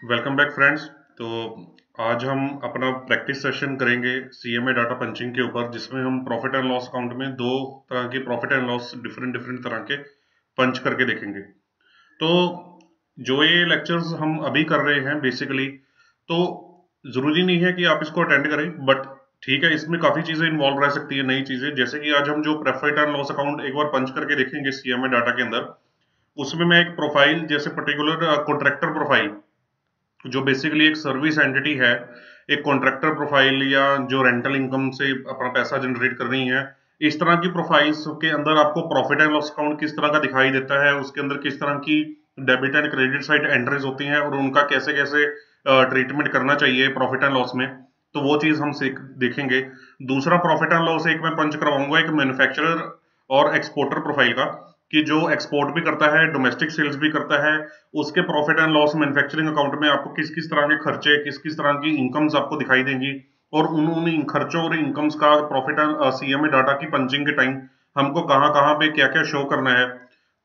Welcome back friends. तो आज हम अपना प्रैक्टिस सेशन करेंगे सीएमए डाटा पंचिंग के ऊपर, जिसमें हम प्रॉफिट एंड लॉस अकाउंट में दो तरह के profit and loss different different तरह के पंच करके देखेंगे। तो जो ये लेक्चर्स हम अभी कर रहे हैं बेसिकली, तो जरूरी नहीं है कि आप इसको अटेंड करें, बट ठीक है, इसमें काफी चीजें इन्वॉल्व रह सकती है, नई चीजें। जैसे कि आज हम जो प्रॉफिट एंड लॉस अकाउंट एक बार पंच करके देखेंगे सीएमए डाटा के अंदर, उसमें मैं एक प्रोफाइल, जैसे पर्टिकुलर कॉन्ट्रैक्टर प्रोफाइल, जो बेसिकली एक सर्विस एंटिटी है, एक कॉन्ट्रैक्टर प्रोफाइल, या जो रेंटल इनकम से अपना पैसा जनरेट कर रही है, इस तरह की प्रोफाइल्स के अंदर आपको प्रॉफिट एंड लॉस अकाउंट किस तरह का दिखाई देता है, उसके अंदर किस तरह की debit and credit side entries होती हैं और उनका कैसे कैसे ट्रीटमेंट करना चाहिए प्रॉफिट एंड लॉस में, तो वो चीज हम देखेंगे। दूसरा प्रॉफिट एंड लॉस एक मैं पंच करवाऊंगा एक मैन्युफैक्चरर और एक्सपोर्टर प्रोफाइल का, कि जो एक्सपोर्ट भी करता है, डोमेस्टिक सेल्स भी करता है, उसके profit and loss manufacturing account में आपको किस किस तरह के खर्चे, किस किस तरह की इनकम्स आपको दिखाई देंगी, और उन खर्चों और इनकम्स का प्रॉफिट एंड सीएमए डाटा की पंचिंग के टाइम हमको कहाँ कहाँ पे क्या क्या शो करना है।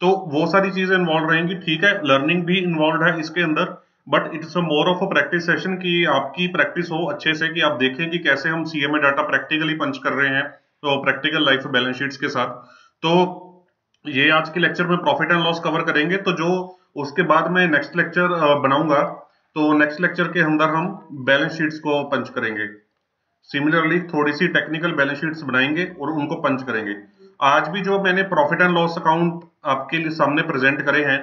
तो वो सारी चीजें इन्वॉल्व रहेंगी। ठीक है, लर्निंग भी इन्वॉल्व है इसके अंदर, but it's a more of a practice session, कि आपकी प्रैक्टिस हो अच्छे से, कि आप देखें कि कैसे हम सीएमए डाटा प्रैक्टिकली पंच कर रहे हैं, तो प्रैक्टिकल लाइफ बैलेंस शीट्स के साथ। तो ये आज के लेक्चर में प्रॉफिट एंड लॉस कवर करेंगे। तो जो उसके बाद में नेक्स्ट लेक्चर बनाऊंगा, तो नेक्स्ट लेक्चर के अंदर हम बैलेंस शीट्स को पंच करेंगे। सिमिलरली थोड़ी सी टेक्निकल बैलेंस शीट्स बनाएंगे और उनको पंच करेंगे। आज भी जो मैंने प्रॉफिट एंड लॉस अकाउंट आपके लिए सामने प्रेजेंट करे हैं,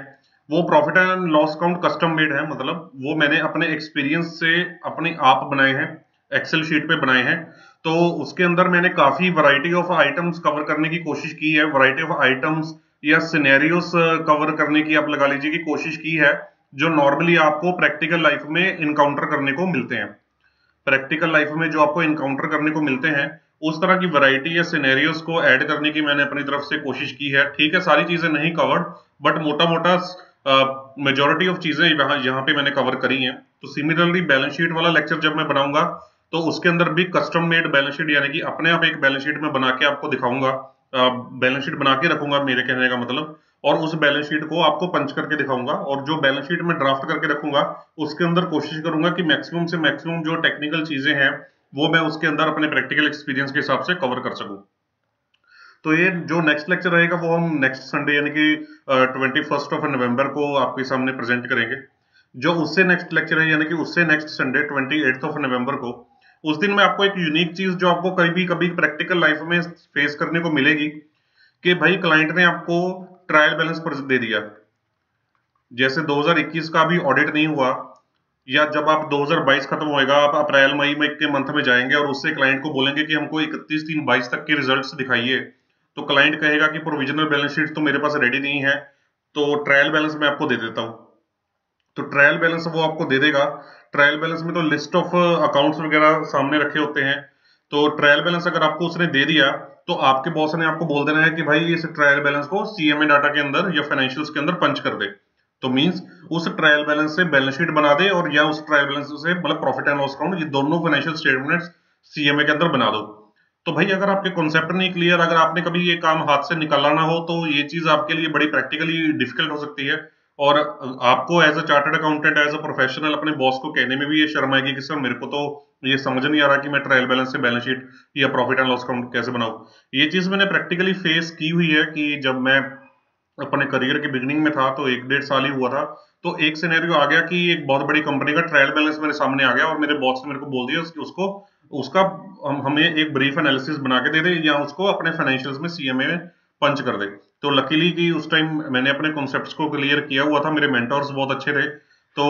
वो profit and loss account custom made है, मतलब वो मैंने अपने एक्सपीरियंस से अपने आप बनाए हैं, एक्सेल शीट पे बनाए हैं। तो उसके अंदर मैंने काफी वैरायटी ऑफ आइटम्स कवर करने की कोशिश की है, वैरायटी ऑफ आइटम्स या सिनेरियोस कवर करने की, आप लगा लीजिए, की कोशिश की है, जो नॉर्मली आपको प्रैक्टिकल लाइफ में इनकाउंटर करने को मिलते हैं। प्रैक्टिकल लाइफ में जो आपको इनकाउंटर करने को मिलते हैं, उस तरह की वैरायटी या सिनेरियोस को ऐड करने की मैंने अपनी तरफ से कोशिश की है। ठीक है, सारी चीजें नहीं कवर्ड, बट मोटा मोटा मेजोरिटी ऑफ चीजें यहाँ पे मैंने कवर करी हैं। तो सिमिलरली बैलेंस शीट वाला लेक्चर जब मैं बनाऊंगा, तो उसके अंदर भी कस्टम मेड बैलेंस शीट, यानी कि अपने आप एक बैलेंस शीट में बना के आपको दिखाऊंगा, बैलेंस शीट बना के रखूंगा, मेरे कहने का मतलब, और उस बैलेंस शीट को आपको पंच करके दिखाऊंगा। और जो बैलेंस शीट में ड्राफ्ट करके रखूंगा, उसके अंदर कोशिश करूंगा कि मैक्सिमम से मैक्सिमम जो टेक्निकल चीजें हैं, वो मैं उसके अंदर अपने प्रैक्टिकल एक्सपीरियंस के हिसाब से कवर कर सकूं। तो ये जो नेक्स्ट लेक्चर रहेगा, वो हम नेक्स्ट संडे यानी कि 21 को आपके सामने प्रेजेंट करेंगे। जो उससे नेक्स्ट लेक्चर है, यानी कि उससे नेक्स्ट संडे 28 को, उस दिन में आपको एक यूनिक चीज जो आपको कभी कभी प्रैक्टिकल लाइफ में फेस करने को मिलेगी, कि भाई क्लाइंट ने आपको ट्रायल बैलेंस पर दे दिया, जैसे 2021 का भी ऑडिट नहीं हुआ, या जब आप 2022 खत्म होएगा, आप अप्रैल मई में के मंथ में जाएंगे और उससे क्लाइंट को बोलेंगे कि हमको 31/3/22 तक के रिजल्ट्स दिखाइए, तो क्लाइंट कहेगा कि प्रोविजनल बैलेंस शीट तो मेरे पास रेडी नहीं है, तो ट्रायल बैलेंस मैं आपको दे देता हूं। तो ट्रायल बैलेंस वो आपको दे देगा। ट्रायल बैलेंस में तो लिस्ट ऑफ अकाउंट्स वगैरह सामने रखे होते हैं। तो ट्रायल बैलेंस अगर आपको उसने दे दिया, तो आपके बॉस ने आपको बोल देना है कि भाई इस ट्रायल बैलेंस को सीएमए डाटा के अंदर या फाइनेंशियल्स के अंदर पंच कर दे। तो मींस उस ट्रायल बैलेंस से बैलेंस शीट बना दे, और या उस ट्रायल बैलेंस से मतलब प्रॉफिट एंड लॉस अकाउंट, ये दोनों फाइनेंशियल स्टेटमेंट्स सीएमए के अंदर बना दो। तो भाई अगर आपके कॉन्सेप्ट नहीं क्लियर, अगर आपने कभी ये काम हाथ से निकाला ना हो, तो ये चीज आपके लिए बड़ी प्रैक्टिकली डिफिकल्ट हो सकती है। और आपको as a chartered accountant, as a professional, अपने बॉस को कहने में भी ये शर्म आएगी कि सर मेरे को तो ये समझ नहीं आ रहा कि मैं ट्रायल बैलेंस से बैलेंस शीट या प्रॉफिट एंड लॉस अकाउंट कैसे बनाऊं। ये चीज मैंने प्रैक्टिकली फेस की हुई है, कि जब मैं अपने करियर के बिगिनिंग में था, तो 1-1.5 साल ही हुआ था, तो एक सिनेरियो आ गया कि एक बहुत बड़ी कंपनी का ट्रायल बैलेंस मेरे सामने आ गया, और मेरे बॉस ने मेरे को बोल दिया उसको उसका हमें एक ब्रीफ एनालिसिस बना के दे दे, या उसको अपने फाइनेंशियल्स में सीएमए में पंच कर दे। तो लकीली कि उस टाइम मैंने अपने कॉन्सेप्ट्स को क्लियर किया हुआ था, मेरे मेंटर्स बहुत अच्छे थे, तो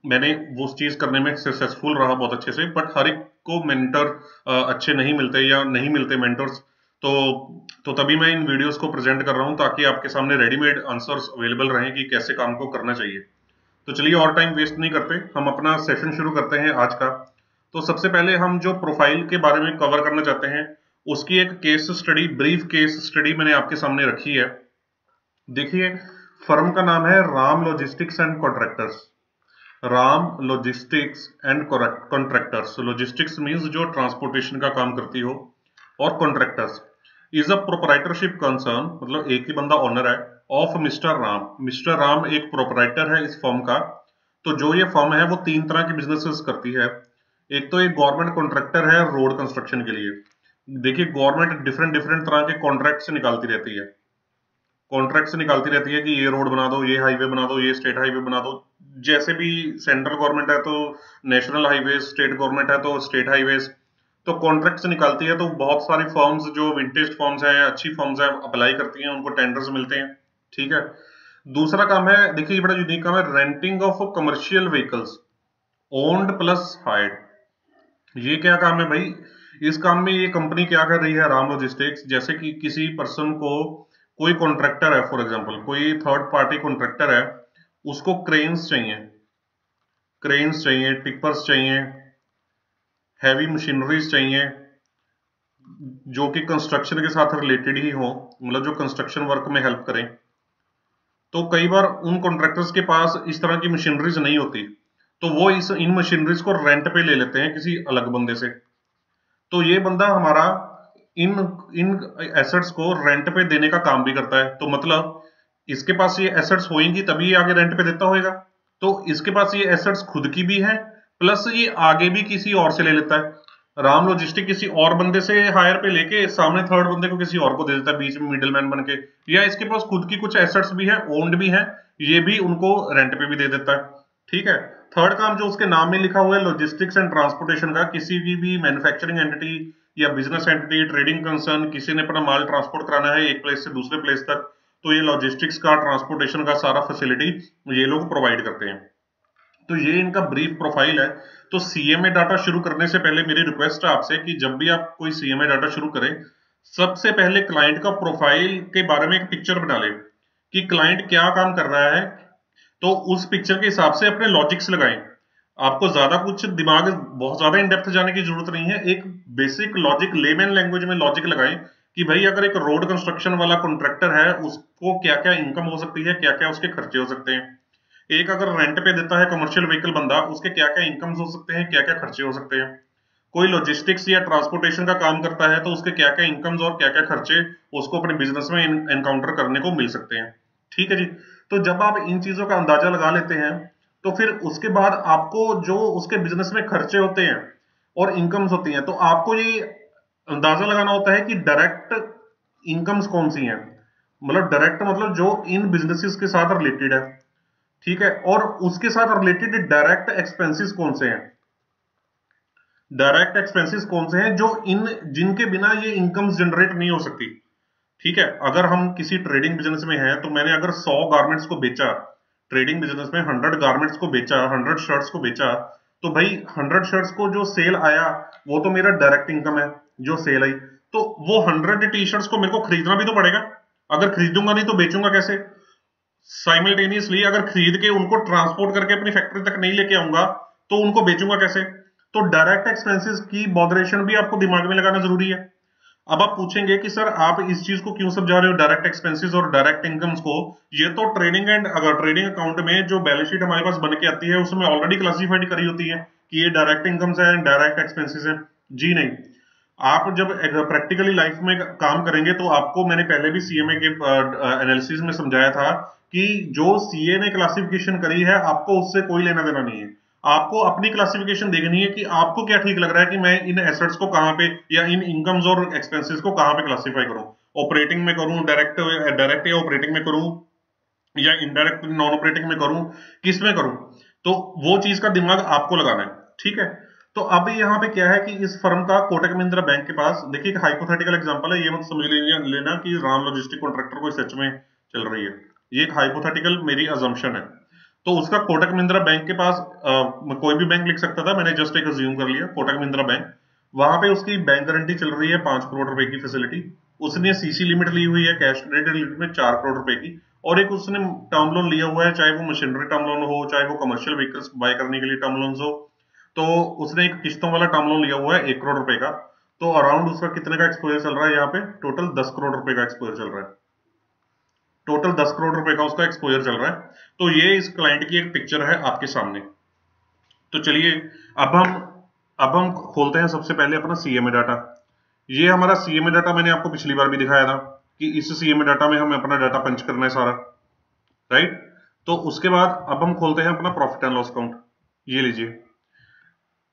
मैंने वो चीज करने में सक्सेसफुल रहा बहुत अच्छे से। बट हर एक को मेंटर अच्छे नहीं मिलते, या नहीं मिलते मेंटर्स। तो तभी मैं इन वीडियोस को प्रेजेंट कर रहा हूं, ताकि आपके सामने रेडीमेड आंसर्स अवेलेबल रहें कि कैसे काम को करना चाहिए। तो चलिए और टाइम वेस्ट नहीं करते, हम अपना सेशन शुरू करते हैं आज का। तो सबसे पहले हम जो प्रोफाइल के बारे में कवर करना चाहते हैं, उसकी एक case study, brief case study मैंने आपके सामने रखी है। देखिए, फर्म का नाम है Ram logistics and contractors. Ram logistics and contractors. Logistics means जो ट्रांसपोर्टेशन का काम करती हो, और contractors is a proprietorship concern, मतलब एक ही बंदा ओनर है, of mister Ram. Mister Ram एक प्रोपराइटर है इस फर्म का, तो जो ये फर्म है वो 3 तरह की बिजनेसेस करती है। एक तो एक गवर्नमेंट कॉन्ट्रैक्टर है रोड कंस्ट्रक्शन के लिए। देखिए गवर्नमेंट डिफरेंट डिफरेंट तरह के कॉन्ट्रैक्ट्स निकालती रहती है, कॉन्ट्रैक्ट्स निकालती रहती है कि ये रोड बना दो, ये हाईवे बना दो, ये स्टेट हाईवे बना दो। जैसे भी सेंट्रल गवर्नमेंट है तो नेशनल हाईवे, स्टेट गवर्नमेंट है तो स्टेट हाईवेज, तो कॉन्ट्रैक्ट्स निकालती है। तो बहुत सारी फर्म्स जो विंटेज फर्म्स हैं, अच्छी फर्म्स हैं, अप्लाई करती हैं, उनको टेंडर्स मिलते हैं। ठीक है। दूसरा काम है, देखिए ये बड़ा यूनिक काम है, renting of commercial vehicles, owned plus hired. ये क्या काम है भाई? इस काम में ये कंपनी क्या कर रही है, राम लॉजिस्टिक्स, जैसे कि किसी पर्सन को, कोई कॉन्ट्रैक्टर है, फॉर एग्जांपल कोई थर्ड पार्टी कॉन्ट्रैक्टर है, उसको क्रेन्स चाहिए, क्रेन्स चाहिए, टिपर्स चाहिए, हैवी मशीनरीज चाहिए जो कि कंस्ट्रक्शन के साथ रिलेटेड ही हो, मतलब जो कंस्ट्रक्शन वर्क में हेल्प करें। तो कई बार उन कॉन्ट्रैक्टर्स के पास इस तरह की मशीनरीज नहीं होती, तो वो इन मशीनरीज को रेंट पे ले लेते हैं किसी अलग बंदे से। तो ये बंदा हमारा इन इन एसेट्स को रेंट पे देने का काम भी करता है। तो मतलब इसके पास ये एसेट्स होंगी तभी ये आगे रेंट पे देता होगा। तो इसके पास ये एसेट्स खुद की भी है, प्लस ये आगे भी किसी और से ले लेता है। राम लॉजिस्टिक किसी और बंदे से हायर पे लेके सामने थर्ड बंदे को किसी और को दे देता है, बीच में मिडिलमैन बन के। या इसके पास खुद की कुछ एसेट्स भी है, ओन्ड भी है, ये भी उनको रेंट पे भी दे देता है। ठीक है। थर्ड काम जो उसके नाम में लिखा हुआ है, लॉजिस्टिक्स एंड ट्रांसपोर्टेशन का, किसी की भी मैन्युफैक्चरिंग एंटिटी या बिजनेस एंटिटी, ट्रेडिंग कंसर्न, किसी ने अपना माल ट्रांसपोर्ट कराना है एक प्लेस से दूसरे प्लेस तक, तो ये लॉजिस्टिक्स का, ट्रांसपोर्टेशन का सारा फैसिलिटी ये लोग प्रोवाइड करते हैं। तो ये इनका ब्रीफ प्रोफाइल है। तो सीएमए डाटा शुरू करने से पहले मेरी रिक्वेस्ट है आपसे कि जब भी आप कोई सीएमए डाटा शुरू करें, सबसे पहले क्लाइंट का प्रोफाइल के बारे में एक पिक्चर बना ले कि क्लाइंट क्या काम कर रहा है। तो उस पिक्चर के हिसाब से अपने लॉजिक्स लगाएं। आपको ज्यादा कुछ दिमाग बहुत ज्यादा इन डेप्थ जाने की जरूरत नहीं है, एक बेसिक लॉजिक, लेमैन लैंग्वेज में लॉजिक लगाएं कि भाई अगर एक रोड कंस्ट्रक्शन वाला कॉन्ट्रैक्टर है, उसको क्या क्या इनकम हो सकती है, क्या क्या उसके खर्चे हो सकते हैं। एक अगर रेंट पे देता है कमर्शियल व्हीकल बंदा, उसके क्या क्या इनकम्स हो सकते हैं, क्या क्या खर्चे हो सकते हैं। कोई लॉजिस्टिक्स या ट्रांसपोर्टेशन का काम करता है तो उसके क्या क्या इनकम्स और क्या क्या खर्चे उसको अपने बिजनेस में एनकाउंटर करने को मिल सकते हैं। ठीक है जी। तो जब आप इन चीजों का अंदाजा लगा लेते हैं, तो फिर उसके बाद आपको जो उसके बिजनेस में खर्चे होते हैं और इनकम्स होती हैं, तो आपको ये अंदाजा लगाना होता है कि डायरेक्ट इनकम्स कौन सी हैं। मतलब डायरेक्ट मतलब जो इन बिजनेसेस के साथ रिलेटेड है। ठीक है। और उसके साथ रिलेटेड डायरेक्ट एक्सपेंसेस कौन से हैं, डायरेक्ट एक्सपेंसेस कौन से हैं जो जिनके बिना ये इनकम्स जनरेट नहीं हो सकती। ठीक है। अगर हम किसी ट्रेडिंग बिजनेस में हैं, तो मैंने अगर 100 गारमेंट्स को बेचा, ट्रेडिंग बिजनेस में 100 गारमेंट्स को बेचा, 100 शर्ट्स को बेचा, तो भाई 100 शर्ट्स को जो सेल आया वो तो मेरा डायरेक्ट इनकम है जो सेल आई। तो वो 100 टी शर्ट्स को मेरे को खरीदना भी तो पड़ेगा, अगर खरीदूंगा नहीं तो बेचूंगा कैसे। साइमल्टेनियसली अगर खरीद के उनको ट्रांसपोर्ट करके अपनी फैक्ट्री तक नहीं लेके आऊंगा तो उनको बेचूंगा कैसे। तो डायरेक्ट एक्सपेंसेस की बॉदरेशन भी आपको दिमाग में लगाना जरूरी है। अब आप पूछेंगे कि सर आप इस चीज को क्यों समझा रहे हो, डायरेक्ट एक्सपेंसेस और डायरेक्ट इनकम्स को। ये तो ट्रेडिंग एंड अगर ट्रेडिंग अकाउंट में जो बैलेंस शीट हमारे पास बन के आती है उसमें ऑलरेडी क्लासिफाइड करी होती है कि ये डायरेक्ट इनकम्स है, डायरेक्ट एक्सपेंसेस है। जी नहीं, आप जब प्रैक्टिकली लाइफ में काम करेंगे तो आपको, मैंने पहले भी सीएमए के एनालिसिस में समझाया था कि जो सीए ने क्लासिफिकेशन करी है आपको उससे कोई लेना देना नहीं है। आपको अपनी क्लासिफिकेशन देखनी है कि आपको क्या ठीक लग रहा है कि मैं इन एसेट्स को कहां पे या इन इनकम्स और एक्सपेंसेस को कहां पे क्लासिफाई करूं, ऑपरेटिंग में करूं, डायरेक्ट या ऑपरेटिंग में करूं, या इनडायरेक्ट नॉन ऑपरेटिंग में करूं, किस में करूं। तो वो चीज का दिमाग आपको लगाना है। ठीक है। तो अब यहाँ पे क्या है कि इस फर्म का कोटक महिंद्रा बैंक के पास, देखिए एक हाइपोथेटिकल एग्जांपल है, ये मत समझ लेना कि राम लॉजिस्टिक कॉन्ट्रैक्टर कोई सच में चल रही है, ये एक हाइपोथेटिकल मेरी अजम्पशन है। तो उसका कोटक महिंद्रा बैंक के पास कोई भी बैंक लिख सकता था, मैंने जस्ट एक अज्यूम कर लिया कोटक महिंद्रा बैंक। वहां पे उसकी बैंक गारंटी चल रही है 5 करोड़ रुपए की फैसिलिटी। उसने सीसी लिमिट ली हुई है कैश क्रेडिट लिमिट में 4 करोड़ रुपए की, और एक उसने टर्म लोन लिया हुआ है, चाहे वो मशीनरी टर्म लोन हो, चाहे वो कमर्शियल व्हीकल्स बाय करने के लिए टर्म लोन हो। तो उसने एक किस्तों वाला टर्म लोन लिया हुआ है 1 करोड़ रुपए का। तो अराउंड उसका कितने का एक्सपोजर चल रहा है, यहाँ पे टोटल 10 करोड़ रुपए का एक्सपोजर चल रहा है, टोटल 10 करोड़ रुपए का उसका एक्सपोजर चल रहा है। तो ये इस क्लाइंट की एक पिक्चर है आपके सामने। तो चलिए अब हम खोलते हैं सबसे पहले अपना सीएमए डाटा। ये हमारा सीएमए डाटा मैंने आपको पिछली बार भी दिखाया था कि इस सीएमए डाटा में हमें अपना डाटा पंच करना है सारा, राइट। तो उसके बाद अब हम खोलते हैं अपना प्रॉफिट एंड लॉस अकाउंट। ये लीजिए,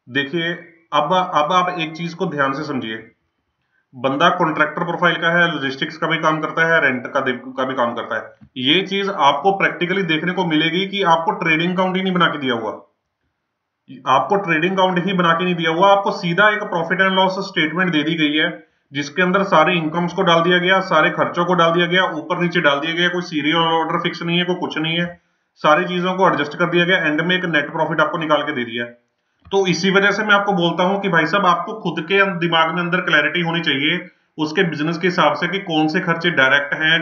देखिए अब आप एक चीज को ध्यान से समझिए। बंदा कॉन्ट्रैक्टर प्रोफाइल का है, लॉजिस्टिक्स का भी काम करता है, रेंट का भी काम करता है। ये चीज आपको प्रैक्टिकली देखने को मिलेगी कि आपको ट्रेडिंग अकाउंट ही नहीं बना के दिया हुआ। आपको ट्रेडिंग अकाउंट ही बना के नहीं दिया हुआ, आपको सीधा एक प्रॉफिट एंड लॉस स्टेटमेंट दे दी गई है, जिसके अंदर सारे इनकम्स को डाल दिया गया, सारे खर्चों को डाल दिया गया, ऊपर नीचे डाल दिया गया, कोई सीरियल ऑर्डर फिक्स नहीं है, कोई कुछ नहीं है, सारी चीजों को एडजस्ट कर दिया गया, एंड में एक नेट प्रॉफिट आपको निकाल के दे दिया। तो इसी वजह से मैं आपको बोलता हूं कि भाई साहब, आपको खुद के दिमाग में अंदर क्लैरिटी होनी चाहिए उसके बिजनेस के हिसाब से कि कौन से खर्चे डायरेक्ट हैं,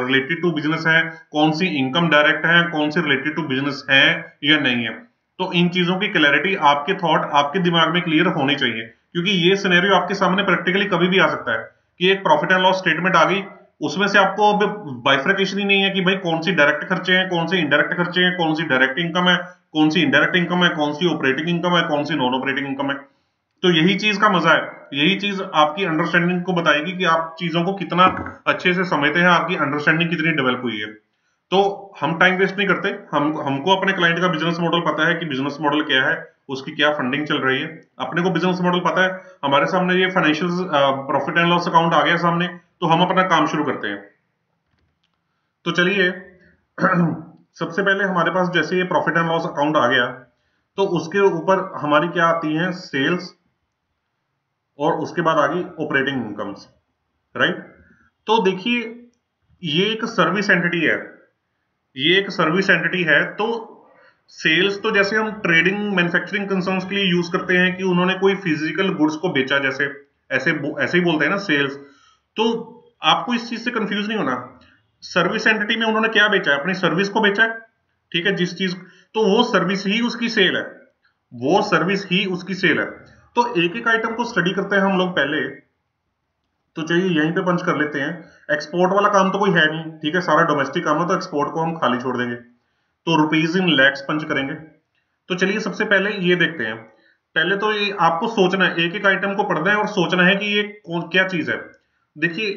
रिलेटेड टू बिजनेस हैं, कौन सी इनकम डायरेक्ट है, कौन सी रिलेटेड टू बिजनेस है या नहीं है। तो इन चीजों की क्लैरिटी, आपके थॉट आपके दिमाग में क्लियर होने चाहिए, क्योंकि ये सिनेरियो आपके सामने प्रैक्टिकली कभी भी आ सकता है कि एक प्रॉफिट एंड लॉस स्टेटमेंट आ गई, उसमें से आपको अब बाइफरकेशन ही नहीं है कि भाई कौन सी डायरेक्ट खर्चे हैं, कौन सी इनडायरेक्ट खर्चे हैं, कौन सी डायरेक्ट इनकम है, कौन सी इनडायरेक्ट इनकम है, कौन सी ऑपरेटिंग इनकम है, कौन सी नॉन ऑपरेटिंग इनकम है। तो यही चीज का मजा है, यही चीज आपकी अंडरस्टैंडिंग को बताएगी कि आप चीजों को कितना अच्छे से समझते हैं, आपकी अंडरस्टैंडिंग कितनी डेवलप हुई है। तो हम टाइम वेस्ट नहीं करते, हमको अपने क्लाइंट का बिजनेस मॉडल पता है कि बिजनेस मॉडल क्या है, उसकी क्या फंडिंग चल रही है, अपने को बिजनेस मॉडल पता है, हमारे सामने ये financial profit and loss account आ गया सामने, तो हम अपना काम शुरू करते हैं। तो चलिए सबसे पहले हमारे पास जैसे ये प्रॉफिट एंड लॉस अकाउंट आ गया, तो उसके ऊपर हमारी क्या आती है, सेल्स, और उसके बाद आ गई ऑपरेटिंग इनकम्स, राइट। तो देखिए, ये एक सर्विस एंटिटी है, ये एक सर्विस एंटिटी है। तो सेल्स तो जैसे हम ट्रेडिंग मैन्युफैक्चरिंग कंसर्न्स के लिए यूज करते हैं कि उन्होंने कोई फिजिकल गुड्स को बेचा, जैसे ऐसे ही बोलते हैं ना सेल्स। तो आपको इस चीज से कंफ्यूज नहीं होना, सर्विस एंटिटी में उन्होंने क्या बेचा है, अपनी सर्विस को बेचा है, ठीक है, जिस चीज, तो वो सर्विस ही उसकी सेल है, वो सर्विस ही उसकी सेल है। तो एक एक आइटम को स्टडी करते हैं हम लोग पहले। तो चलिए यहीं पे पंच कर लेते हैं। एक्सपोर्ट वाला काम तो कोई है नहीं, ठीक है, सारा डोमेस्टिक काम है, तो एक्सपोर्ट को हम खाली छोड़ देंगे। तो रुपीज इन लैक्स पंच करेंगे। तो चलिए सबसे पहले ये देखते हैं। पहले तो ये आपको सोचना है, एक एक आइटम को पढ़ना है और सोचना है कि ये क्या चीज है। देखिए,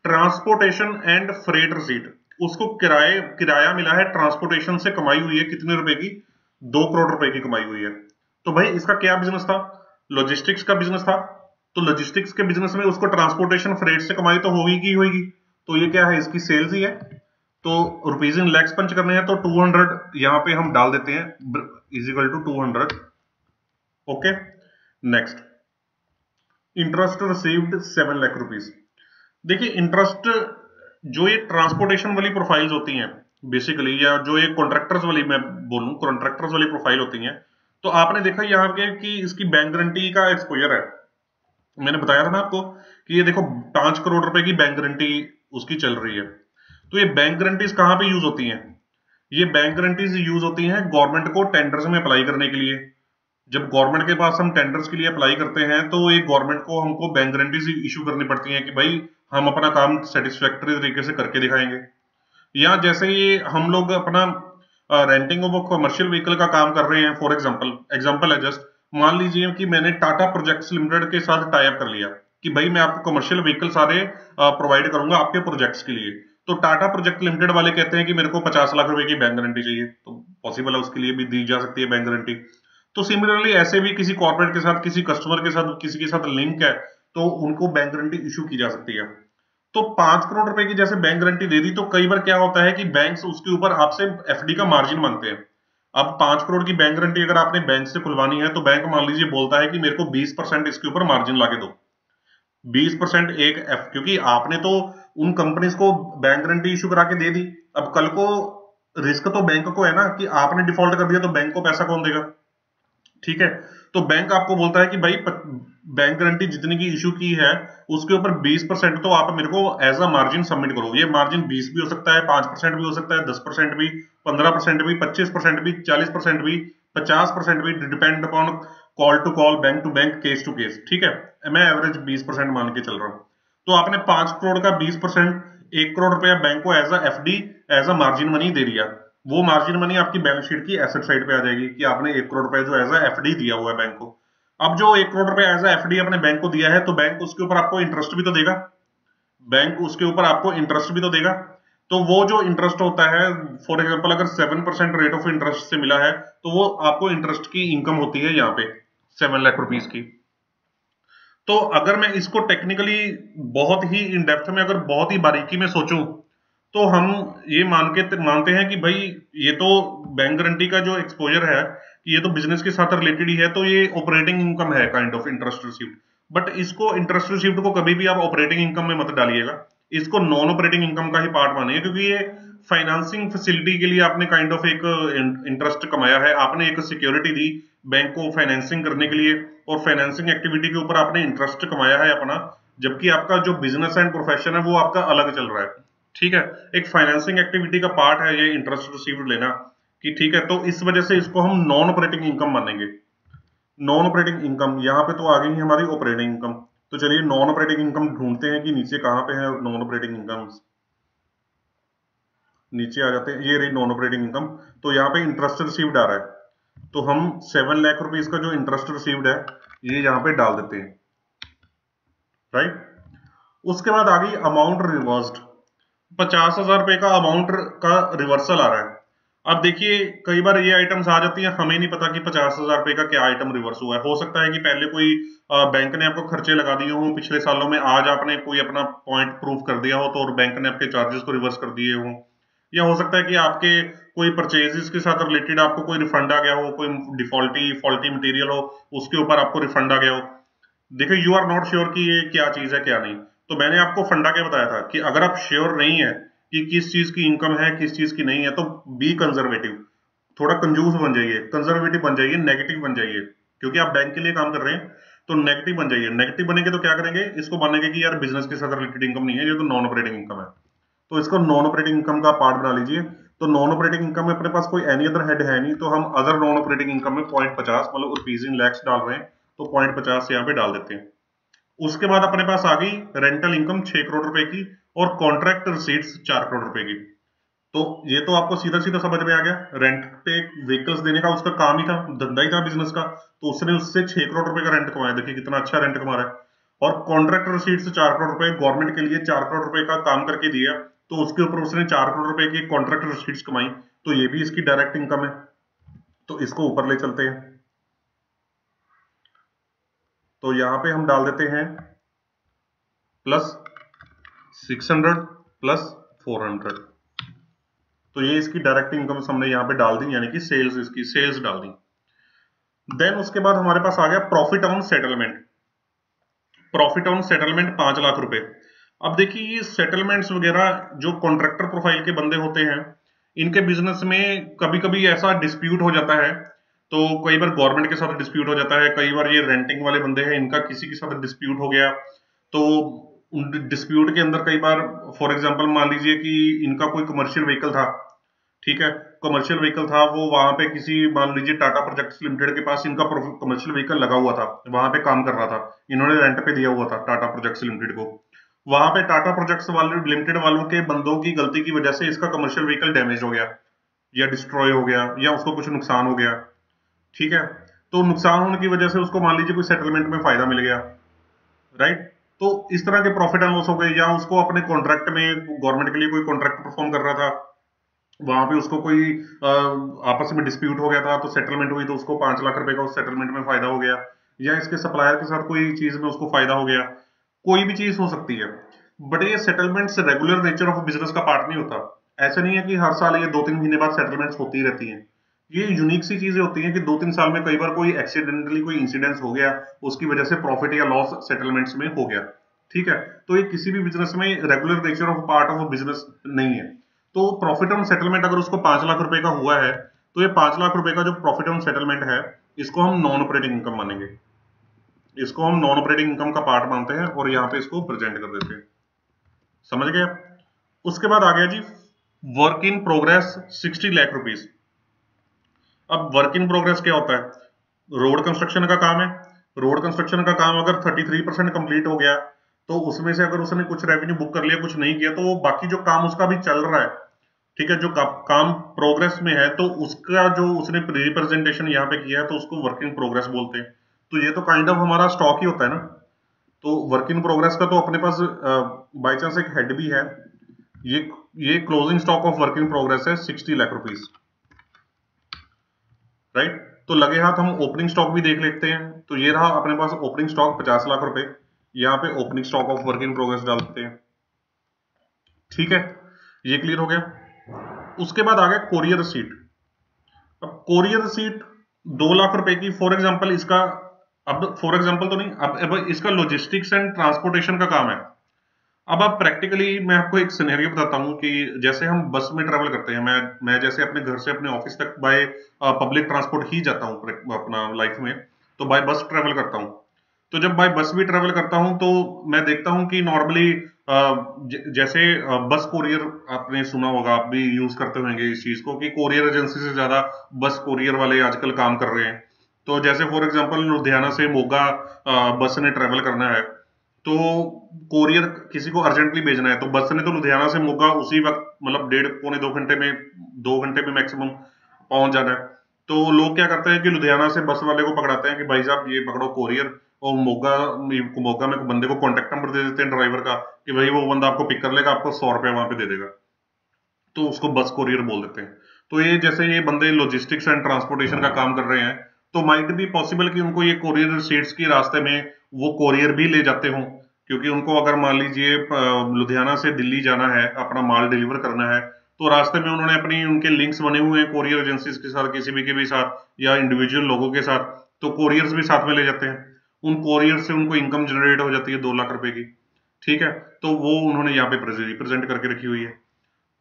ट्रांसपोर्टेशन एंड फ्रेट रिसीट, उसको किराया मिला है, ट्रांसपोर्टेशन से कमाई हुई है कितने रुपए की, 2 करोड़ रुपए की कमाई हुई है। तो भाई इसका क्या बिजनेस था, लॉजिस्टिक्स का बिजनेस था। तो लॉजिस्टिक्स के बिजनेस में उसको ट्रांसपोर्टेशन फ्रेट से कमाई तो होगी की होगी, तो ये क्या है, इसकी सेल्स ही है। तो रुपीज इन लैक्स पंच करने हैं, तो 200 यहां पे हम डाल देते हैं, is equal to 200। Okay, next, interest received 7 lakh rupees. देखिए इंटरेस्ट, जो ये ट्रांसपोर्टेशन वाली प्रोफाइल्स होती हैं बेसिकली, या जो ये कॉन्ट्रैक्टर्स वाली, मैं बोलूं कॉन्ट्रैक्टर्स वाली प्रोफाइल होती हैं, तो आपने देखा यहाँ पे कि इसकी बैंक गारंटी का एक्सपोजर है। मैंने बताया था ना आपको कि ये देखो 5 करोड़ रुपए की बैंक गारंटी उसकी चल रही है। तो ये बैंक गारंटीज कहाँ पे यूज होती हैं, ये बैंक गारंटीज यूज होती हैं गवर्नमेंट को टेंडर्स में अप्लाई करने के लिए। जब गवर्नमेंट के पास हम टेंडर्स के लिए अप्लाई करते हैं, तो ये गवर्नमेंट को हमको बैंक गारंटीज इशू करनी पड़ती हैं कि भाई हम अपना काम सेटिस्फैक्टरी तरीके से करके दिखाएंगे। या जैसे ही हम लोग अपना रेंटिंग ऑफ कमर्शियल व्हीकल का काम कर रहे हैं, फॉर एग्जांपल है जस्ट, मान लीजिए कि मैंने टाटा प्रोजेक्ट्स लिमिटेड के साथ टाई अप कर लिया कि भाई मैं आपको कमर्शियल व्हीकल सारे प्रोवाइड करूंगा आपके प्रोजेक्ट्स के लिए। तो टाटा प्रोजेक्ट लिमिटेड वाले कहते हैं कि मेरे को 50 लाख रुपए की बैंक गारंटी चाहिए, तो पॉसिबल है, उसके लिए भी दी जा सकती है बैंक गारंटी। तो सिमिलरली ऐसे भी किसी कॉर्पोरेट के साथ, किसी कस्टमर के साथ, किसी के साथ लिंक है, तो उनको बैंक गारंटी इशू की जा सकती है। तो 5 करोड़ रुपए की जैसे बैंक गारंटी दे दी, तो कई बार क्या होता है कि बैंक्स उसके ऊपर आपसे एफडी का मार्जिन मांगते हैं। अब 5 करोड़ की बैंक गारंटी अगर आपने बैंक से खुलवानी है, तो बैंक मान लीजिए बोलता है कि मेरे को 20% इसके ऊपर मार्जिन लाके दो, 20% एक एफ, क्योंकि आपने तो उन कंपनीज को बैंक गारंटी इशू करा के दे दी। अब कल को रिस्क तो बैंक को है ना, कि आपने डिफॉल्ट कर दिया तो बैंक को पैसा कौन देगा, ठीक है। तो बैंक आपको बोलता है कि भाई बैंक गारंटी जितनी की इशू की है उसके ऊपर 20% तो आप मेरे को एज अ मार्जिन सबमिट करो। ये मार्जिन 20 भी हो सकता है, 5% भी हो सकता है, 10% भी, 15% भी, 25% भी, 40% भी, 50% भी, depend upon call to call, bank to bank, case to case, ठीक है। मैं एवरेज 20% मान के चल रहा हूं। तो आपने 5 करोड़ का 20%, 1 करोड़ रुपया बैंक को as a FD, as a margin money दे दिया। वो मार्जिन मनी आपकी बैलेंस शीट की एसेट साइड पे आ जाएगी कि आपने 1 करोड़ रुपए जो एज अ एफडी दिया हुआ है बैंक को। अब जो 1 करोड़ रुपए एज अ एफडी अपने बैंक को दिया है, तो बैंक उसके ऊपर आपको इंटरेस्ट भी तो देगा, बैंक उसके ऊपर आपको इंटरेस्ट भी तो देगा। तो वो जो इंटरेस्ट होता है, फॉर एग्जांपल अगर 7% रेट ऑफ इंटरेस्ट से मिला है तो वो आपको इंटरेस्ट की इनकम होती है यहाँ पे 7 लाख रुपीज की। तो अगर मैं इसको टेक्निकली बहुत ही इन डेप्थ में, अगर बहुत ही बारीकी में सोचूं, तो हम ये मानते हैं कि भाई ये तो बैंक गारंटी का जो एक्सपोजर है ये तो बिजनेस के साथ रिलेटेड ही है, तो ये ऑपरेटिंग इनकम है, kind of interest received. But इसको इंटरेस्ट रिसीव्ड को कभी भी आप ऑपरेटिंग इनकम में मत डालिएगा, इसको नॉन ऑपरेटिंग इनकम का ही पार्ट मानिए, क्योंकि ये फाइनेंसिंग फैसिलिटी के लिए आपने काइंड ऑफ एक इंटरेस्ट कमाया है, आपने एक सिक्योरिटी दी बैंक को फाइनेंसिंग करने के लिए, और फाइनेंसिंग एक्टिविटी के ऊपर आपने इंटरेस्ट कमाया है अपना, जबकि आपका जो बिजनेस एंड प्रोफेशन है वो आपका अलग चल रहा है। ठीक है, एक फाइनेंसिंग एक्टिविटी का पार्ट है ये इंटरेस्ट रिसीव्ड लेना, कि ठीक है, तो इस वजह से इसको हम नॉन ऑपरेटिंग इनकम मानेंगे। नॉन ऑपरेटिंग इनकम यहाँ पे तो आ गई है हमारी ऑपरेटिंग इनकम। तो चलिए नॉन ऑपरेटिंग इनकम ढूंढते हैं कि नीचे कहाँ पे है नॉन ऑपरेटिंग इनकम। नीचे आ जाते हैं, ये रही नॉन ऑपरेटिंग इनकम। तो यहाँ पे इंटरेस्ट रिसीव्ड आ रहा है, तो हम 7 लाख रुपीज का जो इंटरेस्ट रिसीव्ड है ये यहाँ पे डाल देते हैं, राइट। उसके बाद आ गई अमाउंट रिवर्स्ड, 50,000 रुपए का अमाउंट का रिवर्सल आ रहा है। अब देखिए कई बार ये आइटम्स आ जाती हैं, हमें नहीं पता कि 50,000 रुपए का क्या आइटम रिवर्स हुआ है। हो सकता है कि पहले कोई बैंक ने आपको खर्चे लगा दिए हों पिछले सालों में, आज आपने कोई अपना पॉइंट प्रूव कर दिया हो तो और बैंक ने आपके चार्जेस को रिवर्स कर दिए हों, या हो सकता है कि आपके कोई परचेजेस के साथ रिलेटेड आपको कोई रिफंड आ गया हो, कोई फॉल्टी मटेरियल हो उसके ऊपर आपको रिफंड आ गया हो। देखिए यू आर नॉट श्योर कि ये क्या चीज है क्या नहीं, तो मैंने आपको फंडा क्या बताया था कि अगर आप श्योर नहीं है कि किस चीज की इनकम है किस चीज की नहीं है, तो बी कंजर्वेटिव, थोड़ा कंजूस बन जाइए, कंजर्वेटिव बन जाइए, नेगेटिव बन जाइए, क्योंकि आप बैंक के लिए काम कर रहे हैं, तो नेगेटिव बन जाइए। नेगेटिव बनेंगे तो क्या करेंगे, इसको मानेंगे कि यार बिजनेस के साथ रिलेटेड इनकम नहीं है, ये तो नॉन ऑपरेटिंग इनकम है, तो इसको नॉन ऑपरेटिंग इनकम का पार्ट बना लीजिए। तो नॉन ऑपरेटिंग इनकम में अपने पास कोई एनी अदर हेड है नहीं, तो हम अदर नॉन ऑपरेटिंग इनकम में 0.50 मतलब रुपीज इन लैक्स डाल रहे हैं, तो 0.50 यहाँ पे डाल देते हैं। उसके बाद अपने पास आ गई रेंटल इनकम 6 करोड़ रुपए की और कॉन्ट्रैक्ट रिसीट्स 4 करोड़ रुपए की। तो ये तो आपको सीधा सीधा समझ में आ गया, रेंट पे व्हीकल्स देने का उसका काम ही था, धंधा ही था बिजनेस का, तो उसने उससे 6 करोड़ रुपए का रेंट कमाया। देखिए कितना अच्छा रेंट कमा रहा है। और कॉन्ट्रैक्ट रिसीट्स 4 करोड़ रुपए गवर्नमेंट के लिए 4 करोड़ रुपए का काम करके दिया, तो उसके ऊपर उसने 4 करोड़ रुपए की कॉन्ट्रैक्ट रिसीट्स कमाई, तो ये भी इसकी डायरेक्ट इनकम है, तो इसको ऊपर ले चलते हैं। तो यहां पे हम डाल देते हैं प्लस 600 प्लस 400, तो ये इसकी डायरेक्ट इनकम हमने यहाँ पे डाल दी, यानी कि सेल्स, इसकी सेल्स डाल दी। देन उसके बाद हमारे पास आ गया profit on settlement. Profit on settlement 5 lakh रुपए। अब देखिए ये सेटलमेंट्स वगैरह जो कॉन्ट्रैक्टर प्रोफाइल के बंदे होते हैं, इनके बिजनेस में कभी कभी ऐसा डिस्प्यूट हो जाता है, तो कई बार गवर्नमेंट के साथ डिस्प्यूट हो जाता है, कई बार ये रेंटिंग वाले बंदे हैं इनका किसी के साथ डिस्प्यूट हो गया, तो डिस्प्यूट के अंदर कई बार फॉर एग्जांपल मान लीजिए कि इनका कोई कमर्शियल व्हीकल था, ठीक है, कमर्शियल व्हीकल था, वो वहां पे किसी मान लीजिए टाटा प्रोजेक्ट्स लिमिटेड के पास इनका कमर्शियल व्हीकल लगा हुआ था, वहां पे काम कर रहा था, इन्होंने रेंट पे दिया हुआ था टाटा प्रोजेक्ट्स लिमिटेड को। वहां पे टाटा प्रोजेक्ट्स वाले लिमिटेड वालों के बंदों की गलती की वजह से इसका कमर्शियल व्हीकल डैमेज हो गया या डिस्ट्रॉय हो गया या उसको कुछ नुकसान हो गया, ठीक है, तो नुकसान होने की वजह से उसको मान लीजिए कोई सेटलमेंट में फायदा मिल गया, राइट। तो इस तरह के प्रॉफिट एंड लॉस हो गए, या उसको अपने कॉन्ट्रैक्ट में गवर्नमेंट के लिए कोई कॉन्ट्रैक्ट परफॉर्म कर रहा था, वहां पे उसको कोई आपस में डिस्प्यूट हो गया था, तो सेटलमेंट हुई, तो उसको 5 लाख रुपए का उस सेटलमेंट में फायदा हो गया, या इसके सप्लायर के साथ कोई चीज में उसको फायदा हो गया, कोई भी चीज हो सकती है। बट ये settlements regular nature of business का पार्ट नहीं होता। ऐसा नहीं है कि हर साल ये 2-3 महीने बाद सेटलमेंट्स होती ही रहती हैं। ये यूनिक सी चीजें होती हैं कि 2-3 साल में कई बार कोई एक्सीडेंटली कोई इंसिडेंस हो गया, उसकी वजह से प्रॉफिट या लॉस सेटलमेंट्स में हो गया, ठीक है। तो ये किसी भी बिजनेस में regular nature of part of business नहीं है। तो प्रॉफिट ऑन सेटलमेंट अगर उसको 5 लाख रुपए का हुआ है, तो ये 5 लाख रुपए का जो प्रॉफिट ऑन सेटलमेंट है, इसको हम नॉन ऑपरेटिंग इनकम मानेंगे, इसको हम नॉन ऑपरेटिंग इनकम का पार्ट मानते हैं और यहाँ पे इसको प्रेजेंट कर देते हैं। समझ गए। उसके बाद आ गया जी work in progress 60 lakh rupees. अब वर्क इन प्रोग्रेस क्या होता है, रोड कंस्ट्रक्शन का काम है, रोड कंस्ट्रक्शन का काम अगर 33% कंप्लीट हो गया, तो उसमें से अगर उसने कुछ रेवेन्यू बुक कर लिया कुछ नहीं किया, तो वो बाकी जो काम उसका भी चल रहा है, ठीक है, जो काम प्रोग्रेस में है, तो उसका जो उसने रिप्रेजेंटेशन यहाँ पे किया है, तो उसको वर्क इन प्रोग्रेस बोलते हैं। तो ये तो काइंड ऑफ हमारा स्टॉक ही होता है ना। तो वर्क इन प्रोग्रेस का तो अपने पास बाई चांस एक हेड भी है, ये closing stock of work in progress है 60 लाख रुपीस, राइट। तो लगे हाथ हम ओपनिंग स्टॉक भी देख लेते हैं। तो ये रहा अपने पास ओपनिंग स्टॉक 50 लाख रुपए, यहाँ पे opening stock of work in progress डालते हैं, ठीक है, ये क्लियर हो गया। उसके बाद आ गया कोरियर रिसीट। अब कोरियर रिसीट 2 लाख रुपए की, फॉर एग्जांपल इसका, अब फॉर एग्जांपल तो नहीं, अब इसका लॉजिस्टिक्स एंड ट्रांसपोर्टेशन का काम है। अब आप प्रैक्टिकली मैं आपको एक सिनेरियो बताता हूँ कि जैसे हम बस में ट्रेवल करते हैं, मैं जैसे अपने घर से अपने ऑफिस तक बाय पब्लिक ट्रांसपोर्ट ही जाता हूँ अपना लाइफ में, तो बाय बस ट्रेवल करता हूँ। तो जब बाय बस भी ट्रेवल करता हूँ तो मैं देखता हूँ कि नॉर्मली जैसे बस कोरियर, आपने सुना होगा, आप भी यूज करते होंगे इस चीज को, कि कोरियर एजेंसी से ज्यादा बस कोरियर वाले आजकल काम कर रहे हैं। तो जैसे फॉर एग्जांपल लुधियाना से मोगा बस ने ट्रेवल करना है, तो कोरियर किसी को अर्जेंटली भेजना है, तो बस ने तो लुधियाना से मोगा उसी वक्त, मतलब 1.5 पौने 2 घंटे में, 2 घंटे में मैक्सिमम पहुंच जाना है। तो लोग क्या करते हैं कि लुधियाना से बस वाले को पकड़ाते हैं कि भाई साहब ये पकड़ो कोरियर, और मोगा मोगा में बंदे को कॉन्टेक्ट नंबर दे देते हैं ड्राइवर का, कि भाई वो बंदा आपको पिक कर लेगा, आपको 100 रुपया वहां पे दे देगा, तो उसको बस कोरियर बोल देते हैं। तो ये जैसे ये बंदे लॉजिस्टिक्स एंड ट्रांसपोर्टेशन का काम कर रहे हैं, तो माइट भी पॉसिबल कि उनको ये कोरियर रिसीट्स की रास्ते में वो कोरियर भी ले जाते हों, क्योंकि उनको अगर मान लीजिए लुधियाना से दिल्ली जाना है, अपना माल डिलीवर करना है, तो रास्ते में उन्होंने अपनी, उनके लिंक्स बने हुए हैं कोरियर एजेंसीज के साथ, किसी भी के भी साथ, या इंडिविजुअल लोगों के साथ, तो कोरियर्स भी साथ में ले जाते हैं। उन कोरियर से उनको इनकम जनरेट हो जाती है 2 लाख रुपए की, ठीक है। तो वो उन्होंने यहाँ पे रिप्रेजेंट करके रखी हुई है।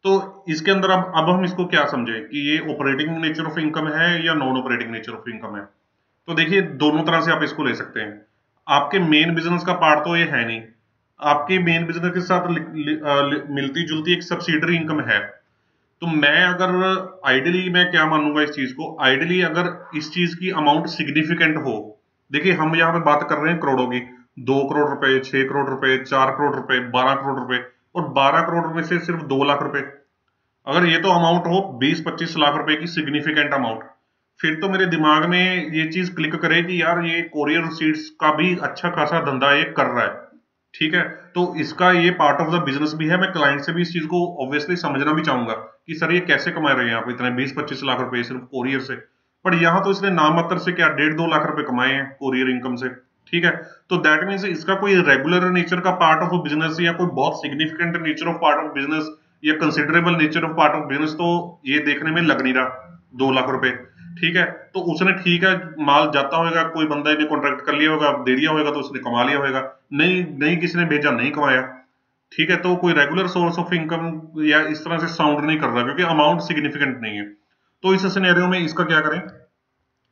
तो इसके अंदर अब हम इसको क्या समझें कि ये ऑपरेटिंग नेचर ऑफ इनकम है या non operating nature of income है। तो देखिए दोनों तरह से आप इसको ले सकते हैं। आपके मेन बिजनेस का पार्ट तो ये है नहीं, आपके मेन बिजनेस के साथ मिलती जुलती एक सब्सिडरी इनकम है। तो मैं अगर आइडियली मैं क्या मानूंगा इस चीज को, आइडियली अगर इस चीज की अमाउंट सिग्निफिकेंट हो, देखिए हम यहाँ पे बात कर रहे हैं करोड़ों की, 2 करोड़ रुपए, 6 करोड़ रुपए, 4 करोड़ रुपए, 12 करोड़ रुपए, और 12 करोड़ रुपए से सिर्फ 2 लाख रुपए, अगर ये तो अमाउंट हो 20-25 लाख रुपए की सिग्निफिकेंट अमाउंट, फिर तो मेरे दिमाग में ये चीज क्लिक करे कि यार ये कोरियर सीट्स का भी अच्छा खासा धंधा ये कर रहा है, ठीक है। तो इसका ये पार्ट ऑफ द बिजनेस भी है। मैं क्लाइंट से भी इस चीज को ऑब्वियसली समझना भी चाहूंगा कि सर ये कैसे कमा रहे हैं आप इतने 20-25 लाख रुपए सिर्फ कोरियर से। पर यहाँ तो इसने नाम मात्र से क्या 1.5-2 लाख रुपए कमाए हैं कोरियर इनकम से, ठीक है। तो दैट मीन्स इसका कोई रेगुलर नेचर का पार्ट ऑफ बिजनेस या कोई बहुत significant nature of part of business या considerable nature of part of business तो ये देखने में लग नहीं रहा 2 लाख रुपए, ठीक है। तो उसने ठीक है माल जाता होगा, कोई बंदा ने कॉन्ट्रैक्ट कर लिया होगा, दे दिया होगा, तो उसने कमा लिया होगा, नहीं नहीं किसी ने भेजा, नहीं कमाया, ठीक है। तो कोई रेगुलर सोर्स ऑफ इनकम या इस तरह से साउंड नहीं कर रहा, क्योंकि अमाउंट सिग्निफिकेंट नहीं है। तो इस सिनेरियो में इसका क्या करें,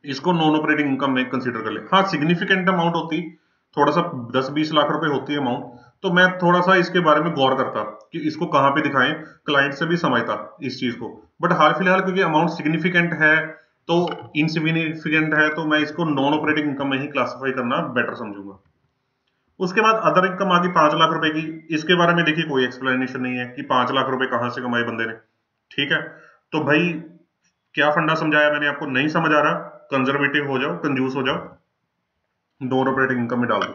इसको नॉन ऑपरेटिंग इनकम में कंसीडर कर ले। हाँ सिग्निफिकेंट अमाउंट होती, थोड़ा सा 10-20 लाख रुपए होती है अमाउंट, तो मैं थोड़ा सा इसके बारे में गौर करता कि इसको कहाँ पे दिखाएं, क्लाइंट से भी समझता इस चीज को। बट हाल फिलहाल क्योंकि अमाउंट सिग्निफिकेंट है तो इनसिग्निफिकेंट है, तो मैं इसको नॉन ऑपरेटिंग इनकम में ही क्लासिफाई करना बेटर समझूंगा। उसके बाद अदर इनकम आ गई 5 लाख रुपए की। इसके बारे में देखिए कोई एक्सप्लेनेशन नहीं है कि 5 लाख रुपए कहां से कमाए बंदे ने, ठीक है। तो भाई क्या फंडा समझाया मैंने आपको, नहीं समझ आ रहा, कंजर्वेटिव हो जाओ, कंजूस हो जाओ, नॉन ऑपरेटिंग इनकम में डाल दो।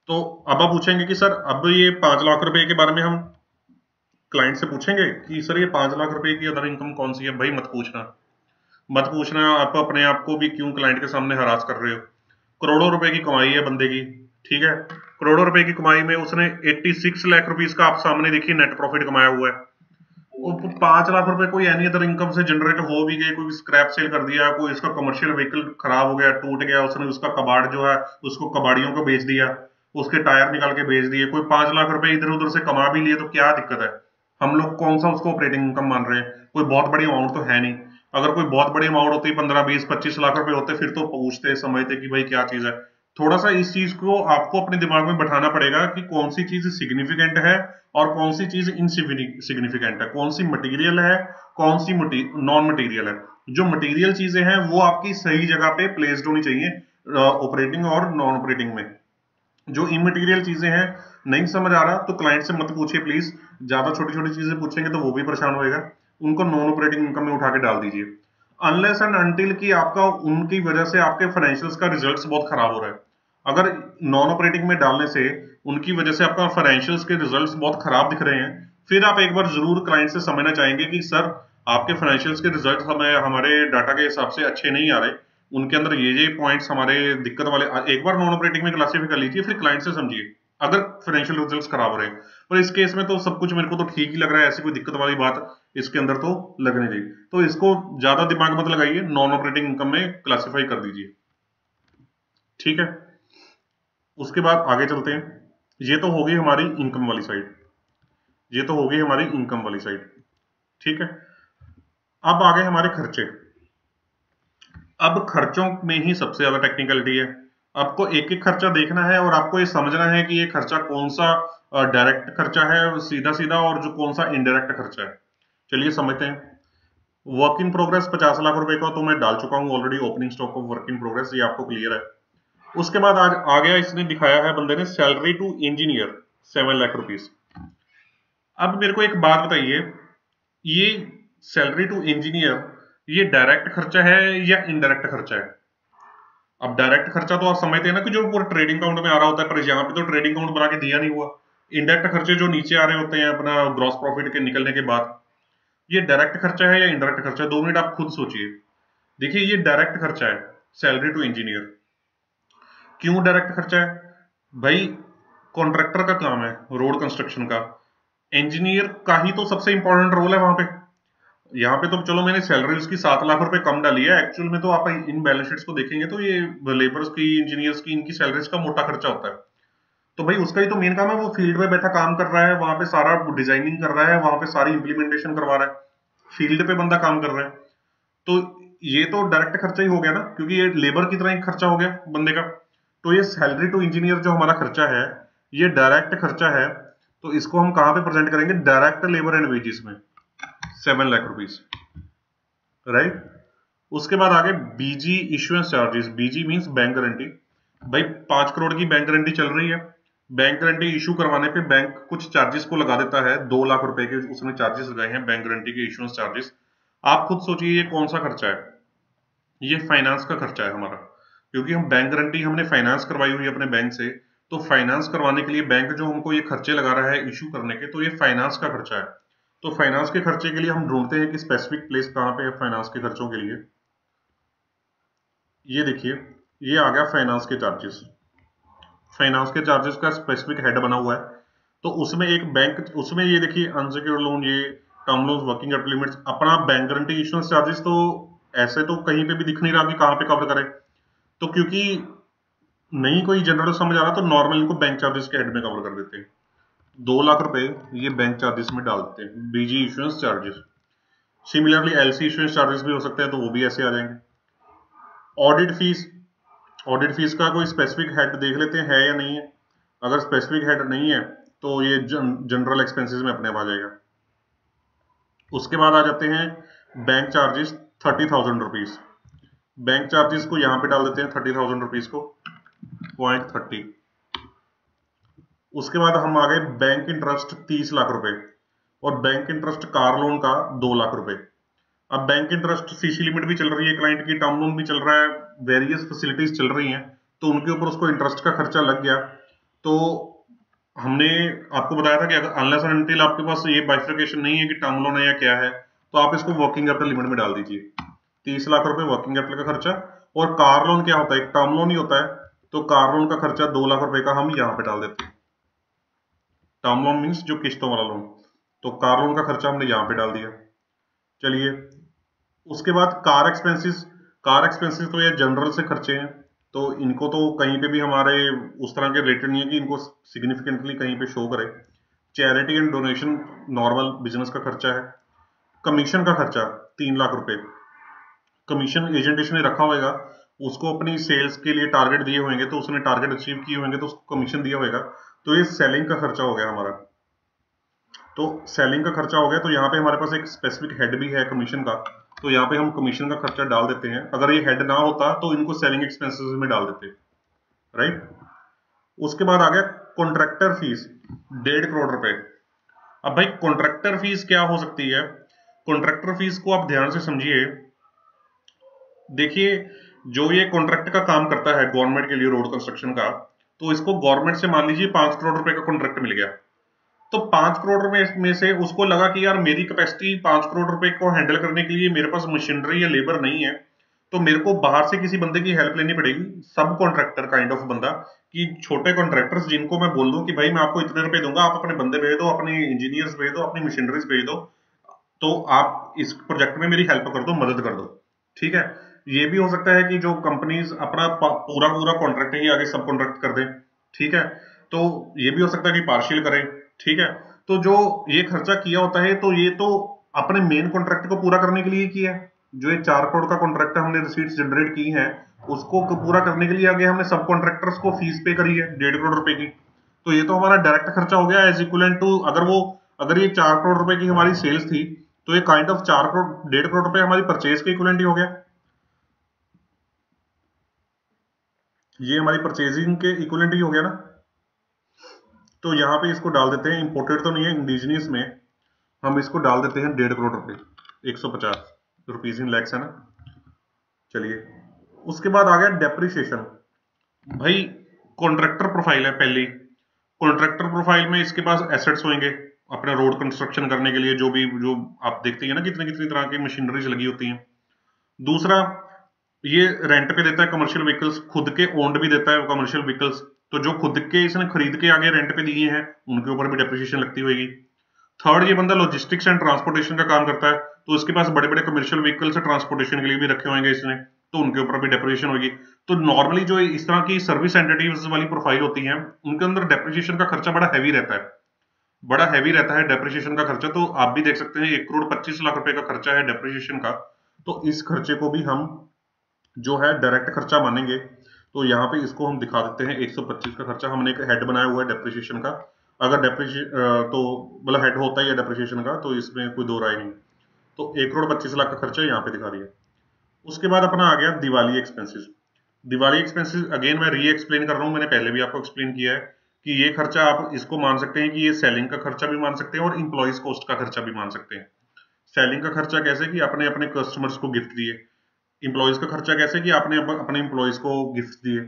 तो अब आप पूछेंगे कि सर अब ये 5 लाख रुपए के बारे में हम क्लाइंट से पूछेंगे कि सर ये 5 लाख रुपए की अदर इनकम कौन सी है। भाई मत पूछना, मत पूछना, आप अपने आप को भी क्यों क्लाइंट के सामने हरास कर रहे हो। करोड़ों रुपए की कमाई है बंदे की, ठीक है। करोड़ों रुपए की कमाई में उसने 86 लाख रुपीस का आप सामने देखिए नेट प्रॉफिट कमाया हुआ है। और 5 लाख रुपए कोई एनी अदर इनकम से जनरेट हो भी गए, कोई स्क्रैप सेल कर दिया, कोई इसका कमर्शियल व्हीकल खराब हो गया, टूट गया, उसने उसका कबाड़ जो है उसको कबाड़ियों को बेच दिया, उसके टायर निकाल के बेच दिए, कोई 5 लाख रुपए इधर उधर से कमा भी लिए, तो क्या दिक्कत है। हम लोग कौन सा उसको ऑपरेटिंग इनकम मान रहे हैं, कोई बहुत बड़ी अमाउंट तो है नहीं। अगर कोई बहुत बड़ी अमाउंट होती 15-20-25 लाख रुपए होते फिर तो पूछते समझते कि भाई क्या चीज है। थोड़ा सा इस चीज को आपको अपने दिमाग में बैठाना पड़ेगा कि कौन सी चीज सिग्निफिकेंट है और कौन सी चीज इनसिग्निफिकेंट है, कौन सी मटेरियल है, कौन सी नॉन मटेरियल है। जो मटेरियल चीजें हैं वो आपकी सही जगह पे प्लेस्ड होनी चाहिए ऑपरेटिंग और नॉन ऑपरेटिंग में। जो इमटेरियल चीजें हैं, नहीं समझ आ रहा तो क्लाइंट से मत पूछिए प्लीज, ज्यादा छोटी छोटी चीजें पूछेंगे तो वो भी परेशान होएगा, उनको नॉन ऑपरेटिंग इनकम में उठा के डाल दीजिए। अनलेस एंड अनटिल कि आपका उनकी वजह से आपके फाइनेंशियल्स का रिजल्ट्स बहुत खराब हो रहा है। अगर नॉन ऑपरेटिंग में डालने से उनकी वजह से आपका फाइनेंशियल्स के रिजल्ट्स बहुत खराब दिख रहे हैं, फिर आप एक बार जरूर क्लाइंट से समझना चाहेंगे कि सर आपके फाइनेंशियल्स के रिजल्ट हमें हमारे डाटा के हिसाब से अच्छे नहीं आ रहे, उनके अंदर ये पॉइंट्स हमारे दिक्कत वाले, एक बार नॉन ऑपरेटिंग में क्लासीफाई कर लीजिए, फिर क्लाइंट से समझिए अगर फाइनेंशियल रिजल्ट्स खराब हो रहे हैं। और इस केस में तो सब कुछ मेरे को तो ठीक ही लग रहा है, ऐसी कोई दिक्कत वाली बात इसके अंदर तो लग नहीं रही, तो इसको ज्यादा दिमाग मत लगाइए, नॉन ऑपरेटिंग इनकम में क्लासीफाई कर दीजिए, ठीक है। उसके बाद आगे चलते हैं, ये तो होगी हमारी इनकम वाली साइड, ये तो होगी हमारी इनकम वाली साइड, ठीक है। अब आगे हमारे खर्चे। अब खर्चों में ही सबसे ज्यादा टेक्निकलिटी है, आपको एक एक खर्चा देखना है और आपको ये समझना है कि ये खर्चा कौन सा डायरेक्ट खर्चा है सीधा सीधा और जो कौन सा इनडायरेक्ट खर्चा है। चलिए समझते हैं। वर्क इन प्रोग्रेस 50 लाख रुपए का तो मैं डाल चुका हूं already, opening stock of work in progress, ये आपको क्लियर है। उसके बाद आज आ गया, इसने दिखाया है बंदे ने salary to engineer 7 lakh rupees. अब मेरे को एक बात बताइए, ये सैलरी टू इंजीनियर ये डायरेक्ट खर्चा है या इनडायरेक्ट खर्चा है? अब डायरेक्ट खर्चा तो आप समझते हैं ना कि जो पूरा ट्रेडिंग अकाउंट में आ रहा होता है, पर यहाँ पे तो ट्रेडिंग अकाउंट बना के दिया नहीं हुआ। इनडायरेक्ट खर्चे जो नीचे आ रहे होते हैं अपना ग्रॉस प्रॉफिट के निकलने के बाद, ये डायरेक्ट खर्चा है या इनडायरेक्ट खर्चा है? 2 मिनट आप खुद सोचिए। देखिए ये डायरेक्ट खर्चा है, सैलरी टू इंजीनियर। क्यों डायरेक्ट खर्चा है भाई? कॉन्ट्रैक्टर का काम है रोड कंस्ट्रक्शन का, इंजीनियर का ही तो सबसे इंपॉर्टेंट रोल है वहां पे। यहाँ पे तो चलो मैंने सैलरी उसकी 7 लाख रुपए कम डाली है, एक्चुअल में तो आप इन बैलेंस शीट्स को देखेंगे तो ये लेबर्स की, इंजीनियर्स की, इनकी सैलरीज का मोटा खर्चा होता है। तो भाई उसका ही तो मेन काम है, वो फील्ड में बैठा काम कर रहा है, वहां पे सारा डिजाइनिंग कर रहा है, वहां पे सारी इंप्लीमेंटेशन करवा रहा है, फील्ड पे बंदा काम कर रहा है। तो ये तो डायरेक्ट खर्चा ही हो गया ना, क्योंकि ये लेबर की तरह ही खर्चा हो गया बंदे का। तो ये सैलरी टू इंजीनियर जो हमारा खर्चा है ये डायरेक्ट खर्चा है, तो इसको हम कहां पे प्रेजेंट करेंगे? डायरेक्ट लेबर एंड वेजेस में 7 लाख रुपीस, राइट। उसके बाद आगे बीजी इश्यूएंस चार्जेस, बीजी मींस बैंक गारंटी। भाई 5 करोड़ की बैंक गारंटी चल रही है, बैंक गारंटी इशू करवाने पे बैंक कुछ चार्जेस को लगा देता है, 2 लाख रुपए के उसने चार्जेस लगाए हैं बैंक गारंटी के इश्यूएंस चार्जेस। आप खुद सोचिए ये कौन सा खर्चा है? ये फाइनेंस का खर्चा है हमारा, क्योंकि हम बैंक गारंटी हमने फाइनेंस करवाई हुई है अपने बैंक से, तो फाइनेंस करवाने के लिए बैंक जो हमको ये खर्चे लगा रहा है इशू करने के, तो ये फाइनेंस का खर्चा है। तो फाइनेंस के खर्चे के लिए हम ढूंढते हैं कि स्पेसिफिक प्लेस कहाँ पे है फाइनेंस के खर्चों के लिए। ये देखिए ये आ गया फाइनेंस के चार्जेस, फाइनेंस के चार्जेस का स्पेसिफिक हेड बना हुआ है। तो उसमें एक बैंक, उसमें ये देखिए अनसिक्योर्ड लोन, ये term loan, working capital limits, अपना बैंक गारंटी इश्यूएंस चार्जेस तो ऐसे तो कहीं पे भी दिख नहीं रहा कि कहाँ पे कवर करें, तो क्योंकि नहीं कोई जनरल समझ आ रहा तो नॉर्मल इनको बैंक चार्जेस के हेड में कवर कर देते हैं। 2 लाख रुपए ये बैंक चार्जेस में डाल देते हैं, BG issuance charges. Similarly LC issuance charges भी हो सकते हैं, तो वो भी ऐसे आ जाएंगे। ऑडिट फीस, ऑडिट फीस का कोई स्पेसिफिक हेड देख लेते हैं है या नहीं है। अगर स्पेसिफिक हेड नहीं है तो ये जनरल एक्सपेंसेस में अपने आप आ जाएगा। उसके बाद आ जाते हैं bank charges 30,000 rupees, bank charges को यहां पे डाल देते हैं 30,000 रुपीज को, 0.30। उसके बाद हम आ गए बैंक इंटरेस्ट 30 लाख रुपए, और बैंक इंटरेस्ट कार लोन का 2 लाख रुपए। अब बैंक इंटरेस्ट सीसी लिमिट भी चल रही है क्लाइंट की, टर्म लोन भी चल रहा है, वेरियस फैसिलिटीज चल रही हैं, तो उनके ऊपर उसको इंटरेस्ट का खर्चा लग गया। तो हमने आपको बताया था कि अगर अनलेस एंड अनटिल आपके पास ये बाइफर्केशन नहीं है कि टर्म लोन है या क्या है, तो आप इसको वर्किंग कैपिटल लिमिट में डाल दीजिए। 30 लाख रुपए वर्किंग कैपिटल का खर्चा, और कार लोन क्या होता है? एक टर्म लोन ही होता है, तो कार लोन का खर्चा 2 लाख रुपए का हम यहाँ पे डाल देते हैं। टर्म लोन मीन्स जो किस्तों वाला लोन, तो कार लोन का खर्चा हमने यहाँ पे डाल दिया। चलिए उसके बाद कार एक्सपेंसेस, कार एक्सपेंसेस तो ये जनरल से खर्चे हैं, तो इनको तो कहीं पे भी हमारे उस तरह के रिलेटेड नहीं है कि इनको सिग्निफिकेंटली कहीं पे शो करे। Charity and donation normal business का खर्चा है। कमीशन का खर्चा 3 लाख रुपए, कमीशन एजेंट इसने रखा होगा, उसको अपनी सेल्स के लिए टारगेट दिए होंगे, तो उसने टारगेट अचीव किए होंगे तो उसको कमीशन दिया होगा, तो ये सेलिंग का खर्चा हो गया हमारा। तो सेलिंग का खर्चा हो गया, तो यहाँ पे हमारे पास एक स्पेसिफिक हेड भी है कमीशन का, तो यहाँ पे हम कमीशन का खर्चा डाल देते हैं। अगर ये हेड ना होता तो इनको सेलिंग एक्सपेंसेस में डाल देते, राइट। उसके बाद आ गया कॉन्ट्रैक्टर फीस 1.5 करोड़ रुपए। अब भाई कॉन्ट्रैक्टर फीस क्या हो सकती है? कॉन्ट्रैक्टर फीस को आप ध्यान से समझिए। देखिए जो ये कॉन्ट्रैक्ट का काम करता है गवर्नमेंट के लिए रोड कंस्ट्रक्शन का, तो इसको गवर्नमेंट से मान लीजिए 5 करोड़ रुपए का कॉन्ट्रैक्ट मिल गया, तो 5 करोड़ रुपए में से उसको लगा कि यार मेरी कैपेसिटी 5 करोड़ रुपए को हैंडल करने के लिए मेरे पास मशीनरी या लेबर नहीं है, तो मेरे को बाहर से किसी बंदे की हेल्प लेनी पड़ेगी, सब कॉन्ट्रैक्टर काइंड ऑफ बंदा, कि छोटे कॉन्ट्रैक्टर्स जिनको मैं बोल दूं कि भाई मैं आपको इतने रुपए दूंगा, आप अपने बंदे भेज दो, अपने इंजीनियर्स भेज दो, अपनी मशीनरीज भेज दो, तो आप इस प्रोजेक्ट में मेरी हेल्प कर दो, मदद कर दो। ठीक है, ये भी हो सकता है कि जो कंपनीज अपना पूरा पूरा कॉन्ट्रैक्ट ही आगे सब कॉन्ट्रैक्ट कर दें। ठीक है, तो ये भी हो सकता है कि पार्शियल करें। ठीक है, तो जो ये खर्चा किया होता है, तो ये तो अपने मेन कॉन्ट्रैक्ट को पूरा करने के लिए किया है। जो ये 4 करोड़ का कॉन्ट्रैक्ट हमने रिसीट्स जनरेट की है, उसको पूरा करने के लिए आगे हमने सब कॉन्ट्रैक्टर्स को फीस पे करी है 1.5 करोड़ रुपए की। तो ये तो हमारा डायरेक्ट खर्चा हो गया एज इक्वलेंट टू, अगर ये 4 करोड़ रुपए की हमारी सेल्स थी, तो ये काइंड ऑफ 4 करोड़ 1.5 करोड़ रुपए हमारी परचेज के इक्वलेंट ही हो गया। ये हमारी परचेजिंग के इक्वलेंट ही हो गया ना। तो यहाँ पे इसको डाल देते हैं, इंपोर्टेड तो नहीं है, इंडिजिनियस में हम इसको डाल देते हैं 1.5 करोड़ रुपए, 150 रुपीज इन लैक्स है ना। चलिए, उसके बाद आ गया डेप्रिसिएशन। भाई कॉन्ट्रैक्टर प्रोफाइल है पहली, कॉन्ट्रैक्टर प्रोफाइल में इसके पास एसेट्स होंगे अपने रोड कंस्ट्रक्शन करने के लिए, जो आप देखते हैं ना कितनी कितनी तरह की मशीनरीज लगी होती हैं। दूसरा, ये रेंट पे देता है कमर्शियल व्हीकल्स, खुद के ओन्ड भी देता है कमर्शियल व्हीकल्स, तो जो खुद के इसने खरीद के आगे रेंट पे दिए हैं उनके ऊपर भी डेप्रिसिएशन लगती होगी। थर्ड, ये बंदा लॉजिस्टिक्स एंड ट्रांसपोर्टेशन का काम करता है, तो इसके पास बड़े बड़े कमर्शियल व्हीकल्स ट्रांसपोर्टेशन के लिए भी रखे होंगे इसने, तो उनके ऊपर भी डेप्रिसिएशन होगी। तो नॉर्मली जो इस तरह की सर्विस एंटिटीज वाली प्रोफाइल होती है, उनके अंदर डेप्रिसिएशन का खर्चा बड़ा हैवी रहता है, बड़ा हैवी रहता है डेप्रिसिएशन का खर्चा। तो आप भी देख सकते हैं 1 करोड़ 25 लाख रुपए का खर्चा है डेप्रिसिएशन का। तो इस खर्चे को भी हम जो है डायरेक्ट खर्चा मानेंगे। तो यहाँ पे इसको हम दिखा देते हैं 125 का खर्चा, हमने एक हेड बनाया हुआ है डेप्रिसिएशन का। अगर डेप्रिसिएशन तो मतलब हेड होता ही है डेप्रिसिएशन का, तो इसमें कोई दो राय नहीं। तो 1 करोड़ 25 लाख का खर्चा यहाँ पे दिखा दिया। उसके बाद अपना आ गया Diwali expenses. Diwali expenses again मैं री एक्सप्लेन कर रहा हूँ, मैंने पहले भी आपको एक्सप्लेन किया है कि ये खर्चा आप इसको मान सकते हैं कि ये सेलिंग का खर्चा भी मान सकते हैं और इंप्लॉइज कॉस्ट का खर्चा भी मान सकते हैं। सेलिंग का खर्चा कैसे कि आपने अपने कस्टमर्स को गिफ्ट दिए, इंप्लॉइज का खर्चा कैसे कि आपने अपने इंप्लॉइज को गिफ्ट दिए,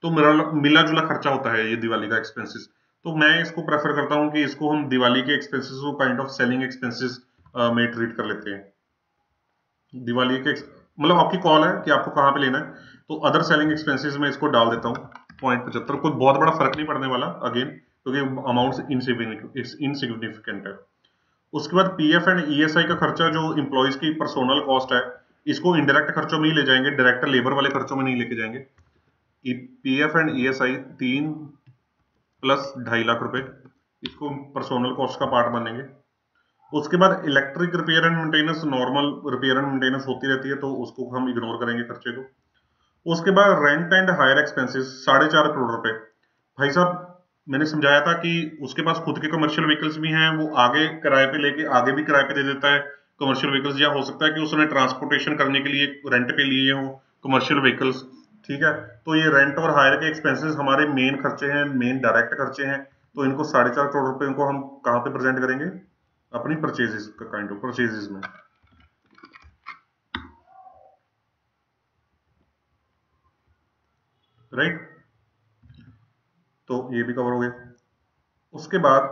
तो मेरा मिला जुला खर्चा होता है ये दिवाली का एक्सपेंसेस। तो मैं इसको प्रेफर करता हूँ कि इसको हम दिवाली के एक्सपेंसेस को काइंड ऑफ सेलिंग एक्सपेंसेस में ट्रीट कर लेते हैं। दिवाली के मतलब आपकी कॉल है कि आपको कहाँ पे लेना है, तो अदर सेलिंग एक्सपेंसेस में इसको डाल देता हूँ 0.75, कोई बहुत बड़ा फर्क नहीं पड़ने वाला अगेन, क्योंकि अमाउंट इनसिग्निफिकेंट है। उसके बाद पीएफ एंड ईएसआई का खर्चा, जो इंप्लॉइज की पर्सोनल कॉस्ट है, इसको इनडायरेक्ट खर्चों में ही ले जाएंगे, डायरेक्ट लेबर वाले खर्चों में नहीं लेके जाएंगे। PF and ESI 3 plus 2.5 lakh रुपए, इसको पर्सोनल कॉस्ट का पार्ट मानेंगे। उसके बाद electric repair and maintenance, normal repair and maintenance होती रहती है, तो उसको हम इग्नोर करेंगे खर्चे को। उसके बाद rent and hire expenses 4.5 crore रुपए। भाई साहब मैंने समझाया था कि उसके पास खुद के कमर्शियल व्हीकल्स भी हैं, वो आगे किराए पे लेके आगे भी किराए पे दे देता है कमर्शियल व्हीकल्स, या हो सकता है कि उसने ट्रांसपोर्टेशन करने के लिए रेंट पे लिए हो कमर्शियल व्हीकल्स। ठीक है, तो ये रेंट और हायर के एक्सपेंसेस हमारे मेन खर्चे हैं, मेन डायरेक्ट खर्चे हैं। तो इनको 4.5 करोड़ रुपए को हम कहाँ पे प्रेजेंट करेंगे, अपनी परचेजेस का काइंड ऑफ परचेजेस में। राइट, तो ये भी कवर हो गया। उसके बाद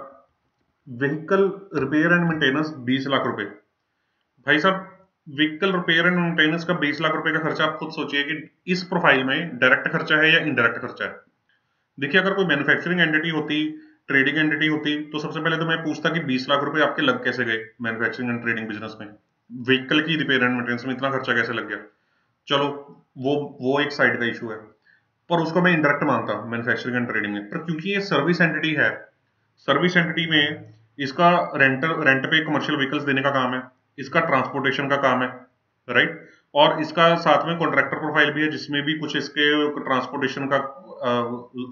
vehicle repair and maintenance 20 lakh रुपए। भाई साहब व्हीकल रिपेयर एंड मेंटेनेंस का 20 लाख रुपए का खर्चा, आप खुद सोचिए कि इस प्रोफाइल में डायरेक्ट खर्चा है या इनडायरेक्ट खर्चा है। देखिए अगर कोई मैन्युफैक्चरिंग एंटिटी होती, ट्रेडिंग एंटिटी होती, तो सबसे पहले तो मैं पूछता कि 20 लाख रुपए आपके लग कैसे गए मैन्युफैक्चरिंग एंड ट्रेडिंग बिजनेस में, व्हीकल की रिपेयर एंड मेंटेनेंस में इतना खर्चा कैसे लग गया। चलो वो एक साइड का इशू है, पर उसको मैं इंडायरेक्ट मानता हूं मैन्युफैक्चरिंग एंड ट्रेडिंग में। पर क्योंकि ये सर्विस एंटिटी है, सर्विस एंटिटी में इसका रेंट पे कमर्शियल व्हीकल्स देने का काम है, इसका ट्रांसपोर्टेशन का काम है, राइट, और इसका साथ में कॉन्ट्रैक्टर प्रोफाइल भी है जिसमें भी कुछ इसके ट्रांसपोर्टेशन का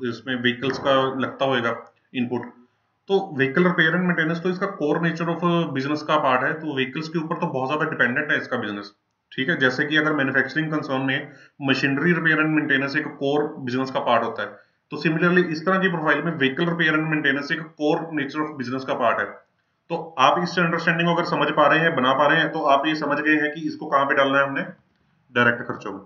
इसमें व्हीकल्स का लगता होगा इनपुट। तो व्हीकल रिपेयर एंड मेंटेनेंस तो इसका कोर नेचर ऑफ बिजनेस का पार्ट है, तो व्हीकल्स के ऊपर तो बहुत ज्यादा डिपेंडेंट है इसका बिजनेस। ठीक है, जैसे कि अगर मैन्युफैक्चरिंग कंसर्न में मशीनरी रिपेयर एंड मेंटेनेंस एक कोर बिजनेस का पार्ट होता है, तो सिमिलरली इस तरह की प्रोफाइल में व्हीकल रिपेयर एंड मेंटेनेंस एक कोर नेचर ऑफ बिजनेस का पार्ट है। तो आप इस अंडरस्टैंडिंग को अगर समझ पा रहे हैं, बना पा रहे हैं, तो आप ये समझ गए हैं कि इसको कहां पे डालना है हमने, डायरेक्ट खर्चों में।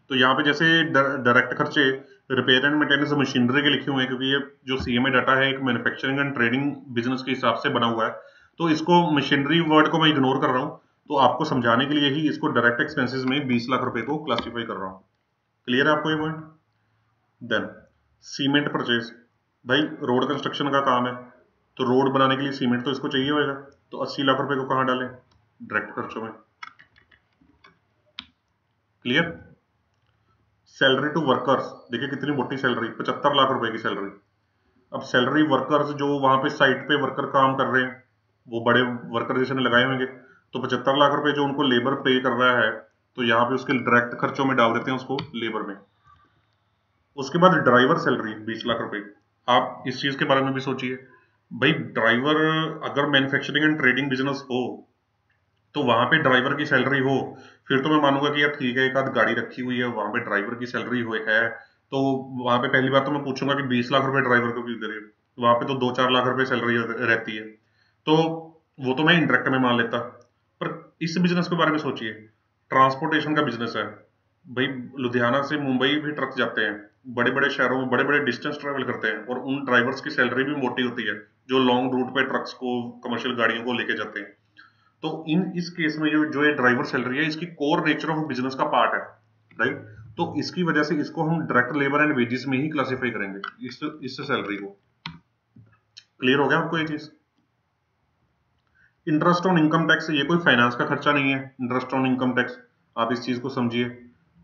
तो यहाँ पे जैसे डायरेक्ट खर्चे रिपेयर एंड मेंटेनेंस मशीनरी के लिखे हुए हैं, क्योंकि ये जो सीएमए डाटा है एक मैन्युफैक्चरिंग एंड ट्रेडिंग बिजनेस के हिसाब से बना हुआ है, तो इसको मशीनरी वर्ड को मैं इग्नोर कर रहा हूँ। तो आपको समझाने के लिए ही इसको डायरेक्ट एक्सपेंसेस में 20 लाख रुपए को क्लासिफाई कर रहा हूँ। क्लियर है आपको ये पॉइंट? देन सीमेंट परचेज, भाई रोड कंस्ट्रक्शन का काम है, तो रोड बनाने के लिए सीमेंट तो इसको चाहिए होगा, तो 80 लाख रुपए को कहाँ डालें? डायरेक्ट खर्चों में। क्लियर? सैलरी टू वर्कर्स, देखिए कितनी मोटी सैलरी, 75 लाख रुपए की सैलरी। अब सैलरी वर्कर्स जो वहां पे साइट पे वर्कर काम कर रहे हैं, वो बड़े वर्कर जिसने लगाए होंगे, तो 75 लाख रुपए जो उनको लेबर पे कर रहा है, तो यहाँ पे उसके डायरेक्ट खर्चों में डाल देते हैं उसको लेबर में। उसके बाद ड्राइवर सैलरी 20 लाख रुपए। आप इस चीज के बारे में भी सोचिए, भाई ड्राइवर अगर मैन्युफैक्चरिंग एंड ट्रेडिंग बिजनेस हो तो वहां पे ड्राइवर की सैलरी हो, फिर तो मैं मानूंगा कि यार ठीक है, एक आध गाड़ी रखी हुई है, वहां पे ड्राइवर की सैलरी हो है, तो वहां पे पहली बात तो मैं पूछूंगा कि 20 लाख रुपए ड्राइवर को क्यों दे रहे हो? वहां पे तो 2-4 लाख रुपए सैलरी रहती है, तो वो तो मैं इंडायरेक्ट में मान लेता। पर इस बिजनेस के बारे में सोचिए, ट्रांसपोर्टेशन का बिजनेस है भाई, लुधियाना से मुंबई भी ट्रक जाते हैं, बड़े बड़े शहरों में बड़े बड़े डिस्टेंस ट्रेवल करते हैं, और उन ड्राइवर्स की सैलरी भी मोटी होती है जो लॉन्ग रूट पे ट्रक्स को, कमर्शियल गाड़ियों को लेके जाते हैं। तो इस केस में जो ये ड्राइवर सैलरी है, इसकी कोर नेचर ऑफ बिजनेस का पार्ट है, राइट? तो इसकी वजह से इसको हम डायरेक्ट लेबर एंड वेजेस में ही क्लासिफाई करेंगे, इस सैलरी को। क्लियर हो गया आपको ये चीज? इंटरेस्ट ऑन इनकम टैक्स, ये कोई फाइनेंस का खर्चा नहीं है, इंटरेस्ट ऑन इनकम टैक्स, आप इस चीज को समझिए,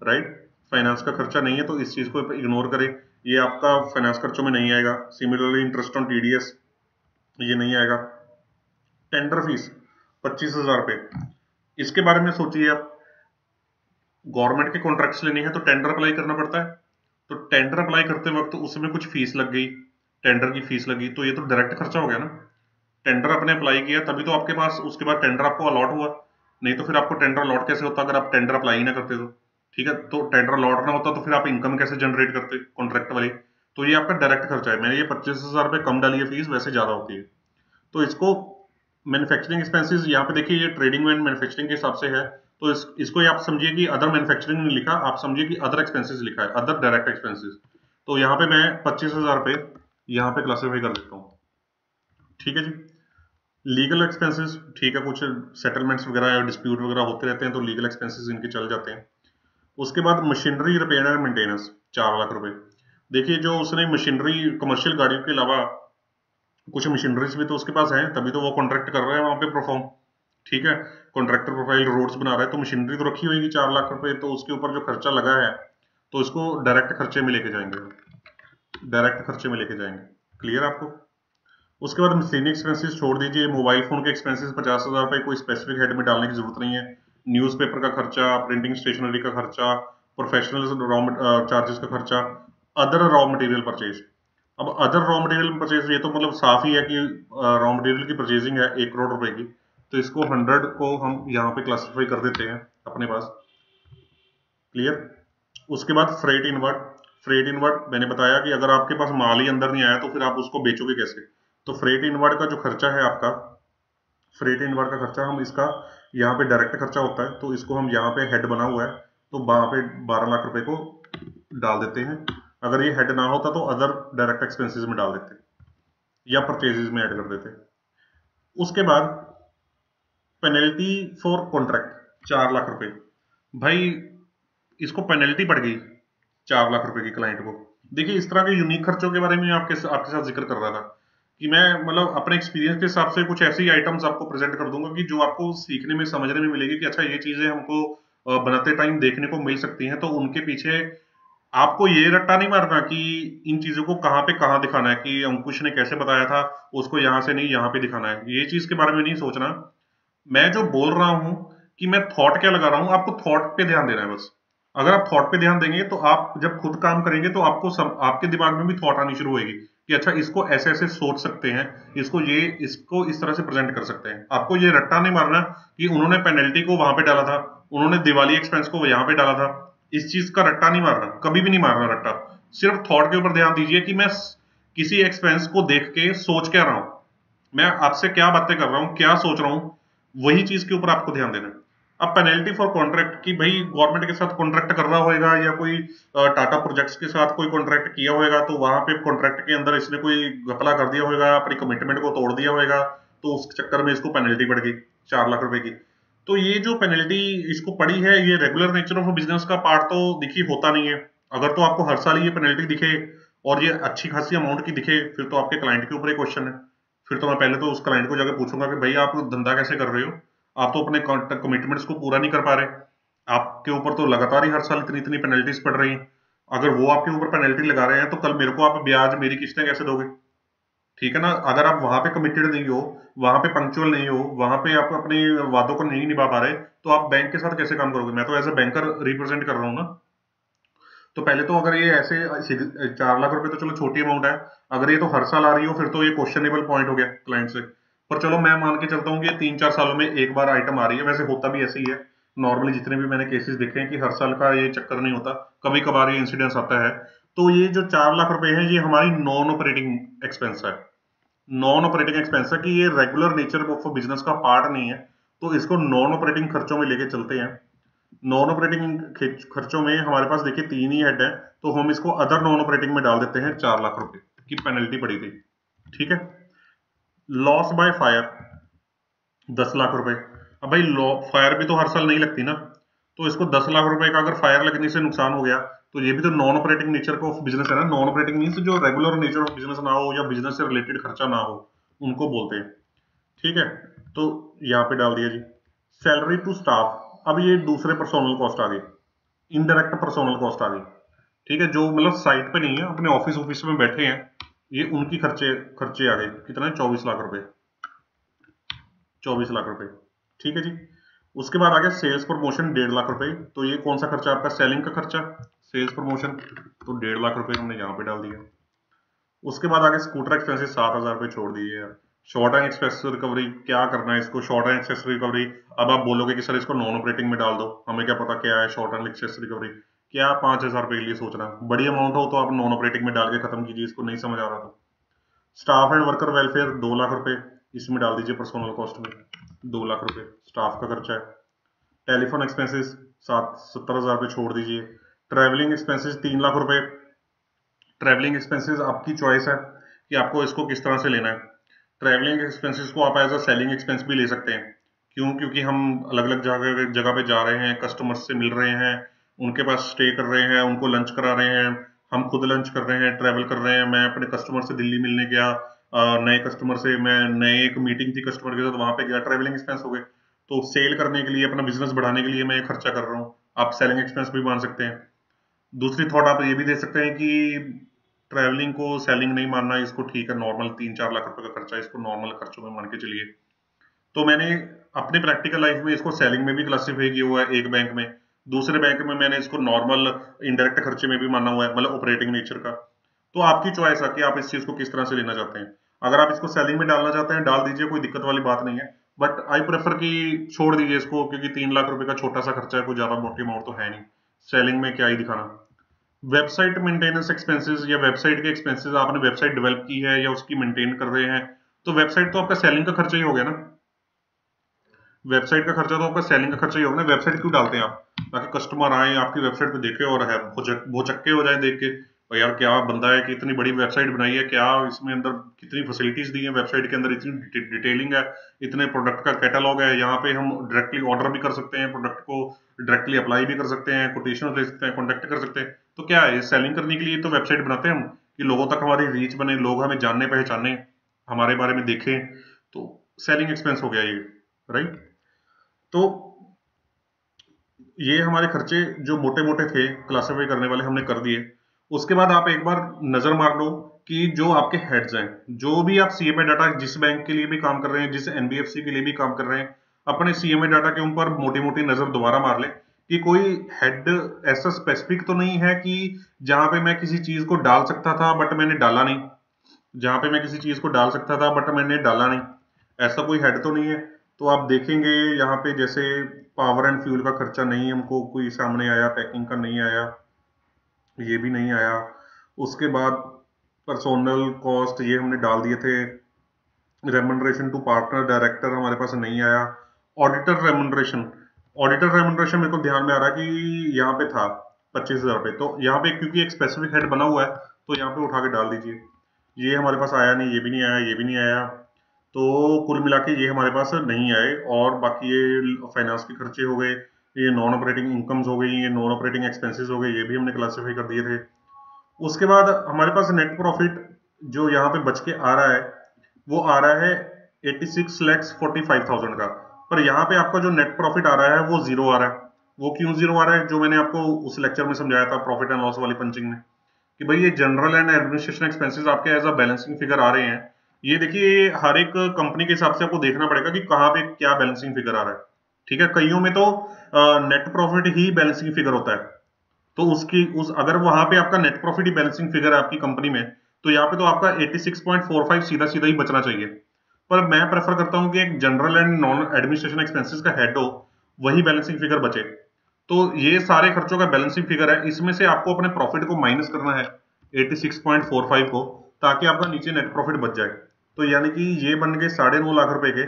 राइट? फाइनेंस का खर्चा नहीं है, तो इस चीज को इग्नोर करें, ये आपका फाइनेंस खर्चों में नहीं आएगा। सिमिलरली इंटरेस्ट ऑन टीडीएस, ये नहीं आएगा। टेंडर फीस 25,000 रुपए, इसके बारे में सोचिए आप, गवर्नमेंट के कॉन्ट्रैक्ट्स लेने हैं तो टेंडर अप्लाई करना पड़ता है, तो टेंडर अप्लाई करते वक्त उसमें कुछ फीस लग गई, टेंडर की फीस लगी, तो ये तो डायरेक्ट खर्चा हो गया ना। टेंडर आपने अप्लाई किया तभी तो आपके पास उसके बाद टेंडर आपको अलॉट हुआ, नहीं तो फिर आपको टेंडर अलॉट कैसे होता अगर आप टेंडर अप्लाई ही ना करते तो? ठीक है, तो टेंडर अलॉट ना होता तो फिर आप इनकम कैसे जनरेट करते कॉन्ट्रैक्ट वाली? तो ये आपका डायरेक्ट खर्चा है। मैंने ये 25,000 रुपये कम डाली है फीस, वैसे ज्यादा होती है, तो इसको मैन्युफैक्चरिंग एक्सपेंसेस, यहाँ पे देखिए ये ट्रेडिंग एंड मैन्युफैक्चरिंग के हिसाब से है, तो इसको आप समझिए कि अदर मैन्युफैक्चरिंग नहीं लिखा, आप समझिए कि अदर एक्सपेंसेस लिखा है, अदर डायरेक्ट एक्सपेंसेस। तो यहाँ पे मैं 25,000 रुपये यहाँ पे क्लासिफाई कर देता हूँ। ठीक है जी। लीगल एक्सपेंसेस, ठीक है, कुछ सेटलमेंट्स वगैरह या डिस्प्यूट वगैरह होते रहते हैं, तो लीगल एक्सपेंसेस इनके चल जाते हैं। उसके बाद machinery repair and maintenance 4 lakh रुपए। देखिए जो उसने मशीनरी कमर्शियल गाड़ियों के अलावा कुछ मशीनरीज भी तो उसके पास है, तभी तो वो कॉन्ट्रैक्ट कर रहा है वहां पे परफॉर्म। ठीक है, कॉन्ट्रैक्टर प्रोफाइल रोड्स बना रहा है, तो मशीनरी तो रखी होगी 4 लाख रुपए, तो उसके ऊपर जो खर्चा लगा है तो इसको डायरेक्ट खर्चे में लेके जाएंगे, डायरेक्ट खर्चे में लेके जाएंगे। क्लियर आपको? उसके बाद मिसलेनियस एक्सपेंसेस छोड़ दीजिए, मोबाइल फोन के एक्सपेंसेस 50,000 रुपए कोई स्पेसिफिक हेड में डालने की जरूरत नहीं है। न्यूज़पेपर का खर्चा, प्रिंटिंग स्टेशनरी का खर्चा, प्रोफेशनल रॉ चार्जेस का खर्चा, अदर रॉ मटेरियल परचेज। अब अदर रॉ मटेरियल परचेज, ये तो मतलब साफ ही है कि रॉ मटेरियल की परचेजिंग है 1 करोड़ रुपए की, तो इसको 100 को हम यहाँ पे क्लासिफाई कर देते हैं अपने पास। क्लियर? उसके बाद फ्रेट इनवर्ड, फ्रेट इनवर्ड मैंने बताया कि अगर आपके पास माल ही अंदर नहीं आया तो फिर आप उसको बेचोगे कैसे? तो फ्रेट इनवर्ड का जो खर्चा है आपका, फ्रेट इनवर्ड का खर्चा हम इसका यहाँ पे डायरेक्ट खर्चा होता है, तो इसको हम यहाँ पे हेड बना हुआ है, तो वहां पे 12 लाख रुपए को डाल देते हैं। अगर ये हेड ना होता तो अदर डायरेक्ट एक्सपेंसेस में डाल देते या परचेजेस में ऐड कर देते। उसके बाद पेनल्टी फॉर कॉन्ट्रैक्ट 4 लाख रुपए। भाई इसको पेनल्टी पड़ गई 4 लाख रुपए की क्लाइंट को। देखिए इस तरह के यूनिक खर्चों के बारे में आपके साथ जिक्र कर रहा था कि मैं मतलब अपने एक्सपीरियंस के हिसाब से कुछ ऐसी आइटम्स आपको प्रेजेंट कर दूंगा कि जो आपको सीखने में समझने में मिलेगी कि अच्छा ये चीजें हमको बनाते टाइम देखने को मिल सकती हैं, तो उनके पीछे आपको ये रट्टा नहीं मारना कि इन चीजों को कहाँ पे कहाँ दिखाना है, कि अंकुश ने कैसे बताया था उसको यहाँ से नहीं यहाँ पे दिखाना है, ये चीज के बारे में नहीं सोचना। मैं जो बोल रहा हूं कि मैं थॉट क्या लगा रहा हूं, आपको थॉट पे ध्यान देना है बस। अगर आप थॉट पे ध्यान देंगे तो आप जब खुद काम करेंगे तो आपके दिमाग में भी थॉट आनी शुरू होगी कि अच्छा इसको ऐसे ऐसे सोच सकते हैं, इसको इस तरह से प्रेजेंट कर सकते हैं। आपको ये रट्टा नहीं मारना कि उन्होंने पेनल्टी को वहां पे डाला था, उन्होंने दिवाली एक्सपेंस को यहाँ पे डाला था, इस चीज का रट्टा नहीं मारना, कभी भी नहीं मारना रट्टा। सिर्फ थॉट के ऊपर ध्यान दीजिए कि मैं किसी एक्सपेंस को देख के सोच क्या रहा हूं, मैं आपसे क्या बातें कर रहा हूं, क्या सोच रहा हूं, वही चीज के ऊपर आपको ध्यान देना है। अब पेनल्टी फॉर कॉन्ट्रैक्ट कि भाई गवर्नमेंट के साथ कॉन्ट्रैक्ट कर रहा होगा या कोई टाटा प्रोजेक्ट्स के साथ कोई कॉन्ट्रैक्ट किया होगा, तो वहां पे कॉन्ट्रैक्ट के अंदर इसने कोई घपला कर दिया होगा, अपनी कमिटमेंट को तोड़ दिया होगा, तो उस चक्कर में इसको पेनल्टी पड़ गई 4 लाख रुपए की। तो ये जो पेनल्टी इसको पड़ी है, ये रेगुलर नेचर ऑफ बिजनेस का पार्ट तो देखिए होता नहीं है। अगर तो आपको हर साल ये पेनल्टी दिखे और ये अच्छी खासी अमाउंट की दिखे, फिर तो आपके क्लाइंट के ऊपर ही क्वेश्चन है। फिर तो मैं पहले तो उस क्लाइंट को जाकर पूछूंगा कि भाई आप धंधा कैसे कर रहे हो, आप तो अपने कमिटमेंट्स को पूरा नहीं कर पा रहे, आपके ऊपर तो लगातार ही हर साल इतनी इतनी पेनल्टीज पड़ रही हैं। अगर वो आपके ऊपर पेनल्टी लगा रहे हैं तो कल मेरे को आप ब्याज मेरी किस्तें कैसे दोगे? ठीक है ना। अगर आप वहां पे कमिटेड नहीं हो, वहां पे पंक्चुअल नहीं हो, वहां पे आप अपने वादों को नहीं निभा पा रहे, तो आप बैंक के साथ कैसे काम करोगे? मैं तो एज ए बैंकर रिप्रेजेंट कर रहा हूँ ना। तो पहले तो अगर ये ऐसे 4 लाख रुपए तो चलो छोटी अमाउंट है, अगर ये तो हर साल आ रही हो फिर तो ये क्वेश्चनेबल पॉइंट हो गया क्लाइंट से। पर चलो मैं मान के चलता हूँ कि 3-4 सालों में एक बार आइटम आ रही है, वैसे होता भी ऐसे ही है नॉर्मली, जितने भी मैंने केसेस देखे हैं कि हर साल का ये चक्कर नहीं होता, कभी कभार ये इंसिडेंस आता है। तो ये जो 4 लाख रुपए है, ये हमारी नॉन ऑपरेटिंग एक्सपेंस है। नॉन ऑपरेटिंग एक्सपेंस है कि ये रेगुलर नेचर ऑफ बिजनेस का पार्ट नहीं है, तो इसको नॉन ऑपरेटिंग खर्चों में लेके चलते हैं। नॉन ऑपरेटिंग खर्चों में हमारे पास देखिए 3 ही हेड है, तो हम इसको अदर नॉन ऑपरेटिंग में डाल देते हैं। 4 लाख रुपए की पेनल्टी पड़ी थी, ठीक है। लॉस बाय फायर 10 लाख रुपए। अब भाई फायर भी तो हर साल नहीं लगती ना, तो इसको 10 लाख रुपए का अगर फायर लगने से नुकसान हो गया, तो ये भी तो नॉन ऑपरेटिंग नेचर का ऑफ बिजनेस है ना। नॉन ऑपरेटिंग मीन्स जो रेगुलर नेचर ऑफ बिजनेस ना हो या बिजनेस से रिलेटेड खर्चा ना हो, उनको बोलते हैं, ठीक है। तो यहाँ पे डाल दिया जी। सैलरी टू स्टाफ, अब ये दूसरे पर्सोनल कॉस्ट आ गई, इनडायरेक्ट पर्सोनल कॉस्ट आ गई, ठीक है। जो मतलब साइट पे नहीं है, अपने ऑफिस ऑफिस में बैठे हैं, ये उनकी खर्चे खर्चे आ गए। कितना है? 24 लाख रुपए। 24 लाख रुपए, ठीक है जी। उसके बाद आ गया सेल्स प्रमोशन 1.5 लाख रुपए। तो ये कौन सा खर्चा? आपका सेलिंग का खर्चा, सेल्स प्रमोशन, तो 1.5 लाख रुपए हमने यहाँ पे डाल दिया। उसके बाद आगे स्कूटर एक्सपेंसेस 7,000 रुपए छोड़ दिए यार। शॉर्ट एंड एक्सपेंस रिकवरी क्या करना है इसको? शॉर्ट एंड एक्सपेंस रिकवरी, अब आप बोलोगे कि सर इसको नॉन ऑपरेटिंग में डाल दो, हमें क्या पता क्या है शॉर्ट एंड एक्सपेंस रिकवरी। क्या 5,000 रुपए के लिए सोचना? बड़ी अमाउंट हो तो आप नॉन ऑपरेटिंग में डाल के खत्म कीजिए, इसको नहीं समझ आ रहा तो। Staff and worker welfare 2 lakh रुपए, इसमें डाल दीजिए पर्सनल कॉस्ट में। 2 लाख रुपए स्टाफ का खर्चा है। टेलीफोन एक्सपेंसेस 70,000 रुपए छोड़ दीजिए। ट्रैवलिंग एक्सपेंसेस 3 लाख रुपए। ट्रैवलिंग एक्सपेंसेस आपकी चॉइस है कि आपको इसको किस तरह से लेना है। ट्रैवलिंग एक्सपेंसेस को आप एज अ सेलिंग एक्सपेंस भी ले सकते हैं। क्यों? क्योंकि हम अलग अलग जगह जगह पे जा रहे हैं, कस्टमर्स से मिल रहे हैं, उनके पास स्टे कर रहे हैं, उनको लंच करा रहे हैं, हम खुद लंच कर रहे हैं, ट्रैवल कर रहे हैं। मैं अपने कस्टमर से दिल्ली मिलने गया, नए कस्टमर से, मैं नए एक मीटिंग थी कस्टमर के साथ, वहां पे गया, ट्रैवलिंग एक्सपेंस हो गए। तो सेल करने के लिए, अपना बिजनेस बढ़ाने के लिए मैं ये खर्चा कर रहा हूँ, आप सेलिंग एक्सपेंस भी मान सकते हैं। दूसरी थॉट आप ये भी दे सकते हैं कि ट्रैवलिंग को सेलिंग नहीं मानना, इसको ठीक है, नॉर्मल 3-4 लाख रुपए का खर्चा है, इसको नॉर्मल खर्चों में मान के चलिए। तो मैंने अपने प्रैक्टिकल लाइफ में इसको सेलिंग में भी क्लासिफाई किया हुआ है एक बैंक में, दूसरे बैंक में मैंने इसको नॉर्मल इनडायरेक्ट खर्चे में भी माना हुआ है, मतलब ऑपरेटिंग नेचर का। तो आपकी चॉइस है कि आप इस चीज को किस तरह से लेना चाहते हैं। अगर आप इसको सेलिंग में डालना चाहते हैं डाल दीजिए, कोई दिक्कत वाली बात नहीं है, बट आई प्रेफर कि छोड़ दीजिए इसको, क्योंकि 3 लाख रुपए का छोटा सा खर्चा है, कोई ज्यादा मोटी अमाउंट तो है नहीं, सेलिंग में क्या ही दिखाना। वेबसाइट मेंटेनेंस एक्सपेंसेस या वेबसाइट के एक्सपेंसेस, आपने वेबसाइट डेवलप की है या उसकी मेंटेन कर रहे हैं, तो वेबसाइट तो आपका सेलिंग का खर्चा ही हो गया ना। वेबसाइट का खर्चा तो आपका सेलिंग का खर्चा ही होगा ना। वेबसाइट क्यों डालते हैं आप? ताकि कस्टमर आए आपकी वेबसाइट पे देखे और है भौचक्के हो जाए देख के, और यार क्या बंदा है कि इतनी बड़ी वेबसाइट बनाई है, क्या इसमें अंदर कितनी फैसिलिटीज दी है, वेबसाइट के अंदर इतनी डिटेलिंग है, इतने प्रोडक्ट का कैटलॉग है, यहाँ पे हम डायरेक्टली ऑर्डर भी कर सकते हैं, प्रोडक्ट को डायरेक्टली अप्लाई भी कर सकते हैं, कोटेशन ले सकते हैं, कॉन्टेक्ट कर सकते हैं। तो क्या है, सेलिंग करने के लिए तो वेबसाइट बनाते हैं हम, कि लोगों तक हमारी रीच बने, लोग हमें जानने पहचाने, हमारे बारे में देखें। तो सेलिंग एक्सपेंस हो गया ये, राइट। तो ये हमारे खर्चे जो मोटे मोटे थे क्लासिफाई करने वाले, हमने कर दिए। उसके बाद आप एक बार नजर मार लो कि जो आपके हेड्स हैं, जो भी आप सीएमए डाटा, जिस बैंक के लिए भी काम कर रहे हैं, जिस एनबीएफसी के लिए भी काम कर रहे हैं, अपने सीएमए डाटा के ऊपर मोटी मोटी नजर दोबारा मार ले कि कोई हेड ऐसा स्पेसिफिक तो नहीं है कि जहां पे मैं किसी चीज को डाल सकता था बट मैंने डाला नहीं, जहां पे मैं किसी चीज को डाल सकता था बट मैंने डाला नहीं, ऐसा कोई हेड तो नहीं है। तो आप देखेंगे यहाँ पे जैसे पावर एंड फ्यूल का खर्चा नहीं हमको कोई सामने आया, पैकिंग का नहीं आया, ये भी नहीं आया। उसके बाद पर्सोनल कॉस्ट ये हमने डाल दिए थे। रेमुनरेशन टू पार्टनर डायरेक्टर हमारे पास नहीं आया। ऑडिटर रेमुनरेशन, ऑडिटर रेम्यूनरेशन मेरे को ध्यान में आ रहा है कि यहाँ पे था 25,000 रुपये, तो यहाँ पे क्योंकि एक स्पेसिफिक हेड बना हुआ है तो यहाँ पे उठा के डाल दीजिए। ये हमारे पास आया नहीं, ये भी नहीं आया, ये भी नहीं आया, तो कुल मिला के ये हमारे पास नहीं आए। और बाकी ये फाइनेंस के खर्चे हो गए, ये नॉन ऑपरेटिंग इनकम्स हो गई, ये नॉन ऑपरेटिंग एक्सपेंसेस हो गए, ये भी हमने क्लासीफाई कर दिए थे। उसके बाद हमारे पास नेट प्रॉफिट जो यहाँ पे बच के आ रहा है वो आ रहा है 86,45,000 का। पर यहाँ पे आपका जो नेट प्रॉफिट आ रहा है वो जीरो आ रहा है। वो क्यों जीरो आ रहा है? जो मैंने आपको उस लेक्चर में समझाया था प्रॉफिट एंड लॉस वाली पंचिंग में, कि भाई ये जनरल एंड एडमिनिस्ट्रेशन एक्सपेंसेस आपके एज अ बैलेंसिंग फिगर आ रहे हैं। ये देखिए हर एक कंपनी के हिसाब से आपको देखना पड़ेगा कि कहाँ पे क्या बैलेंसिंग फिगर आ रहा है। ठीक है, कईयों में तो नेट प्रॉफिट ही बैलेंसिंग फिगर होता है, तो उसकी उस अगर वहां पे आपका नेट प्रॉफिट ही बैलेंसिंग फिगर है आपकी कंपनी में, तो यहाँ पे तो आपका 86.45 सीधा सीधा ही बचना चाहिए। पर मैं प्रेफर करता हूँ कि एक general and non administration expenses का हेड हो, वही बैलेंसिंग फिगर बचे। तो ये सारे खर्चों का बैलेंसिंग फिगर है, इसमें से आपको अपने प्रॉफिट को माइनस करना है 86.45 को, ताकि आपका नीचे नेट प्रॉफिट बच जाए। तो यानी कि ये बन गए 9.5 लाख रुपए के,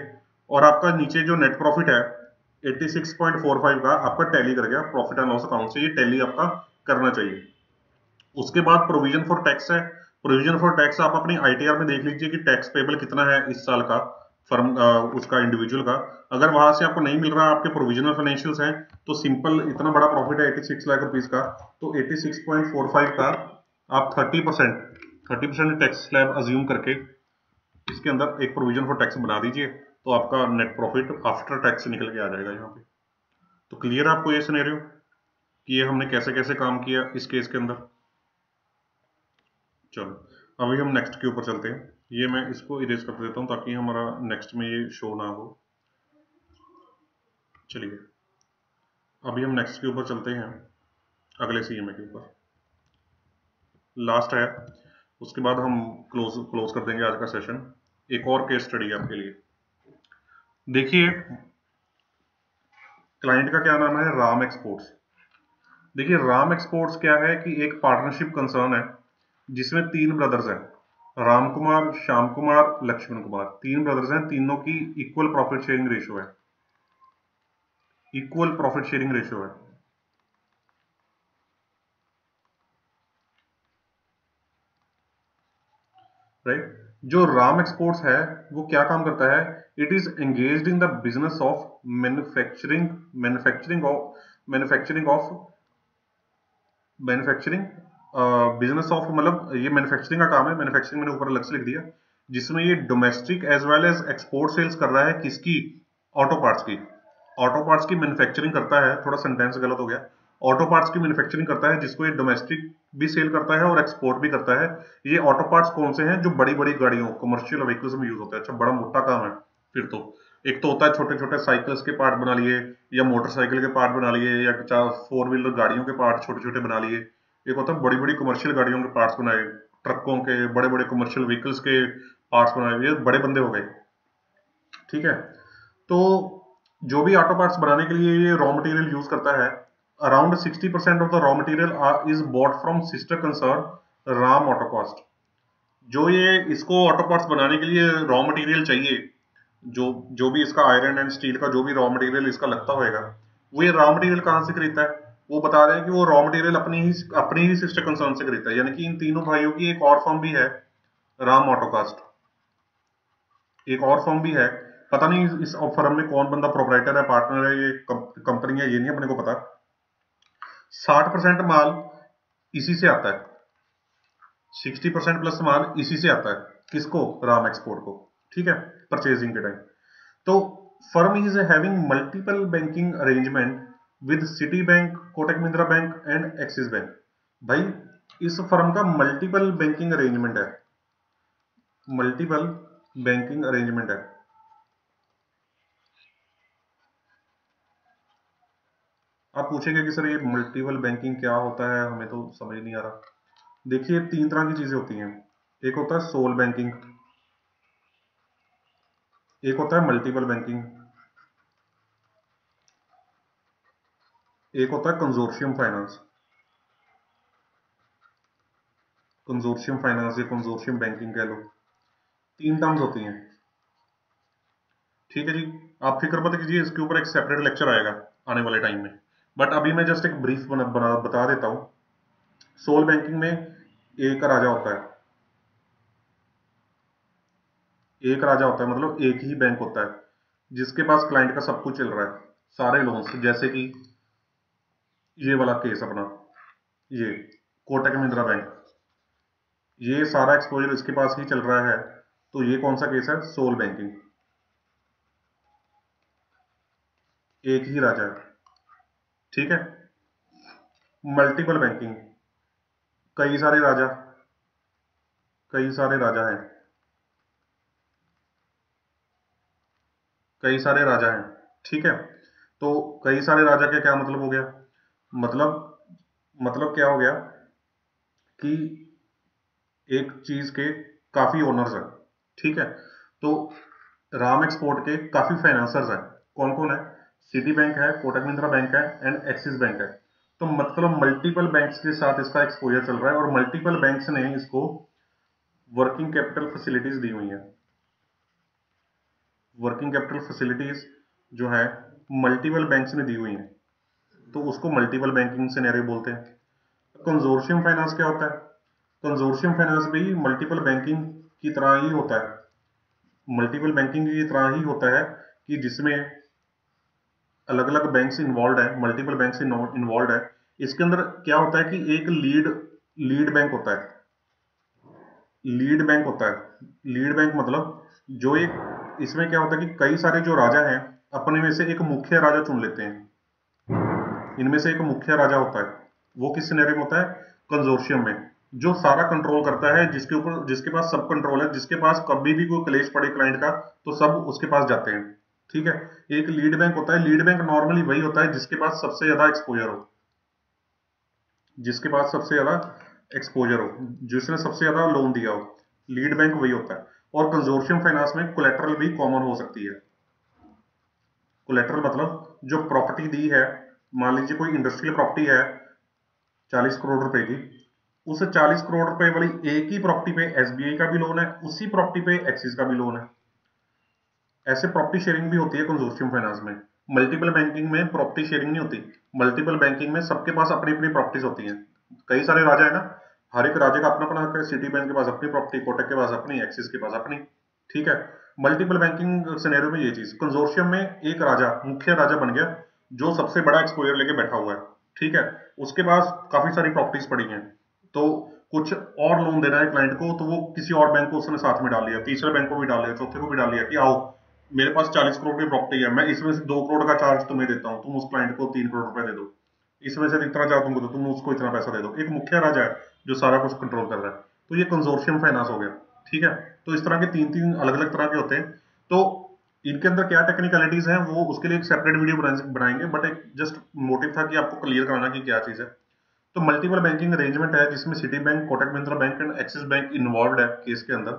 और आपका नीचे जो नेट प्रॉफिट है 86.45 का आपका टैली कर गया प्रॉफिट एंड लॉस अकाउंट से, ये टैली आपका करना चाहिए। उसके बाद प्रोविजन फॉर टैक्स है। प्रोविजन फॉर टैक्स आप अपनी आईटीआर में देख लीजिए कि टैक्स पेबल कितना है इस साल का, फर्म उसका इंडिविजुअल का। अगर वहां से आपको नहीं मिल रहा, आपके प्रोविजनल फाइनेंशियल्स हैं, तो सिंपल इतना बड़ा प्रॉफिट है 86 लाख रुपीज का, तो 86.45 का आप 30% टैक्स स्लैब अज्यूम करके इसके अंदर एक प्रोविजन फॉर टैक्स बना दीजिए, तो आपका नेट प्रॉफिट आफ्टर टैक्स निकल के आ जाएगा यहाँ पे। तो क्लियर है आपको ये सिनेरियो कि ये हमने कैसे कैसे काम किया इस केस के अंदर? चलो अभी हम नेक्स्ट के ऊपर चलते हैं। ये मैं इसको इरेज कर देता हूँ ताकि हमारा नेक्स्ट में ये शो ना हो। चलिए अभी हम नेक्स्ट के ऊपर चलते हैं, अगले सीएमए के ऊपर, लास्ट है। उसके बाद हम क्लोज कर देंगे आज का सेशन। एक और केस स्टडी है आपके लिए। देखिए क्लाइंट का क्या नाम है? राम एक्सपोर्ट्स। देखिए राम एक्सपोर्ट्स क्या है कि एक पार्टनरशिप कंसर्न है जिसमें 3 ब्रदर्स हैं, राम कुमार, श्याम कुमार, लक्ष्मण कुमार। 3 ब्रदर्स हैं, तीनों की इक्वल प्रॉफिट शेयरिंग रेशियो है, इक्वल प्रॉफिट शेयरिंग रेशियो है। राइट? जो राम एक्सपोर्ट्स है वो क्या काम करता है? It is engaged in the business of manufacturing of manufacturing business of, मतलब ये मैन्युफैक्चरिंग का काम है। मैन्युफैक्चरिंग मैंने ऊपर अलग से लिख दिया, जिसमें ये domestic as well as export sales कर रहा है। किसकी? ऑटो पार्ट्स की। ऑटो पार्ट्स की मैन्युफैक्चरिंग करता है, थोड़ा सेंटेंस गलत हो गया। ऑटो पार्ट्स की मैन्युफैक्चरिंग करता है, जिसको ये डोमेस्टिक भी सेल करता है और एक्सपोर्ट भी करता है। ये ऑटो पार्ट्स कौन से हैं? जो बड़ी बड़ी गाड़ियों, कमर्शियल व्हीकल्स में यूज होते हैं। अच्छा, बड़ा मोटा काम है फिर तो। एक तो होता है छोटे छोटे साइकिल्स के पार्ट बना लिए, या मोटरसाइकिल के पार्ट बना लिए, या 4 व्हीलर गाड़ियों के पार्ट छोटे छोटे बना लिए। एक होता है बड़ी बड़ी कमर्शियल गाड़ियों के पार्ट्स बनाए, ट्रकों के, बड़े बड़े कमर्शियल व्हीकल्स के पार्ट्स बनाए, ये बड़े बंदे हो गए। ठीक है, तो जो भी ऑटो पार्ट्स बनाने के लिए ये रॉ मटेरियल यूज करता है, around 60% of the raw material is bought from sister concern Ram Autocast. जो ये इसको ऑटो पार्ट्स बनाने के लिए रॉ मटेरियल चाहिए, जो जो भी इसका आयरन एंड स्टील का जो भी रॉ मटेरियल इसका लगता होगा, वो ये रॉ मटेरियल कहाँ से खरीदता है? वो बता रहे हैं कि वो रॉ मटेरियल अपनी ही सिस्टर कंसर्न से खरीदता है। यानी कि इन तीनों भाइयों की एक और फर्म भी है, राम ऑटोकास्ट। एक और फर्म भी है, पता नहीं इस फर्म में कौन बंदा प्रोपराइटर है, पार्टनर है, ये कंपनी है, ये नहीं अपने को पता। 60% माल इसी से आता है, 60% प्लस माल इसी से आता है। किसको? राम एक्सपोर्ट को। ठीक है, परचेजिंग के टाइम। तो firm is having multiple banking arrangement with city bank, Kotak Mahindra bank and axis bank. भाई इस फर्म का मल्टीपल बैंकिंग अरेंजमेंट है, मल्टीपल बैंकिंग अरेंजमेंट है। आप पूछेंगे कि सर ये मल्टीपल बैंकिंग क्या होता है, हमें तो समझ नहीं आ रहा। देखिए 3 तरह की चीजें होती हैं। एक होता है सोल बैंकिंग, एक होता है मल्टीपल बैंकिंग, एक होता है कंजोर्शियम फाइनेंस। कंजोर्शियम फाइनेंस या कंजोर्शियम बैंकिंग कह लो, 3 टर्म्स होती हैं। ठीक है जी, आप फिक्र मत कीजिए, इसके ऊपर एक सेपरेट लेक्चर आएगा। आने वाले टाइम में। बट अभी मैं जस्ट एक ब्रीफ बता देता हूँ। सोल बैंकिंग में एक राजा होता है, एक राजा होता है, मतलब एक ही बैंक होता है जिसके पास क्लाइंट का सब कुछ चल रहा है, सारे लोन्स। जैसे कि ये वाला केस अपना, ये कोटक महिंद्रा बैंक, ये सारा एक्सपोजर इसके पास ही चल रहा है। तो ये कौन सा केस है? Sole banking. एक ही राजा है, ठीक है। मल्टीपल बैंकिंग, कई सारे राजा, कई सारे राजा हैं, कई सारे राजा हैं, ठीक है। तो कई सारे राजा का क्या मतलब हो गया? मतलब क्या हो गया कि एक चीज के काफी ओनर्स हैं, ठीक है। तो राम एक्सपोर्ट के काफी फाइनेंसर्स हैं। कौन कौन है? सिटी बैंक है, कोटक महिंद्रा बैंक है एंड एक्सिस बैंक है। तो मतलब मल्टीपल बैंक्स के साथ इसका एक्सपोजर चल रहा है और मल्टीपल बैंक्स ने इसको वर्किंग कैपिटल फैसिलिटीज दी हुई हैं। वर्किंग कैपिटल फैसिलिटीज जो है मल्टीपल बैंक्स ने दी हुई हैं, तो उसको मल्टीपल बैंकिंग सिनेरियो बोलते हैं। कंजोर्शियम फाइनेंस क्या होता है? कंजोर्शियम फाइनेंस भी मल्टीपल बैंकिंग की तरह ही होता है, मल्टीपल बैंकिंग की तरह ही होता है कि जिसमें अलग अलग बैंक्स इन्वॉल्व है, मल्टीपल बैंक्स इन्वॉल्व है। इसके अंदर क्या होता है कि एक लीड बैंक होता है, लीड बैंक होता है। लीड बैंक मतलब जो एक, इसमें क्या होता है कि कई सारे जो राजा हैं अपने में से एक मुख्य राजा चुन लेते हैं। इनमें से एक मुख्य राजा होता है, वो किस सिनेरियो में होता है? कंजोर्शियम में, जो सारा कंट्रोल करता है, जिसके ऊपर, जिसके पास सब कंट्रोल है, जिसके पास कभी भी कोई क्लेश पड़े क्लाइंट का तो सब उसके पास जाते हैं, ठीक है। एक लीड बैंक होता है। लीड बैंक नॉर्मली वही होता है जिसके पास सबसे ज्यादा एक्सपोजर हो, जिसके पास सबसे ज्यादा एक्सपोजर हो, जिसने सबसे ज्यादा लोन दिया हो, लीड बैंक वही होता है। और कंजोर्शियम फाइनेंस में कोलेटरल भी कॉमन हो सकती है। कोलेटरल मतलब जो प्रॉपर्टी दी है, मान लीजिए कोई इंडस्ट्रियल प्रॉपर्टी है 40 करोड़ रुपए की, उस 40 करोड़ रुपए वाली एक ही प्रॉपर्टी पे एसबीआई का भी लोन है, उसी प्रॉपर्टी पे एक्सिस का भी लोन है। ऐसे प्रॉपर्टी शेयरिंग भी होती है कंजोर्शियम फाइनेंस में। मल्टीपल बैंकिंग में प्रॉपर्टी शेयरिंग नहीं होती। मल्टीपल बैंकिंग में सबके पास अपनी अपनी प्रॉपर्टीज होती हैं। कई सारे राजा है ना, हर एक राजा का अपना अपना हक है। सिटी बैंक के पास अपनी प्रॉपर्टी, कोटक के पास अपनी, एक्सिस के पास अपनी, ठीक है। मल्टीपल बैंकिंग सिनेरियो में ये चीज, कंजोर्शियम में एक राजा मुख्य राजा बन गया जो सबसे बड़ा एक्सपोजर लेके बैठा हुआ है, ठीक है। उसके पास काफी सारी प्रॉपर्टीज पड़ी हैं, तो कुछ और लोन देना है क्लाइंट को, तो वो किसी और बैंक को उसने साथ में डाल लिया, तीसरे बैंक को भी डाल लिया, चौथे को भी डाल लिया कि आओ मेरे पास 40 करोड़ की प्रॉपर्टी है, मैं इसमें से 2 करोड़ का चार्ज तुम्हें देता हूँ, तुम उस क्लाइंट को 3 करोड़ रुपए दे दो, इसमें से इतना चार्ज तुमको दो, तुम उसको इतना पैसा दे दो। एक मुख्य राजा है जो सारा कुछ कंट्रोल कर रहा है, तो ये कंजोर्शियम फाइनेंस हो गया, ठीक है। तो इस तरह के तीन तीन अलग अलग तरह के होते हैं। तो इनके अंदर क्या टेक्निकलिटीज हैं वो उसके लिए एक सेपरेट वीडियो बनाएंगे, बट एक जस्ट मोटिव था कि आपको क्लियर कराना कि क्या चीज है। तो मल्टीपल बैंकिंग अरेंजमेंट है जिसमें city bank, Kotak Mahindra bank and axis bank involve है केस के अंदर।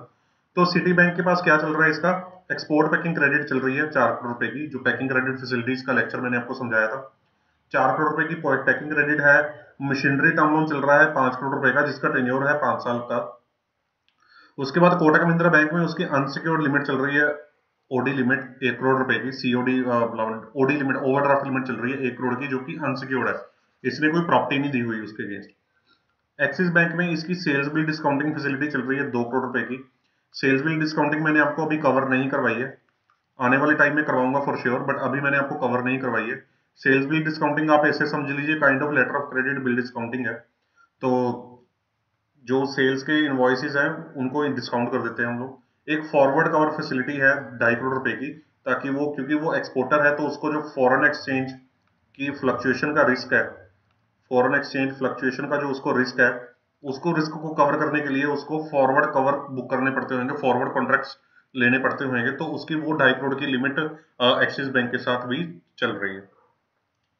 तो सिटी बैंक के पास क्या चल रहा है? इसका एक्सपोर्ट पैकिंग क्रेडिट चल रही है 4 करोड़ रुपए की, जो पैकिंग क्रेडिट फैसिलिटीज का लेक्चर मैंने आपको समझाया था। 4 करोड़ रुपए की पैकिंग क्रेडिट है। मशीनरी टर्म लोन चल रहा है 5 करोड़ रुपए का, जिसका टेन्योर है 5 साल का। उसके बाद कोटक महिंद्रा बैंक में उसकी अनसिक्योर्ड लिमिट चल रही है, ओडी लिमिट 1 करोड़ रुपए की, COD OD limit, overdraft limit चल रही है 1 करोड़ की, जो कि अनसिक्योर्ड है, इसने कोई प्रॉपर्टी नहीं दी हुई उसके अगेंस्ट। एक्सिस बैंक में इसकी सेल्स बिल डिस्काउंटिंग फैसिलिटी चल रही है 2 करोड़ रुपए की। सेल्स बिल डिस्काउंटिंग मैंने आपको अभी कवर नहीं करवाई है, आने वाले टाइम में करवाऊंगा फॉर श्योर, बट अभी मैंने आपको कवर नहीं करवाई है। सेल्स बिल डिस्काउंटिंग आप ऐसे समझ लीजिए kind of letter of credit bill discounting है। तो जो सेल्स के इनवॉइसेस हैं उनको डिस्काउंट कर देते हैं हम लोग। एक फॉरवर्ड कवर फैसिलिटी है 2.5 करोड़ रुपए की, ताकि वो, क्योंकि वो एक्सपोर्टर है तो उसको जो फॉरेन एक्सचेंज की फ्लक्चुएशन का रिस्क है, फॉरेन एक्सचेंज फ्लक्चुएशन का जो उसको रिस्क है, उसको रिस्क को कवर करने के लिए उसको फॉरवर्ड कवर बुक करने पड़ते होंगे, फॉरवर्ड कॉन्ट्रैक्ट्स लेने पड़ते होंगे, तो उसकी वो 2.5 करोड़ की लिमिट एक्सिस बैंक के साथ भी चल रही है।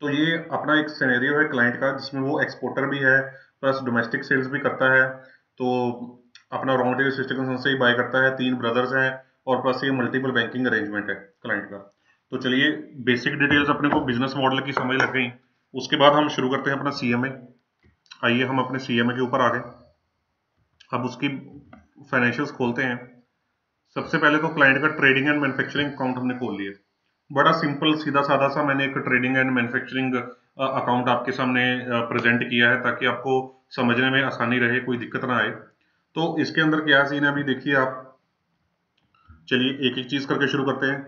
तो ये अपना एक सिनेरियो है क्लाइंट का जिसमें वो एक्सपोर्टर भी है प्लस डोमेस्टिक सेल्स भी करता है। तो अपना रॉ मटेरियल सिस्टम से ही बाय करता है, 3 ब्रदर्स हैं, और प्लस ये मल्टीपल बैंकिंग अरेंजमेंट है क्लाइंट का। तो चलिए बेसिक डिटेल्स अपने को बिजनेस मॉडल की समझ लग गई, उसके बाद हम शुरू करते हैं अपना सीएमए। आइए हम अपने सीएमए के ऊपर आ गए। अब उसकी फाइनेंशियल्स खोलते हैं। सबसे पहले तो क्लाइंट का ट्रेडिंग एंड मैन्युफैक्चरिंग अकाउंट हमने खोल लिया। बड़ा सिंपल सीधा साधा सा मैंने एक ट्रेडिंग एंड मैन्युफैक्चरिंग अकाउंट आपके सामने प्रेजेंट किया है ताकि आपको समझने में आसानी रहे, कोई दिक्कत ना आए। तो इसके अंदर क्या सीन है अभी देखिए आप। चलिए एक एक चीज करके शुरू करते हैं।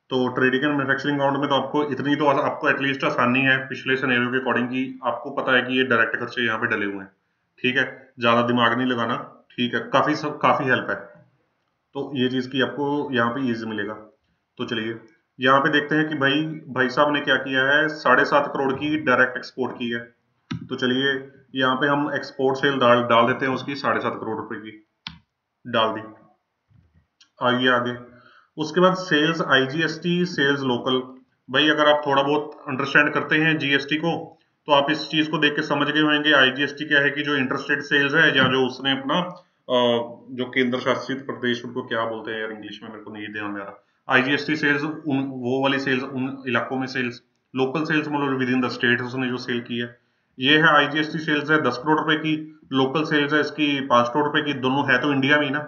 तो ट्रेडिंग एंड मैन्युफैक्चरिंग अकाउंट में तो आपको इतनी तो आपको एटलीस्ट आसानी है पिछले सिनेरियो के अकॉर्डिंग की आपको पता है कि ये डायरेक्ट खर्चे यहाँ पे डले हुए हैं। ठीक है, ज्यादा दिमाग नहीं लगाना। ठीक है, काफी हेल्प है। तो ये चीज की आपको यहाँ पे इजी मिलेगा। तो चलिए यहाँ पे देखते हैं कि भाई साहब ने क्या किया है, 7.5 करोड़ की डायरेक्ट एक्सपोर्ट की है। तो चलिए यहाँ पे हम एक्सपोर्ट सेल डाल डाल देते हैं उसकी 7.5 करोड़ रुपए की, डाल दी। आइए आगे। उसके बाद सेल्स आईजीएसटी, सेल्स लोकल। भाई अगर आप थोड़ा बहुत अंडरस्टैंड करते हैं जीएसटी को तो आप इस चीज को देख के समझ गए होंगे आईजीएसटी क्या है, कि जो इंटरस्टेट सेल्स है या जो उसने अपना जो केंद्र शासित प्रदेश, उनको क्या बोलते हैं यार इंग्लिश में, मेरे को नहीं ध्यान में आ रहा। आईजीएसटी सेल्स उन वो वाली सेल्स उन इलाकों में सेल्स, लोकल सेल्स मतलब विद इन द स्टेट उसने जो सेल की है। ये है आईजीएसटी सेल्स है 10 करोड़ रुपए की, लोकल सेल्स है इसकी 5 करोड़ रुपए की, दोनों है तो इंडिया में ही ना।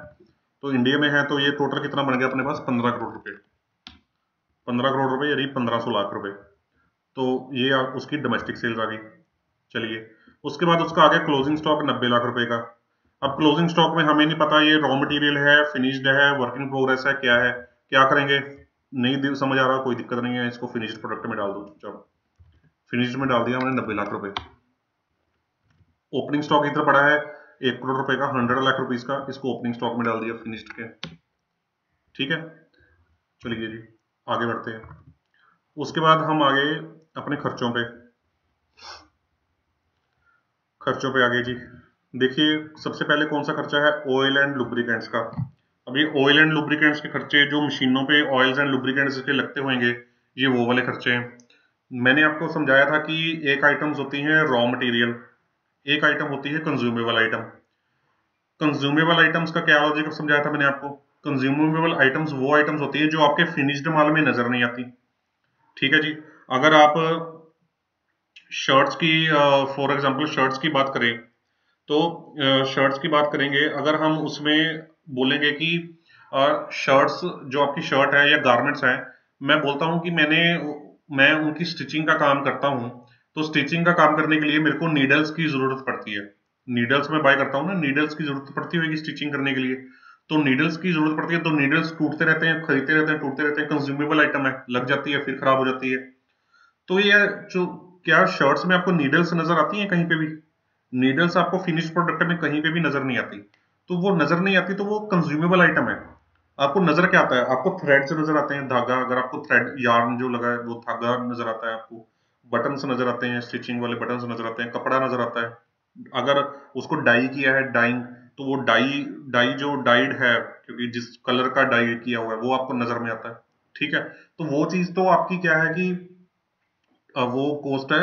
तो इंडिया में है तो ये टोटल कितना बन गया अपने पास, 15 करोड़ रुपए। 15 करोड़ रुपए यानी 1500 लाख रुपए। तो ये उसकी डोमेस्टिक सेल्स आ गई। चलिए उसके बाद उसका आ गया क्लोजिंग स्टॉक 90 लाख रुपए का। अब क्लोजिंग स्टॉक में हमें नहीं पता ये रॉ मटेरियल है, फिनिश्ड है, वर्क इन प्रोग्रेस है, क्या है, क्या करेंगे, नहीं समझ आ रहा, कोई दिक्कत नहीं है, इसको फिनिश्ड प्रोडक्ट में डाल दो चुपचाप। फिनिश्ड में डाल दिया हमने 90 लाख रुपए। ओपनिंग स्टॉक इधर पड़ा है 1 करोड़ रुपए का, 100 लाख रुपीज का, इसको ओपनिंग स्टॉक में डाल दिया फिनिश्ड के। ठीक है, चलिए जी आगे बढ़ते हैं। उसके बाद हम आगे अपने खर्चों पे आगे जी। देखिए सबसे पहले कौन सा खर्चा है, ऑयल एंड लुब्रिकेंट्स का। अब ये ऑयल एंड लुब्रिकेंट्स के खर्चे जो मशीनों पे ऑयल्स एंड लुब्रिकेंट्स के लगते होंगे, ये वो वाले खर्चे हैं। मैंने आपको समझाया था कि एक आइटम्स होती हैं रॉ मटेरियल, एक आइटम होती है कंज्यूमेबल आइटम। कंज्यूमेबल आइटम्स का क्या लॉजिक समझाया था मैंने आपको। कंज्यूमेबल आइटम्स वो आइटम्स होती है जो आपके फिनिश्ड माल में नजर नहीं आती। ठीक है जी। अगर आप शर्ट्स की फॉर एग्जांपल शर्ट्स की बात करें तो शर्ट्स की बात करेंगे, अगर हम उसमें बोलेंगे कि शर्ट्स जो आपकी शर्ट है या गारमेंट्स हैं, मैं बोलता हूं कि मैं उनकी स्टिचिंग का काम करता हूं। तो स्टिचिंग का काम करने के लिए मेरे को नीडल्स की जरूरत पड़ती है। नीडल्स में बाय करता हूँ ना, नीडल्स की जरूरत पड़ती होगी स्टिचिंग करने के लिए। तो नीडल्स की जरूरत पड़ती है, तो नीडल्स टूटते रहते हैं, खरीदते रहते हैं, टूटते रहते हैं, कंज्यूमेबल आइटम है, लग जाती है फिर खराब हो जाती है। तो ये जो क्या शर्ट्स में आपको नीडल्स नजर आती हैं कहीं पे भी? नीडल्स आपको फिनिश प्रोडक्ट में कहीं पे भी नजर नहीं आती। तो वो नजर नहीं आती तो वो कंज्यूमेबल आइटम है। आपको नजर क्या आता है, आपको थ्रेड से नजर आते हैं, धागा, अगर आपको थ्रेड यार्न जो लगा है वो धागा नजर आता है आपको, बटन्स नजर आते हैं, स्टिचिंग वाले बटन्स नजर आते हैं, कपड़ा नजर आता है। अगर उसको डाई किया है, डाइंग, तो वो डाई डाई जो डाइड है, क्योंकि जिस कलर का डाई किया हुआ है वो आपको नजर में आता है। ठीक है, तो वो चीज तो आपकी क्या है कि वो कॉस्ट है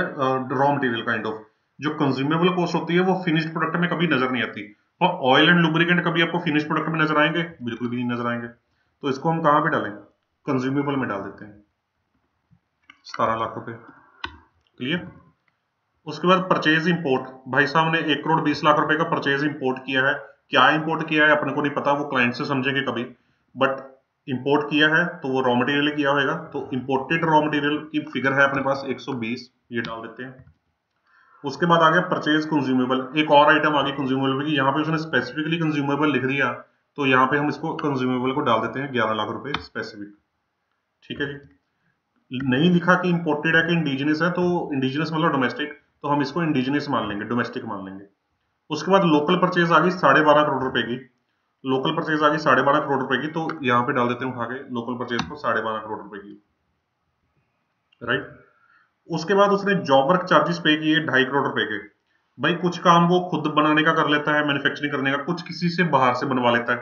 रॉ मटेरियल काइंड ऑफ। जो कंज्यूमेबल कॉस्ट होती है वो फिनिश्ड प्रोडक्ट में कभी नजर नहीं आती। और ऑयल एंड लुब्रिकेंट कभी आपको फिनिश्ड प्रोडक्ट में नजर आएंगे? बिल्कुल भी नहीं नजर आएंगे। तो इसको हम कहां पे डालें, कंज्यूमेबल में डाल देते हैं। 17 लाख रुपए, क्लियर। उसके बाद परचेज इंपोर्ट, भाई साहब ने 1 करोड़ 20 लाख रुपए का परचेज इंपोर्ट किया है। क्या इंपोर्ट किया है अपने को नहीं पता, वो क्लाइंट से समझेंगे कभी, बट इंपोर्ट किया है तो वो रॉ मटेरियल किया होगा। तो इंपोर्टेड रॉ मटेरियल की फिगर है अपने पास 120, ये डाल देते हैं। उसके बाद आ गया परचेज कंज्यूमेबल, एक और आइटम आ गई कंज्यूमेबल की, यहाँ पे उसने स्पेसिफिकली कंज्यूमेबल लिख दिया, तो यहाँ पे हम इसको कंज्यूमेबल को डाल देते हैं 11 लाख रुपए स्पेसिफिक। ठीक है जी। नहीं लिखा कि इंपोर्टेड है कि इंडिजिनस है, तो इंडिजिनस मतलब डोमेस्टिक, तो हम इसको इंडिजिनस मान लेंगे, डोमेस्टिक मान लेंगे। उसके बाद लोकल परचेज आ गई 12.5 करोड़ रुपए की। लोकल परचेज आ गई 12.5 करोड़ रुपए की, तो यहाँ पे डाल देते हैं उठा के लोकल परचेज को 12.5 करोड़ रुपए की, राइट। उसके बाद उसने जॉब वर्क चार्जेस पे किए 2.5 करोड़ रुपए के। भाई कुछ काम वो खुद बनाने का कर लेता है, मैन्युफैक्चरिंग करने का, कुछ किसी से बाहर से बनवा लेता है।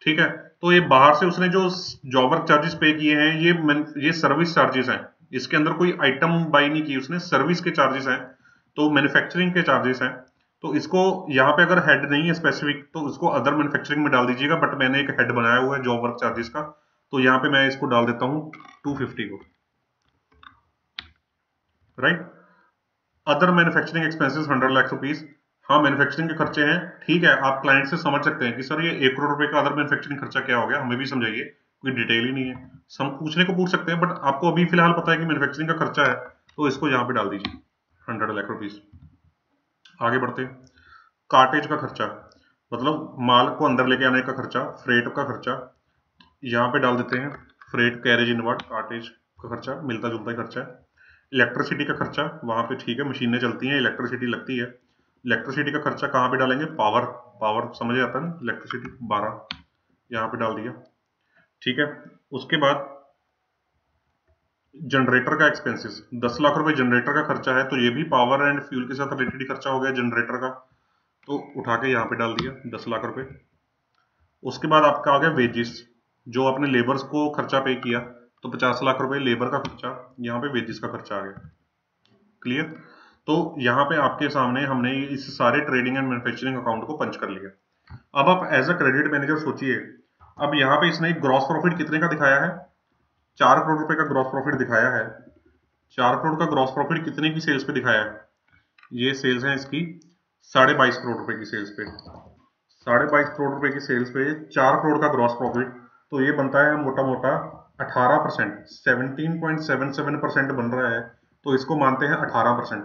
ठीक है, तो ये बाहर से उसने जो जॉब वर्क चार्जेस पे किए हैं, ये सर्विस चार्जेस हैं। इसके अंदर कोई आइटम बाई नहीं की उसने, सर्विस के चार्जेस हैं, तो मैन्युफैक्चरिंग के चार्जेस हैं। तो इसको यहाँ पे अगर हेड नहीं है स्पेसिफिक तो इसको अदर मैन्युफैक्चरिंग में डाल दीजिएगा, बट मैंने एक हेड बनाया हुआ है जॉब वर्क चार्जेस का, तो यहाँ पे मैं इसको डाल देता हूँ 250 को, right. Other manufacturing expenses 100 lakh rupees. हाँ मैन्युफैक्चरिंग के खर्चे हैं, ठीक है, आप क्लाइंट से समझ सकते हैं कि सर ये 1 करोड़ रुपए का अदर मैन्युफैक्चरिंग खर्चा क्या हो गया, हमें भी समझाइए, कोई डिटेल ही नहीं है। हम पूछने को पूछ सकते हैं, बट आपको अभी फिलहाल पता है कि मैन्युफैक्चरिंग का खर्चा है, तो इसको यहाँ पे डाल दीजिए 100 लाख रुपीज। आगे बढ़ते हैं। कार्टेज का खर्चा, मतलब माल को अंदर लेके आने का खर्चा, फ्रेट का खर्चा यहाँ पे डाल देते हैं। फ्रेट, कैरेज इनवर्ट, कार्टेज का खर्चा मिलता जुलता ही खर्चा है। इलेक्ट्रिसिटी का खर्चा वहां पे ठीक है, मशीनें चलती हैं, इलेक्ट्रिसिटी लगती है। इलेक्ट्रिसिटी का खर्चा कहाँ पे डालेंगे? पावर, पावर समझ आता है ना, इलेक्ट्रिसिटी 12 यहाँ पे डाल दिया। ठीक है, उसके बाद जनरेटर का एक्सपेंसेस 10 लाख रुपए जनरेटर का खर्चा है, तो ये भी पावर एंड फ्यूल के साथ रिलेटेड ही खर्चा हो गया जनरेटर का, तो उठा के यहाँ पे डाल दिया 10 लाख रुपए। उसके बाद आपका आ गया वेजेस, जो आपने लेबर्स को खर्चा पे किया, तो 50 लाख रुपए लेबर का खर्चा, यहाँ पे वेजेस का खर्चा आ गया। क्लियर? तो यहाँ पे आपके सामने हमने इस सारे ट्रेडिंग एंड मैन्युफैक्चरिंग अकाउंट को पंच कर लिया। अब आप एज अ क्रेडिट मैनेजर सोचिए, अब यहाँ पे इसने ग्रॉस प्रॉफिट कितने का दिखाया है? 4 करोड़ रुपए का ग्रॉस प्रॉफिट दिखाया है। 4 करोड़ का ग्रॉस प्रॉफिट कितने की सेल्स पे दिखाया है? ये सेल्स है इसकी 22.5 करोड़ रुपए की सेल्स पे। 22.5 करोड़ रुपए की सेल्स पे 4 करोड़ का ग्रॉस प्रॉफिट, तो ये बनता है मोटा मोटा 18%, 17.77% बन रहा है, तो इसको मानते हैं 18%।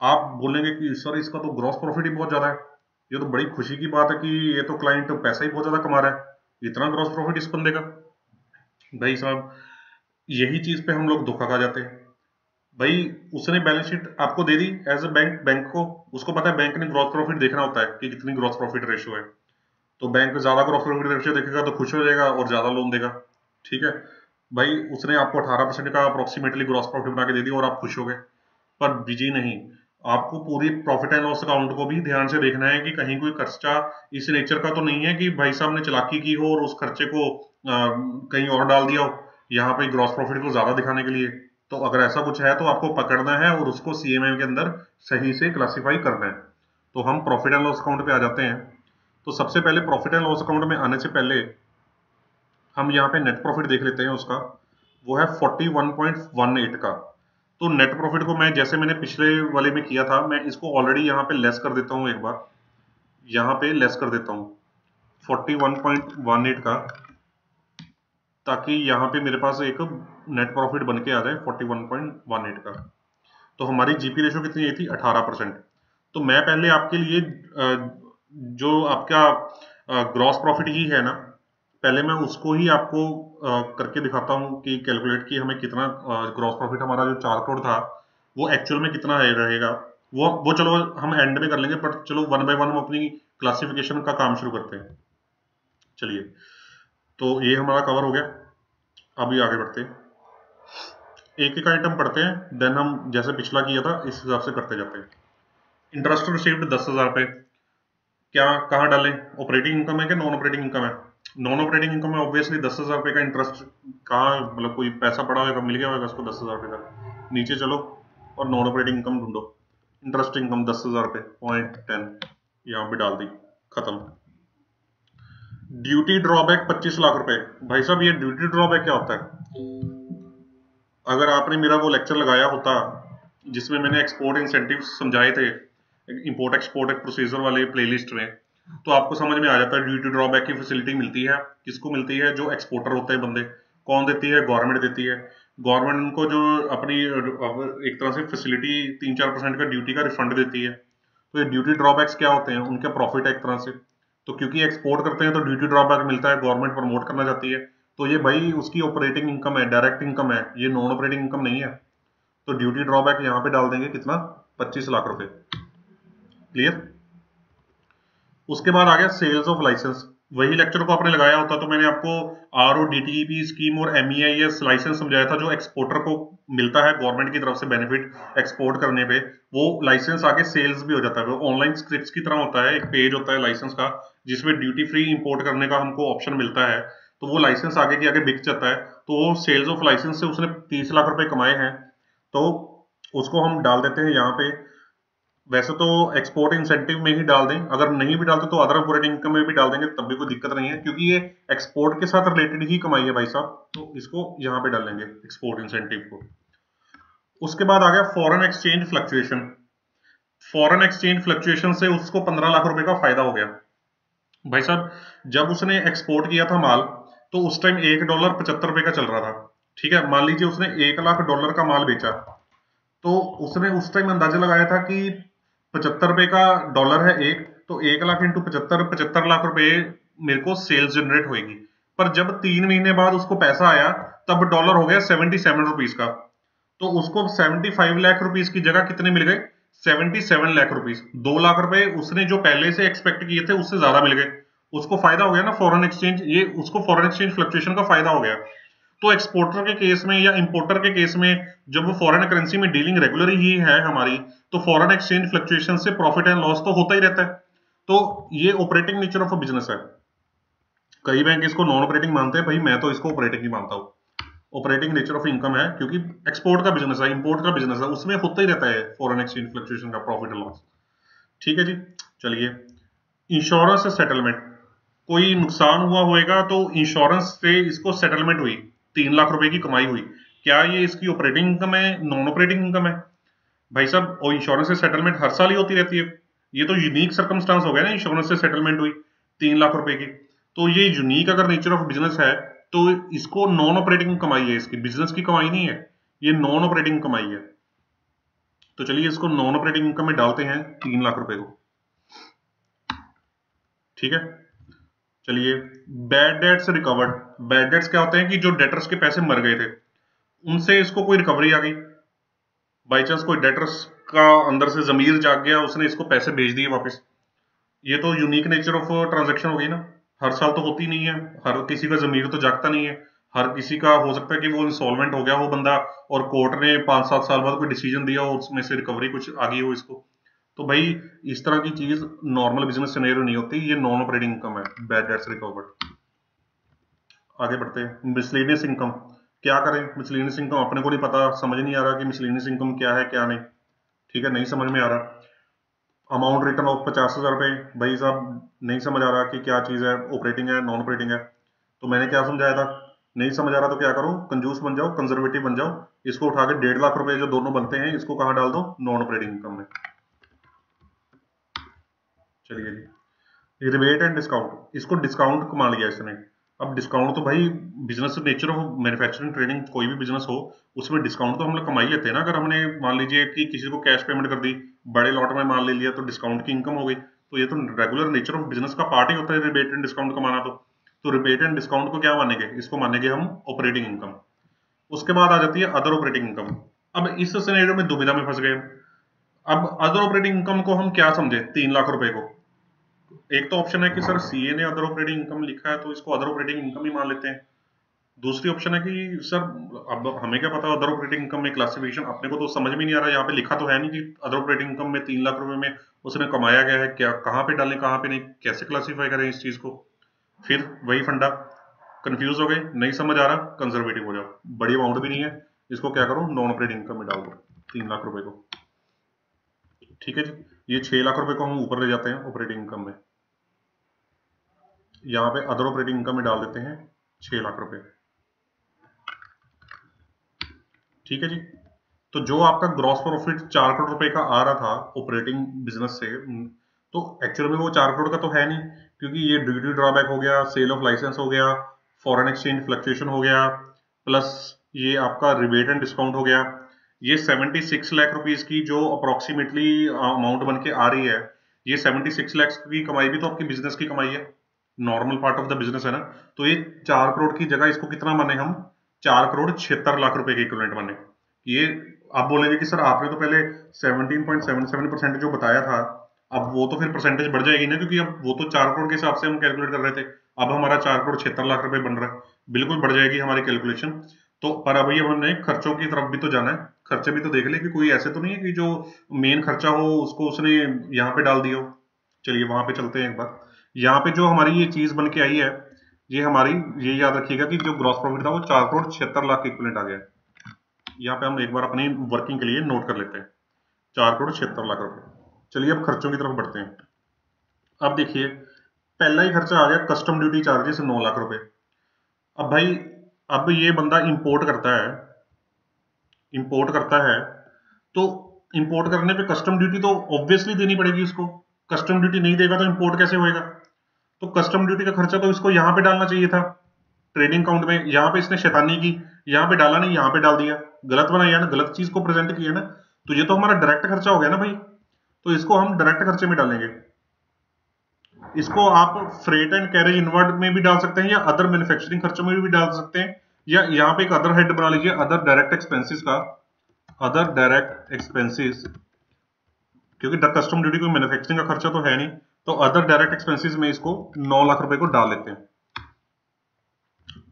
आप बोलेंगे कि सर इसका तो ग्रॉस प्रॉफिट ही बहुत ज्यादा है, ये तो बड़ी खुशी की बात है कि ये तो क्लाइंट पैसा ही बहुत ज्यादा कमा रहा है, इतना ग्रॉस प्रॉफिट इस बंदे का। भाई साहब, यही चीज पे हम लोग धोखा खा जाते हैं। भाई उसने बैलेंस शीट आपको दे दी एज अ बैंक, बैंक को उसको पता है बैंक ने ग्रॉस प्रॉफिट देखना होता है कि कितनी ग्रॉस प्रॉफिट रेशियो है, तो बैंक ज्यादा ग्रॉस प्रॉफिट रेशियो देखेगा तो खुश हो जाएगा और ज्यादा लोन देगा। ठीक है भाई, उसने आपको 18% का अप्रोक्सीमेटली ग्रॉस प्रॉफिट बना के दे दिया और आप खुश हो गए, पर बिजी नहीं। आपको पूरी प्रॉफिट एंड लॉस अकाउंट को भी ध्यान से देखना है कि कहीं कोई खर्चा इस नेचर का तो नहीं है कि भाई साहब ने चालाकी की हो और उस खर्चे को कहीं और डाल दिया हो यहाँ पे ग्रॉस प्रॉफिट को ज्यादा दिखाने के लिए। तो अगर ऐसा कुछ है तो आपको पकड़ना है और उसको सीएमएम के अंदर सही से क्लासिफाई करना है। तो हम प्रॉफिट एंड लॉस अकाउंट पे आ जाते हैं। तो सबसे पहले प्रॉफिट एंड लॉस अकाउंट में आने से पहले हम यहाँ पे नेट प्रॉफिट देख लेते हैं उसका, वो है 41.18 का। तो नेट प्रॉफिट को मैं जैसे मैंने पिछले वाले में किया था, मैं इसको ऑलरेडी यहाँ पे लेस कर देता हूँ, एक बार यहाँ पे लेस कर देता हूँ 41.18 का, ताकि यहाँ पे मेरे पास एक नेट प्रॉफिट बन के आ जाए 41.18 का। तो हमारी जीपी रेशो कितनी आई थी? 18%। तो मैं पहले आपके लिए जो आपका ग्रॉस प्रॉफिट ही है ना, पहले मैं उसको ही आपको करके दिखाता हूँ कि कैलकुलेट कि हमें कितना ग्रॉस प्रॉफिट, हमारा जो 4 करोड़ था वो एक्चुअल में कितना रहेगा। वो चलो हम एंड में कर लेंगे, पर चलो वन बाय वन हम अपनी क्लासिफिकेशन का काम शुरू करते हैं। चलिए, तो ये हमारा कवर हो गया। अभी आगे बढ़ते हैं, एक एक आइटम पढ़ते हैं, देन हम जैसे पिछला किया था इस हिसाब से करते जाते हैं। इंटरेस्ट रिसीव्ड 10,000 पे, क्या कहाँ डालें? ऑपरेटिंग इनकम है कि नॉन ऑपरेटिंग इनकम है? नॉन ऑपरेटिंग इनकम है, ऑब्वियसली 10,000 रुपए का इंटरेस्ट कहाँ, मतलब कोई पैसा पड़ा होगा मिल गया होगा उसको 10,000 रुपए का। नीचे चलो और नॉन ऑपरेटिंग इनकम ढूंढो। इंटरेस्ट इनकम 10,000 रुपए, 0.10 यहाँ पे डाल दी, खत्म। ड्यूटी ड्रॉबैक 25 लाख रुपए। भाई साहब, ये ड्यूटी ड्रॉबैक क्या होता है? अगर आपने मेरा वो लेक्चर लगाया होता जिसमें मैंने एक्सपोर्ट इंसेंटिव समझाए थे, इंपोर्ट एक्सपोर्ट प्रोसीजर वाले प्लेलिस्ट में, तो आपको समझ में आ जाता है ड्यूटी ड्रॉबैक की फैसिलिटी मिलती है किसको मिलती है? जो एक्सपोर्टर होते हैं बंदे। कौन देती है? गवर्नमेंट देती है। गवर्नमेंट उनको जो अपनी एक तरह से फैसिलिटी 3-4% का ड्यूटी का रिफंड देती है। तो ये ड्यूटी ड्रॉबैक्स क्या होते हैं? उनका प्रॉफिट है एक तरह से। तो क्योंकि एक्सपोर्ट करते हैं तो ड्यूटी ड्रॉबैक मिलता है, गवर्नमेंट प्रमोट करना चाहती है, तो ये भाई उसकी ऑपरेटिंग इनकम है, डायरेक्ट इनकम है, ये नॉन ऑपरेटिंग इनकम नहीं है। तो ड्यूटी ड्रॉबैक यहाँ पे डाल देंगे कितना? 25 लाख रुपए। क्लियर? उसके बाद आ गया सेल्स ऑफ लाइसेंस। वही लेक्चर को आपने लगाया होता तो मैंने आपको RODTEP स्कीम और MEIS लाइसेंस समझाया था, जो एक्सपोर्टर को मिलता है गवर्नमेंट की तरफ से बेनिफिट एक्सपोर्ट करने पे। वो लाइसेंस आगे सेल्स भी हो जाता है, वो ऑनलाइन स्क्रिप्ट की तरह होता है, एक पेज होता है लाइसेंस का जिसमें ड्यूटी फ्री इंपोर्ट करने का हमको ऑप्शन मिलता है। तो वो लाइसेंस आगे के आगे बिक जाता है, तो वो सेल्स ऑफ लाइसेंस से उसने 30 लाख रुपए कमाए हैं, तो उसको हम डाल देते हैं यहाँ पे। वैसे तो एक्सपोर्ट इंसेंटिव में ही डाल दें, अगर नहीं भी डालते तो अदर ऑपरेटिंग इनकम में भी डाल देंगे, तब भी कोई दिक्कत नहीं है, क्योंकि ये एक्सपोर्ट के साथ रिलेटेड ही कमाई है भाई साहब। तो इसको यहाँ पे डालेंगे एक्सपोर्ट इंसेंटिव को। उसके बाद आ गया foreign exchange fluctuation. Foreign exchange fluctuation से उसको 15 लाख रुपए का फायदा हो गया। भाई साहब, जब उसने एक्सपोर्ट किया था माल, तो उस टाइम $1 $75 का चल रहा था, ठीक है। मान लीजिए उसने $1 लाख का माल बेचा, तो उसने उस टाइम अंदाजा लगाया था कि 75 रुपए का डॉलर है एक, तो 1 लाख इंटू 75, 75 लाख रुपए मेरे को सेल्स जनरेट होगी। पर जब 3 महीने बाद उसको पैसा आया, तब डॉलर हो गया 77 रुपीज का, तो उसको 75 लाख रुपीज की जगह कितने मिल गए, 77 लाख रुपीज। 2 लाख रुपए उसने जो पहले से एक्सपेक्ट किए थे उससे ज्यादा मिल गए, उसको फायदा हो गया ना फॉरेन एक्सचेंज, ये उसको फॉरेन एक्सचेंज फ्लक्चुएशन का फायदा हो गया। तो एक्सपोर्टर के केस में या इंपोर्टर के केस में, जब फॉरेन करेंसी में डीलिंग रेगुलर ही है हमारी, तो फॉरेन एक्सचेंज फ्लक्चुएशन से प्रॉफिट एंड लॉस तो होता ही रहता है। तो ये operating nature of a business है। कई बैंक इसको नॉन ऑपरेटिंग मानते हैं, भाई मैं तो इसको ऑपरेटिंग ही मानता हूँ। ऑपरेटिंग नेचर ऑफ इनकम है, क्योंकि एक्सपोर्ट का बिजनेस है, इंपोर्ट का बिजनेस है, उसमें होता ही रहता है फॉरेन एक्सचेंज फ्लक्चुएशन का प्रॉफिट एंड लॉस। ठीक है जी। चलिए, इंश्योरेंस सेटलमेंट, कोई नुकसान हुआ होगा तो इंश्योरेंस से इसको सेटलमेंट हुई, 3 लाख रुपए की कमाई हुई, क्या ये इसकी ऑपरेटिंग इनकम है, नॉन ऑपरेटिंग इनकम है? भाई साहब, और इंश्योरेंस से सेटलमेंट हर साल ही होती रहती है, ये तो यूनिक सर्कमस्टांस हो गया ना, इंश्योरेंस से सेटलमेंट हुई 3 लाख रुपए की। तो ये यूनिक अगर नेचर ऑफ बिजनेस है, तो इसको नॉन ऑपरेटिंग कमाई है, इसकी बिजनेस की कमाई नहीं है, ये नॉन ऑपरेटिंग कमाई है। तो चलिए इसको नॉन ऑपरेटिंग इनकम में डालते हैं 3 लाख रुपए को, ठीक है। चलिए, bad debts recovered, bad debts क्या होते हैं कि जो डेटर्स के पैसे मर गए थे, उनसे इसको कोई रिकवरी आ गई, बाई चांस कोई डेटर्स का अंदर से जमीर जाग गया, उसने इसको पैसे भेज दिए वापस। ये तो यूनिक नेचर ऑफ ट्रांजैक्शन हो गई ना, हर साल तो होती नहीं है, हर किसी का जमीर तो जागता नहीं है, हर किसी का हो सकता है कि वो इंसॉल्वेंट हो गया वो बंदा, और कोर्ट ने 5-7 साल बाद कोई डिसीजन दिया और उसमें से रिकवरी कुछ आ गई हो इसको। तो भाई इस तरह की चीज नॉर्मल बिजनेस सिनेरियो नहीं होती, ये नॉन ऑपरेटिंग इनकम है, बैड डेट्स रिकवर्ड। आगे बढ़ते हैं, मिसलेनियस इनकम। क्या करें, मिसलेनियस इनकम अपने को नहीं पता, समझ नहीं आ रहा कि मिसलेनियस इनकम क्या है क्या नहीं, ठीक है, नहीं समझ में आ रहा। अमाउंट रिटर्न ऑफ 50,000 रुपए, भाई साहब नहीं समझ आ रहा कि क्या चीज है, ऑपरेटिंग है नॉन ऑपरेटिंग है। तो मैंने क्या समझाया था, नहीं समझ आ रहा तो क्या करो, कंजूस बन जाओ, कंजर्वेटिव बन जाओ, इसको उठा के 1.5 लाख रुपए जो दोनों बनते हैं, इसको कहाँ डाल दो, नॉन ऑपरेटिंग इनकम में। चलिए जी, रिबेट एंड डिस्काउंट, इसको डिस्काउंट कमा लिया इसने। अब डिस्काउंट तो भाई business nature of manufacturing trading, कोई भी बिजनेस हो उसमें डिस्काउंट तो हम लोग कमा ही लेते हैं ना। अगर हमने मान लीजिए कि किसी को कैश पेमेंट कर दी, बड़े लॉट में माल ले लिया, तो डिस्काउंट की इनकम हो गई। तो ये तो रेगुलर नेचर ऑफ बिजनेस का पार्ट ही होता है रिबेट एंड डिस्काउंट कमाना। तो रिबेट एंड डिस्काउंट को क्या मानेंगे, इसको मानेंगे हम ऑपरेटिंग इनकम। उसके बाद आ जाती है अदर ऑपरेटिंग इनकम। अब इस सिनेरियो में दुविधा में फंस गए। अब अदर ऑपरेटिंग इनकम को हम क्या समझे, 3 लाख रुपए को, एक तो ऑप्शन है कि सर सीए ने अदर ऑपरेटिंग इनकम लिखा है तो इसको अदर ऑपरेटिंग इनकम ही मान लेते हैं। दूसरी ऑप्शन है कि सर अब हमें क्या पता अदर ऑपरेटिंग इनकम में क्लासिफिकेशन, अपने को तो समझ में नहीं आ रहा, यहाँ पे लिखा तो है नहीं कि अदर ऑपरेटिंग इनकम में 3 लाख रुपए में उसने कमाया गया है, क्या कहाँ पे डालें कहाँ पे नहीं, कैसे क्लासीफाई करें इस चीज को। फिर वही फंडा, कंफ्यूज हो गए, नहीं समझ आ रहा, कंजर्वेटिव हो जाओ, बड़ी अमाउंट भी नहीं है, इसको क्या करो, नॉन ऑपरेटिंग इनकम में डाल दो 3 लाख रुपए को। ठीक है जी, ये 6 लाख रुपए को हम ऊपर ले जाते हैं ऑपरेटिंग इनकम में, यहाँ पे अदर ऑपरेटिंग इनकम में डाल देते हैं 6 लाख रुपए। ठीक है जी। तो जो आपका ग्रॉस प्रॉफिट 4 करोड़ रुपए का आ रहा था ऑपरेटिंग बिजनेस से, तो एक्चुअल में वो 4 करोड़ का तो है नहीं, क्योंकि ये ड्यूटी ड्रॉबैक हो गया, सेल ऑफ लाइसेंस हो गया, फॉरेन एक्सचेंज फ्लक्चुएशन हो गया, प्लस ये आपका रिबेट एंड डिस्काउंट हो गया। ये 76 लाख रुपीज की जो अप्रोक्सीमेटली अमाउंट बन के आ रही है, ये 76 लाख की कमाई भी तो आपकी बिजनेस की कमाई है, normal part of the business है ना। तो ये 4 करोड़ की जगह इसको कितना माने हम, 4 करोड़ 76 लाख रुपए के इक्विवेलेंट माने। ये आप बोलेंगे कि सर आपने तो पहले 17.77% जो बताया था, अब वो तो फिर परसेंटेज बढ़ जाएगी ना, क्योंकि अब वो तो 4 करोड़ के हिसाब से हम कैलकुलेट कर रहे थे, अब हमारा 4 करोड़ 76 लाख रुपए बन रहा है, बिल्कुल बढ़ जाएगी हमारी कैलकुलेशन। तो पर अभी हमने खर्चों की तरफ भी तो जाना है, खर्चे भी तो देख ले कि कोई ऐसे तो नहीं है कि जो मेन खर्चा हो उसको उसने यहाँ पे डाल दिया हो। चलिए वहां पे चलते हैं एक बार। यहाँ पे जो हमारी ये चीज बन के आई है, ये हमारी, ये याद रखिएगा कि जो ग्रॉस प्रॉफिट था वो 4 करोड़ 76 लाख के इक्विवेलेंट आ गया है। यहाँ पे हम एक बार अपनी वर्किंग के लिए नोट कर लेते हैं, 4 करोड़ 76 लाख रुपए। चलिए अब खर्चों की तरफ बढ़ते हैं। अब देखिए, पहला ही खर्चा आ गया कस्टम ड्यूटी चार्जेस 9 लाख रुपए। अब भाई, अब ये बंदा इंपोर्ट करता है, तो इंपोर्ट करने पे कस्टम ड्यूटी तो ऑब्वियसली देनी पड़ेगी उसको, कस्टम ड्यूटी नहीं देगा तो इंपोर्ट कैसे होएगा। तो कस्टम ड्यूटी का खर्चा तो इसको यहाँ पे डालना चाहिए था, ट्रेडिंग अकाउंट में यहाँ पे इसने शैतानी की, यहाँ पे डाला नहीं, यहाँ पे डाल दिया, गलत बनाया ना, गलत चीज को प्रेजेंट किया ना, तो ये तो हमारा डायरेक्ट खर्चा हो गया ना भाई, तो इसको हम डायरेक्ट खर्चे में डालेंगे। इसको आप फ्रेट एंड कैरेज इनवर्ड में भी डाल सकते हैं या अदर मैन्युफैक्चरिंग खर्चों में भी डाल सकते हैं, या यहाँ पे एक अदर हेड बना लीजिए, अदर डायरेक्ट एक्सपेंसेस का, अदर डायरेक्ट एक्सपेंसेस, क्योंकि कस्टम ड्यूटी कोई मैन्युफैक्चरिंग का खर्चा तो है नहीं, तो अदर डायरेक्ट एक्सपेंसेस में इसको 9 लाख रुपए को डाल लेते हैं।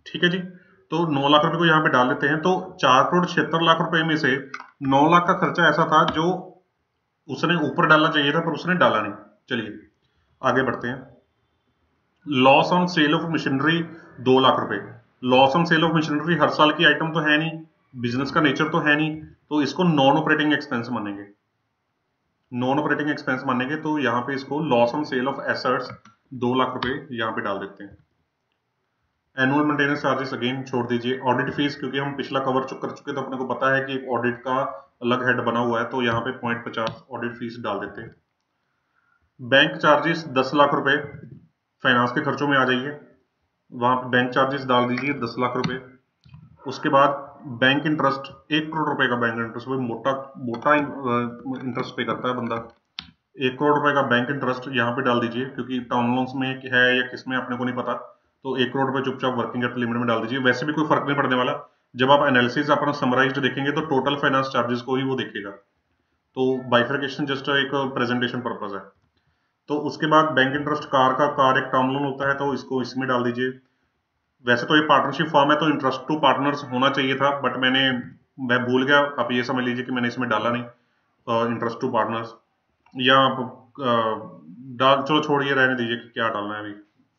ठीक है जी, तो 9 लाख रुपए को यहाँ पे डाल लेते हैं। तो 4,76,00,000 रुपए में से 9 लाख का खर्चा ऐसा था जो उसने ऊपर डालना चाहिए था पर उसने डाला नहीं। चलिए आगे बढ़ते हैं। Loss on sale of machinery 2 lakh रुपए। Loss on sale of machinery हर साल की आइटम तो है नहीं, बिजनेस का नेचर तो है नहीं, तो इसको नॉन ऑपरेटिंग एक्सपेंस मानेंगे, नॉन ऑपरेटिंग एक्सपेंस मानेंगे। तो यहाँ पे इसको loss on sale of assets 2 lakh रुपए यहाँ पे डाल देते हैं। एनुअल मेंटेनेंस चार्जेस अगेन छोड़ दीजिए। ऑडिट फीस, क्योंकि हम पिछला कवर कर चुके तो अपने को पता है कि एक ऑडिट का अलग हेड बना हुआ है, तो यहाँ पे 0.50 ऑडिट फीस डाल देते हैं। बैंक चार्जेस 10 लाख रुपए, फाइनेंस के खर्चों में आ जाइए, वहां पे बैंक चार्जेस डाल दीजिए 10 लाख रुपए। उसके बाद बैंक इंटरेस्ट 1 करोड़ रुपए का बैंक इंटरेस्ट, भाई मोटा मोटा इंटरेस्ट पे करता है बंदा। 1 करोड़ रुपए का बैंक इंटरेस्ट यहाँ पे डाल दीजिए, क्योंकि टाउन लोन्स में है या किसमें अपने को नहीं पता, तो 1 करोड़ रुपए चुपचाप वर्किंग कैपिटल लिमिट में डाल दीजिए। वैसे भी कोई फर्क नहीं पड़ने वाला, जब आप एनालिसिस अपना समराइज्ड देखेंगे तो टोटल फाइनेंस चार्जेस को ही वो देखेगा, तो बाइफरकेशन जस्ट एक प्रेजेंटेशन पर्पज है। तो उसके बाद बैंक इंटरेस्ट कार एक टर्म लोन होता है, तो इसको इसमें डाल दीजिए। वैसे तो ये पार्टनरशिप फॉर्म है तो इंटरेस्ट टू पार्टनर्स होना चाहिए था, बट मैं भूल गया, आप ये समझ लीजिए कि मैंने इसमें डाला नहीं इंटरेस्ट टू पार्टनर्स, या आप डाल, चलो छोड़िए, रहने दीजिए कि क्या डालना है अभी।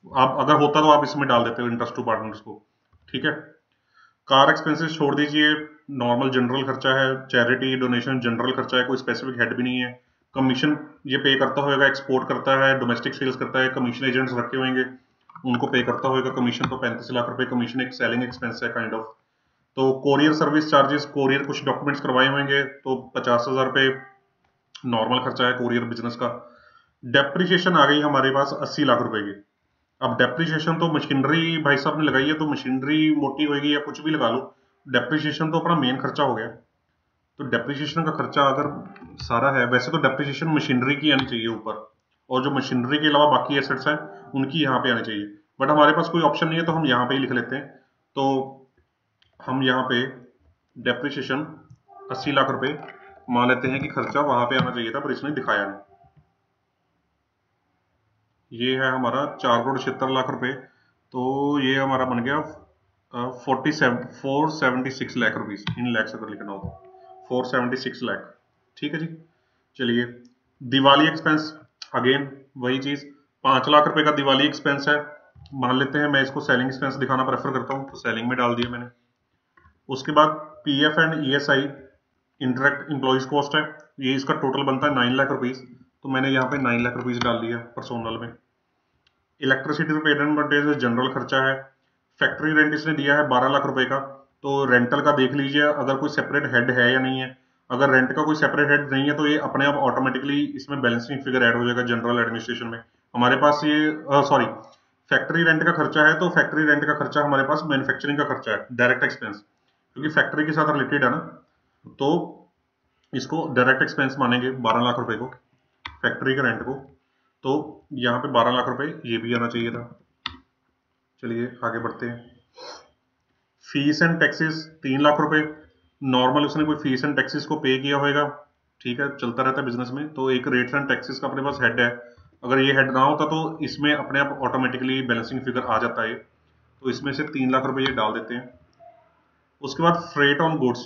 आप अगर होता तो आप इसमें डाल देते हो इंटरेस्ट टू पार्टनर्स को, ठीक है। कार एक्सपेंसेस छोड़ दीजिए, नॉर्मल जनरल खर्चा है, चैरिटी डोनेशन जनरल खर्चा है, कोई स्पेसिफिक हेड भी नहीं है। कमीशन ये पे करता होगा, एक्सपोर्ट करता है, डोमेस्टिक सेल्स करता है, कमीशन एजेंट्स रखे होंगे उनको पे करता होगा कमीशन, तो 35 लाख रुपए कमीशन एक सेलिंग एक्सपेंस है काइंड ऑफ। तो कोरियर सर्विस चार्जेस, कोरियर कुछ डॉक्यूमेंट्स करवाए होंगे तो 50,000 रुपए नॉर्मल खर्चा है कोरियर बिजनेस का। डेप्रिसिएशन आ गई हमारे पास 80 लाख रुपए की। अब डेप्रिसिएशन तो मशीनरी भाई साहब ने लगाई है, तो मशीनरी मोटी होगी या कुछ भी लगा लो, डेप्रिसिएशन तो अपना मेन खर्चा हो गया। तो डेप्रिसिएशन का खर्चा अगर सारा है, वैसे तो डेप्रिसिएशन मशीनरी की आनी चाहिए ऊपर, और जो मशीनरी के अलावा बाकी एसेट्स हैं उनकी यहाँ पे आनी चाहिए, बट हमारे पास कोई ऑप्शन नहीं है तो हम यहाँ पे ही लिख लेते हैं। तो हम यहाँ पे डेप्रिसिएशन 80 लाख रुपए मान लेते हैं कि खर्चा वहां पे आना चाहिए था, पर इसने दिखाया नहीं। ये है हमारा 4,76,00,000 रुपए, तो ये हमारा बन गया 476 लाख रुपीज, इन लैक्स अगर लिखना हो तो 476 लाख। ठीक है जी। चलिए दिवाली एक्सपेंस, अगेन वही चीज, 5 लाख रुपए का दिवाली एक्सपेंस है मान लेते हैं। मैं इसको सेलिंग एक्सपेंस दिखाना प्रेफर करता हूँ, तो सेलिंग में डाल दिया मैंने। उसके बाद PF and ESI interact employees cost है, ये इसका टोटल बनता है 9 लाख रुपीज, तो मैंने यहाँ पे 9 लाख रुपीज डाल दिया पर्सोनल में। Electricity paid and maintenance general खर्चा है। फैक्ट्री रेंट इसने दिया है 12 लाख रुपए का, तो रेंटल का देख लीजिए अगर कोई सेपरेट हेड है या नहीं है। अगर रेंट का कोई सेपरेट हेड नहीं है तो ये अपने आप ऑटोमेटिकली इसमें बैलेंसिंग फिगर ऐड हो जाएगा जनरल एडमिनिस्ट्रेशन में। हमारे पास ये सॉरी फैक्ट्री रेंट का खर्चा है, तो फैक्ट्री रेंट का खर्चा हमारे पास मैन्युफैक्चरिंग का खर्चा है, डायरेक्ट एक्सपेंस, क्योंकि फैक्ट्री के साथ रिलेटेड है ना, तो इसको डायरेक्ट एक्सपेंस मानेंगे 12 लाख रुपए को, फैक्ट्री के रेंट को। तो यहाँ पे 12 लाख रुपए ये भी आना चाहिए था। चलिए आगे बढ़ते हैं। फीस एंड टैक्सेस 3 लाख रुपए, नॉर्मल उसने कोई फीस एंड टैक्सेस को पे किया होगा, ठीक है, चलता रहता है बिजनेस में, तो एक रेट्स एंड टैक्सेस का अपने पास हेड है। अगर ये हेड ना होता तो इसमें अपने आप ऑटोमेटिकली बैलेंसिंग फिगर आ जाता है, तो इसमें से 3 लाख रुपए ये डाल देते हैं। उसके बाद फ्रेट ऑन गुड्स,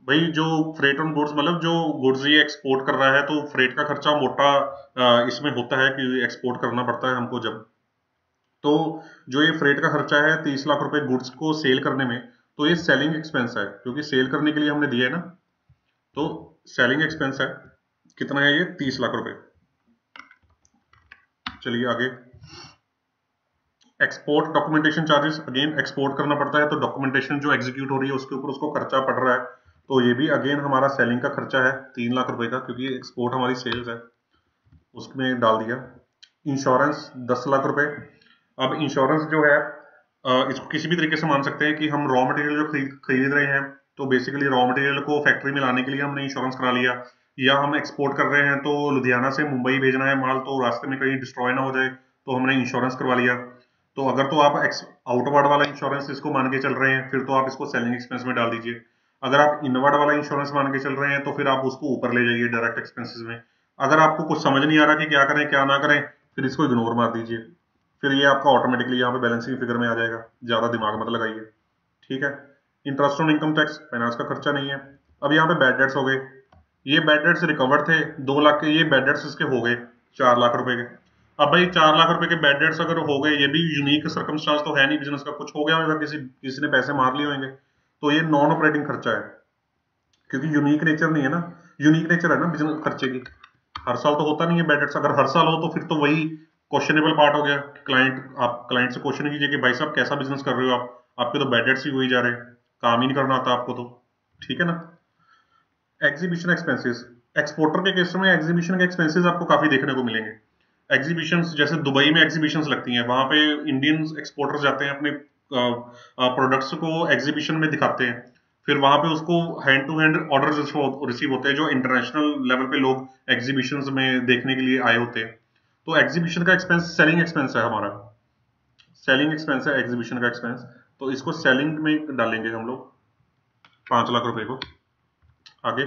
भाई जो फ्रेट ऑन गुड्स मतलब जो गुड्स ये एक्सपोर्ट कर रहा है, तो फ्रेट का खर्चा मोटा इसमें होता है कि एक्सपोर्ट करना पड़ता है हमको जब, तो जो ये फ्रेट का खर्चा है 30 लाख रुपए गुड्स को सेल करने में, तो ये सेलिंग एक्सपेंस है, क्योंकि सेल करने के लिए हमने दिया है ना, तो सेलिंग एक्सपेंस है। कितना है ये? 30 लाख रुपए। चलिए आगे। Export documentation charges, again export करना पड़ता है तो डॉक्यूमेंटेशन जो एग्जीक्यूट हो रही है उसके ऊपर उसको खर्चा पड़ रहा है, तो ये भी अगेन हमारा सेलिंग का खर्चा है 3 लाख रुपए का, क्योंकि एक्सपोर्ट हमारी सेल्स है, उसमें डाल दिया। इंश्योरेंस 10 लाख रुपए। अब इंश्योरेंस जो है इसको किसी भी तरीके से मान सकते हैं कि हम रॉ मटेरियल जो खरीद रहे हैं, तो बेसिकली रॉ मटेरियल को फैक्ट्री में लाने के लिए हमने इंश्योरेंस करा लिया, या हम एक्सपोर्ट कर रहे हैं तो लुधियाना से मुंबई भेजना है माल, तो रास्ते में कहीं डिस्ट्रॉय ना हो जाए, तो हमने इंश्योरेंस करवा लिया। तो अगर तो आप आउटवर्ड वाला इंश्योरेंस इसको मान के चल रहे हैं, फिर तो आप इसको सेलिंग एक्सपेंस में डाल दीजिए। अगर आप इनवर्ड वाला इंश्योरेंस मान के चल रहे हैं, तो फिर आप उसको ऊपर ले जाइए डायरेक्ट एक्सपेंसेस में। अगर आपको कुछ समझ नहीं आ रहा कि क्या करें क्या ना करें, फिर इसको इग्नोर मार दीजिए, फिर ये आपका ऑटोमेटिकली यहाँ पे बैलेंसिंग फिगर में आ जाएगा, ज्यादा दिमाग मत लगाइए। ठीक है। Interest on income tax, finance का खर्चा नहीं है। अब यहाँ पे बैड डेट्स हो गए, ये बैड डेट्स रिकवर्ड थे 2 लाख के, ये बैड डेट्स इसके हो गए 4 लाख रुपए के। अब भाई 4 लाख रुपए के बैड डेट्स अगर हो गए, ये भी यूनिक सर्कमस्टांस तो है नहीं बिजनेस का, कुछ हो गया होगा, किसी ने पैसे मार लिए होंगे, तो ये नॉन ऑपरेटिंग खर्चा है, क्योंकि यूनिक नेचर नहीं है ना, यूनिक नेचर है ना बिजनेस खर्चे की, हर साल तो होता नहीं है बैड डेट्स। अगर हर साल हो तो फिर तो वही क्वेश्चनेबल पार्ट हो गया, आप क्लाइंट से क्वेश्चन कीजिए कि भाई साहब कैसा बिजनेस कर रहे हो आप, आपके तो बैड डेट्स ही हुई जा रहे हैं, काम ही नहीं करना आता आपको तो। ठीक है ना। एग्जीबिशन एक्सपेंसेस, एक्सपोर्टर के केस में एग्जीबिशन के एक्सपेंसेस आपको काफी देखने को मिलेंगे। एग्जीबिशंस जैसे दुबई में एग्जीबिशंस लगती हैं, वहां पे इंडियन एक्सपोर्टर्स जाते हैं, अपने प्रोडक्ट्स को एग्जीबिशन में दिखाते हैं, फिर वहां पे उसको hand to hand order receive होते हैं, जो इंटरनेशनल लेवल पे लोग एग्जीबिशंस में देखने के लिए आए होते हैं। तो एग्जीबिशन का एक्सपेंस सेलिंग एक्सपेंस है हमारा, सेलिंग एक्सपेंस है एग्जीबिशन का एक्सपेंस, तो इसको सेलिंग में डालेंगे हम लोग 5 लाख रुपए को। आगे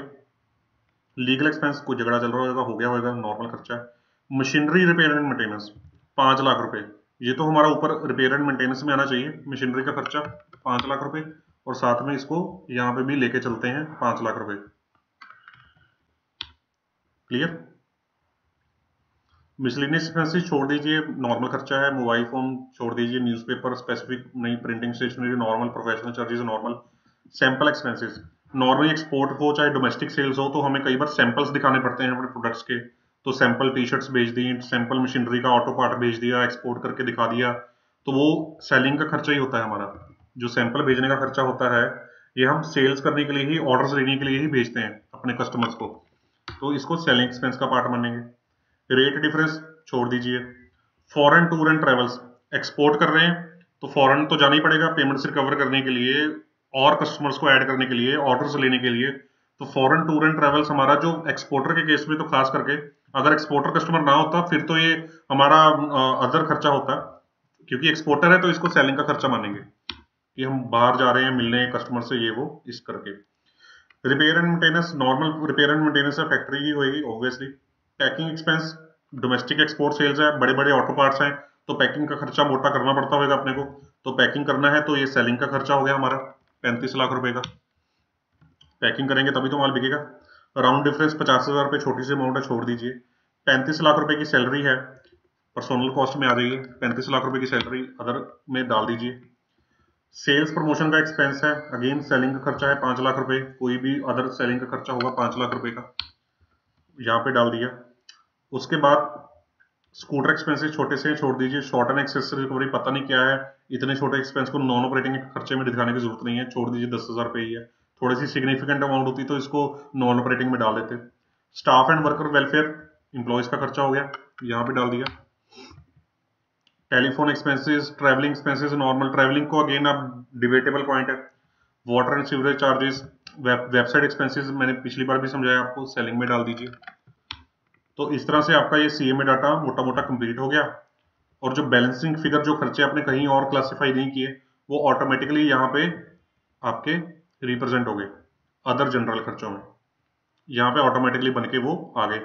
लीगल एक्सपेंस, कोई झगड़ा चल रहा होगा, हो गया होगा, नॉर्मल खर्चा है। Machinery repair and maintenance 5 lakh रुपए, ये तो हमारा ऊपर रिपेयर एंड मेंटेनेंस में आना चाहिए, मशीनरी का खर्चा 5 लाख रुपए, और साथ में इसको यहाँ पे भी लेके चलते हैं 5 लाख रुपए। क्लियर। मिसलेनियस एक्सपेंसेस छोड़ दीजिए, नॉर्मल खर्चा है, मोबाइल फोन छोड़ दीजिए, न्यूज़पेपर स्पेसिफिक नहीं, printing stationery normal, professional charges normal. Sample expenses, normally export हो चाहे डोमेस्टिक सेल्स हो, तो हमें कई बार सैंपल्स दिखाने पड़ते हैं अपने प्रोडक्ट्स के, तो सैंपल टी शर्ट्स भेज दी, सैंपल मशीनरी का ऑटो पार्ट भेज दिया, एक्सपोर्ट करके दिखा दिया, तो वो सेलिंग का खर्चा ही होता है हमारा। जो सैंपल भेजने का खर्चा होता है, ये हम सेल्स करने के लिए ही, ऑर्डर्स लेने के लिए ही भेजते हैं अपने कस्टमर्स को, तो इसको सेलिंग एक्सपेंस का पार्ट मानेंगे। रेट डिफरेंस छोड़ दीजिए। Foreign tour and travels, export कर रहे हैं तो फॉरेन तो जाना ही पड़ेगा पेमेंट्स रिकवर करने के लिए, और कस्टमर्स को ऐड करने के लिए, ऑर्डर्स लेने के लिए, तो फॉरेन टूर एंड ट्रेवल्स हमारा, जो एक्सपोर्टर के केस में तो खास करके, अगर एक्सपोर्टर कस्टमर ना होता फिर तो ये हमारा अदर खर्चा होता, क्योंकि एक्सपोर्टर है तो इसको सेलिंग का खर्चा मानेंगे कि हम बाहर जा रहे हैं मिलने कस्टमर से, ये वो इस करके। Repair and maintenance, normal repair and maintenance है, फैक्ट्री की होगी obviously. Packing expense, domestic export sales है, बड़े बड़े ऑटो पार्ट्स हैं, तो पैकिंग का खर्चा मोटा करना पड़ता होगा अपने को, तो पैकिंग करना है, तो ये सेलिंग का खर्चा हो गया हमारा 35 लाख रुपए का। पैकिंग करेंगे तभी तो माल बिकेगा। राउंड डिफरेंस 50,000 रुपये, छोटी सी अमाउंट है, छोड़ दीजिए। 35 लाख रुपए की सैलरी है, पर्सनल कॉस्ट में आ जाइए, 35 लाख रुपए की सैलरी अदर में डाल दीजिए। सेल्स प्रमोशन का एक्सपेंस है, अगेन सेलिंग का खर्चा है 5 लाख रुपए, कोई भी अदर सेलिंग का खर्चा होगा 5 लाख रुपए का, यहाँ पे डाल दिया। उसके बाद स्कूटर एक्सपेंसेस छोटे से छोड़ दीजिए, शॉर्ट एंड एक्सेसरी रिकवरी पता नहीं क्या है, इतने छोटे एक्सपेंस को नॉन ऑपरेटिंग खर्चे में दिखाने की जरूरत नहीं है, छोड़ दीजिए, 10,000 रुपये ही है। थोड़ी सी सिग्निफिकेंट अमाउंट होती तो इसको नॉन ऑपरेटिंग में डाल देते। Staff and worker welfare, employees का खर्चा हो गया, यहाँ पे डाल दिया। Telephone expenses, travelling expenses, normal travelling को अगेन आप डिबेटेबल पॉइंट है। Water and sewerage charges, website expenses मैंने पिछली बार भी समझाया आपको, सेलिंग में डाल दीजिए। तो इस तरह से आपका ये सीएमए डाटा मोटा मोटा कंप्लीट हो गया, और जो बैलेंसिंग फिगर, जो खर्चे आपने कहीं और क्लासिफाई नहीं किए, वो ऑटोमेटिकली यहाँ पे आपके रिप्रेजेंट हो गए अदर जनरल खर्चों में, यहाँ पे ऑटोमेटिकली बन के वो आ गए।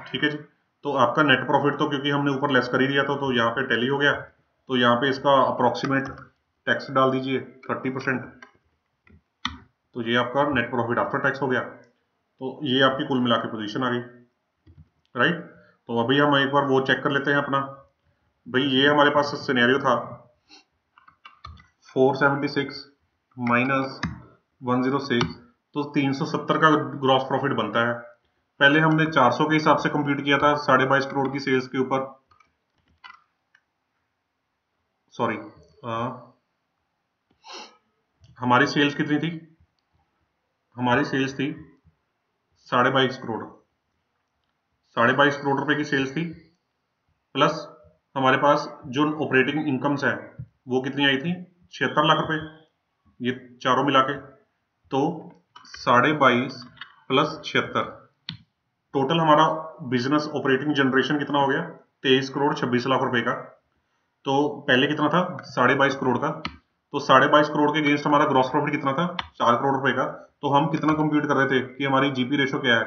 ठीक है जी। तो आपका नेट प्रॉफिट तो क्योंकि हमने ऊपर लेस कर ही दिया था, तो यहाँ पे टैली हो गया, तो यहाँ पे इसका अप्रोक्सीमेट टैक्स डाल दीजिए 30%, तो ये आपका नेट प्रॉफिट आफ्टर टैक्स हो गया। तो ये आपकी कुल मिला के पोजीशन आ गई, राइट। तो अभी हम एक बार वो चेक कर लेते हैं अपना, भाई ये हमारे पास सिनेरियो था 476 माइनस 106, तो 370 का ग्रॉस प्रॉफिट बनता है। पहले हमने 400 के हिसाब से कंप्यूट किया था 22.5 करोड़ की सेल्स के ऊपर, सॉरी हमारी सेल्स कितनी थी, हमारी सेल्स थी 22.5 करोड़, 22.5 करोड़ रुपए की सेल्स थी, प्लस हमारे पास जो ऑपरेटिंग इनकम्स है वो कितनी आई थी 76 लाख रुपए, ये चारों मिला के। तो 22.5 प्लस 76, टोटल हमारा बिजनेस ऑपरेटिंग जनरेशन कितना हो गया? 23 करोड़ 26 लाख रुपए का। तो पहले कितना था? 22.5 करोड़ का। तो 22.5 करोड़ के अगेंस्ट हमारा ग्रॉस प्रॉफिट कितना था? 4 करोड़ रुपए का। तो हम कितना कंप्यूट कर रहे थे कि हमारी जीपी रेशो क्या है?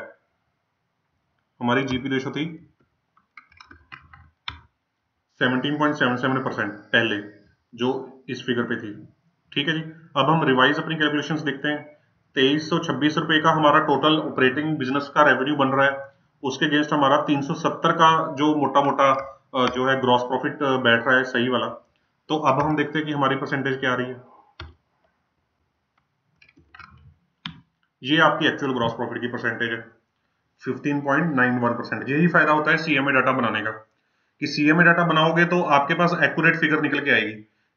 हमारी जीपी रेशो थी 17.77% पहले, जो इस फिगर पे थी। ठीक है जी। अब हम रिवाइज अपनी कैलकुलेशंस देखते हैं। 2326 रुपए का हमारा टोटल ऑपरेटिंग बिजनेस का रेवेन्यू बन रहा है, उसके अगेंस्ट हमारा 370 का जो मोटा मोटा जो है ग्रॉस प्रॉफिट बैठ रहा है, सही वाला। तो अब हम देखते हैं कि हमारी परसेंटेज क्या आ रही है। ये आपकी एक्चुअल ग्रॉस प्रॉफिट की परसेंटेज है, 15.91%। यही फायदा होता है सीएमए डाटा बनाने का, कि सीएमए डाटा बनाओगे तो आपके पास एक्यूरेट फिगर निकल के आएगी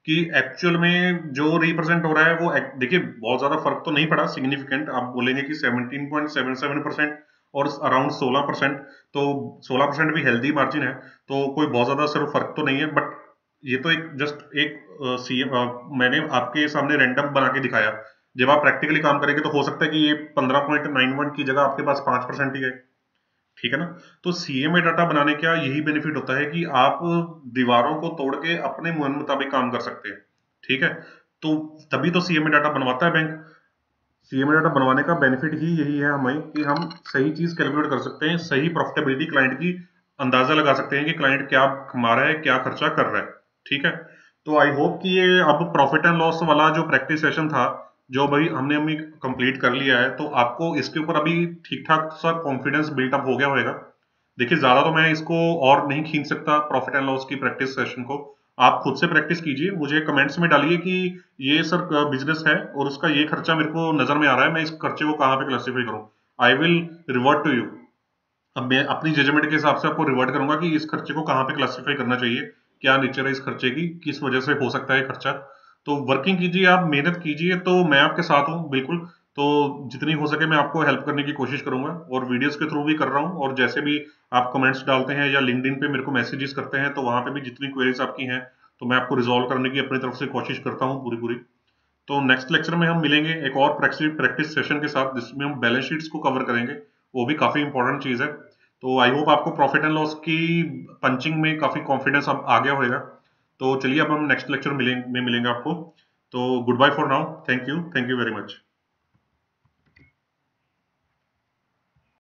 कि एक्चुअल में जो रिप्रेजेंट हो रहा है वो देखिए बहुत ज्यादा फर्क तो नहीं पड़ा सिग्निफिकेंट। आप बोलेंगे कि 17.77% और अराउंड 16%, तो 16% भी हेल्दी मार्जिन है, तो कोई बहुत ज्यादा सिर्फ फर्क तो नहीं है। बट ये तो एक जस्ट एक मैंने आपके सामने रैंडम बना के दिखाया। जब आप प्रैक्टिकली काम करेंगे तो हो सकता है कि ये 15.91 की जगह आपके पास 5% ही है। ठीक है ना? तो सीएमए डाटा बनाने का यही बेनिफिट होता है कि आप दीवारों को तोड़ के अपने मन मुताबिक काम कर सकते हैं। ठीक है? तो तभी तो सीएमए डाटा बनवाता है बैंक। सीएमए डाटा बनवाने का बेनिफिट ही यही है हमें कि हम सही चीज कैलकुलेट कर सकते हैं, सही प्रॉफिटेबिलिटी क्लाइंट की अंदाजा लगा सकते हैं कि क्लाइंट क्या कमा रहा है, क्या खर्चा कर रहा है। ठीक है? तो आई होप कि ये अब प्रॉफिट एंड लॉस वाला जो प्रैक्टिस सेशन था, जो भाई हमने अभी कंप्लीट कर लिया है, तो आपको इसके ऊपर अभी ठीक ठाक सा कॉन्फिडेंस बिल्टअप हो गया होगा। देखिए ज्यादा तो मैं इसको और नहीं खींच सकता प्रॉफिट एंड लॉस की प्रैक्टिस सेशन को। आप खुद से प्रैक्टिस कीजिए, मुझे कमेंट्स में डालिए कि ये सर बिजनेस है और उसका ये खर्चा मेरे को नजर में आ रहा है, मैं इस खर्चे को कहाँ पे क्लासिफाई करूँ। I will revert to you. अब मैं अपनी जजमेंट के हिसाब से आपको रिवर्ट करूंगा कि इस खर्चे को कहाँ पे क्लासिफाई करना चाहिए, क्या नेचर है इस खर्चे की, किस वजह से हो सकता है खर्चा। तो वर्किंग कीजिए, आप मेहनत कीजिए, तो मैं आपके साथ हूँ बिल्कुल। तो जितनी हो सके मैं आपको हेल्प करने की कोशिश करूंगा, और वीडियोस के थ्रू भी कर रहा हूँ, और जैसे भी आप कमेंट्स डालते हैं या लिंक्डइन पे मेरे को मैसेजेस करते हैं, तो वहां पे भी जितनी क्वेरीज आपकी हैं तो मैं आपको रिजॉल्व करने की अपनी तरफ से कोशिश करता हूँ पूरी पूरी। तो नेक्स्ट लेक्चर में हम मिलेंगे एक और प्रैक्टिस सेशन के साथ, जिसमें हम बैलेंस शीट्स को कवर करेंगे। वो भी काफी इंपॉर्टेंट चीज है। तो आई होप आपको प्रॉफिट एंड लॉस की पंचिंग में काफी कॉन्फिडेंस अब आ गया होगा। तो चलिए अब हम नेक्स्ट लेक्चर में मिलेंगे आपको। तो good bye for now, thank you very much.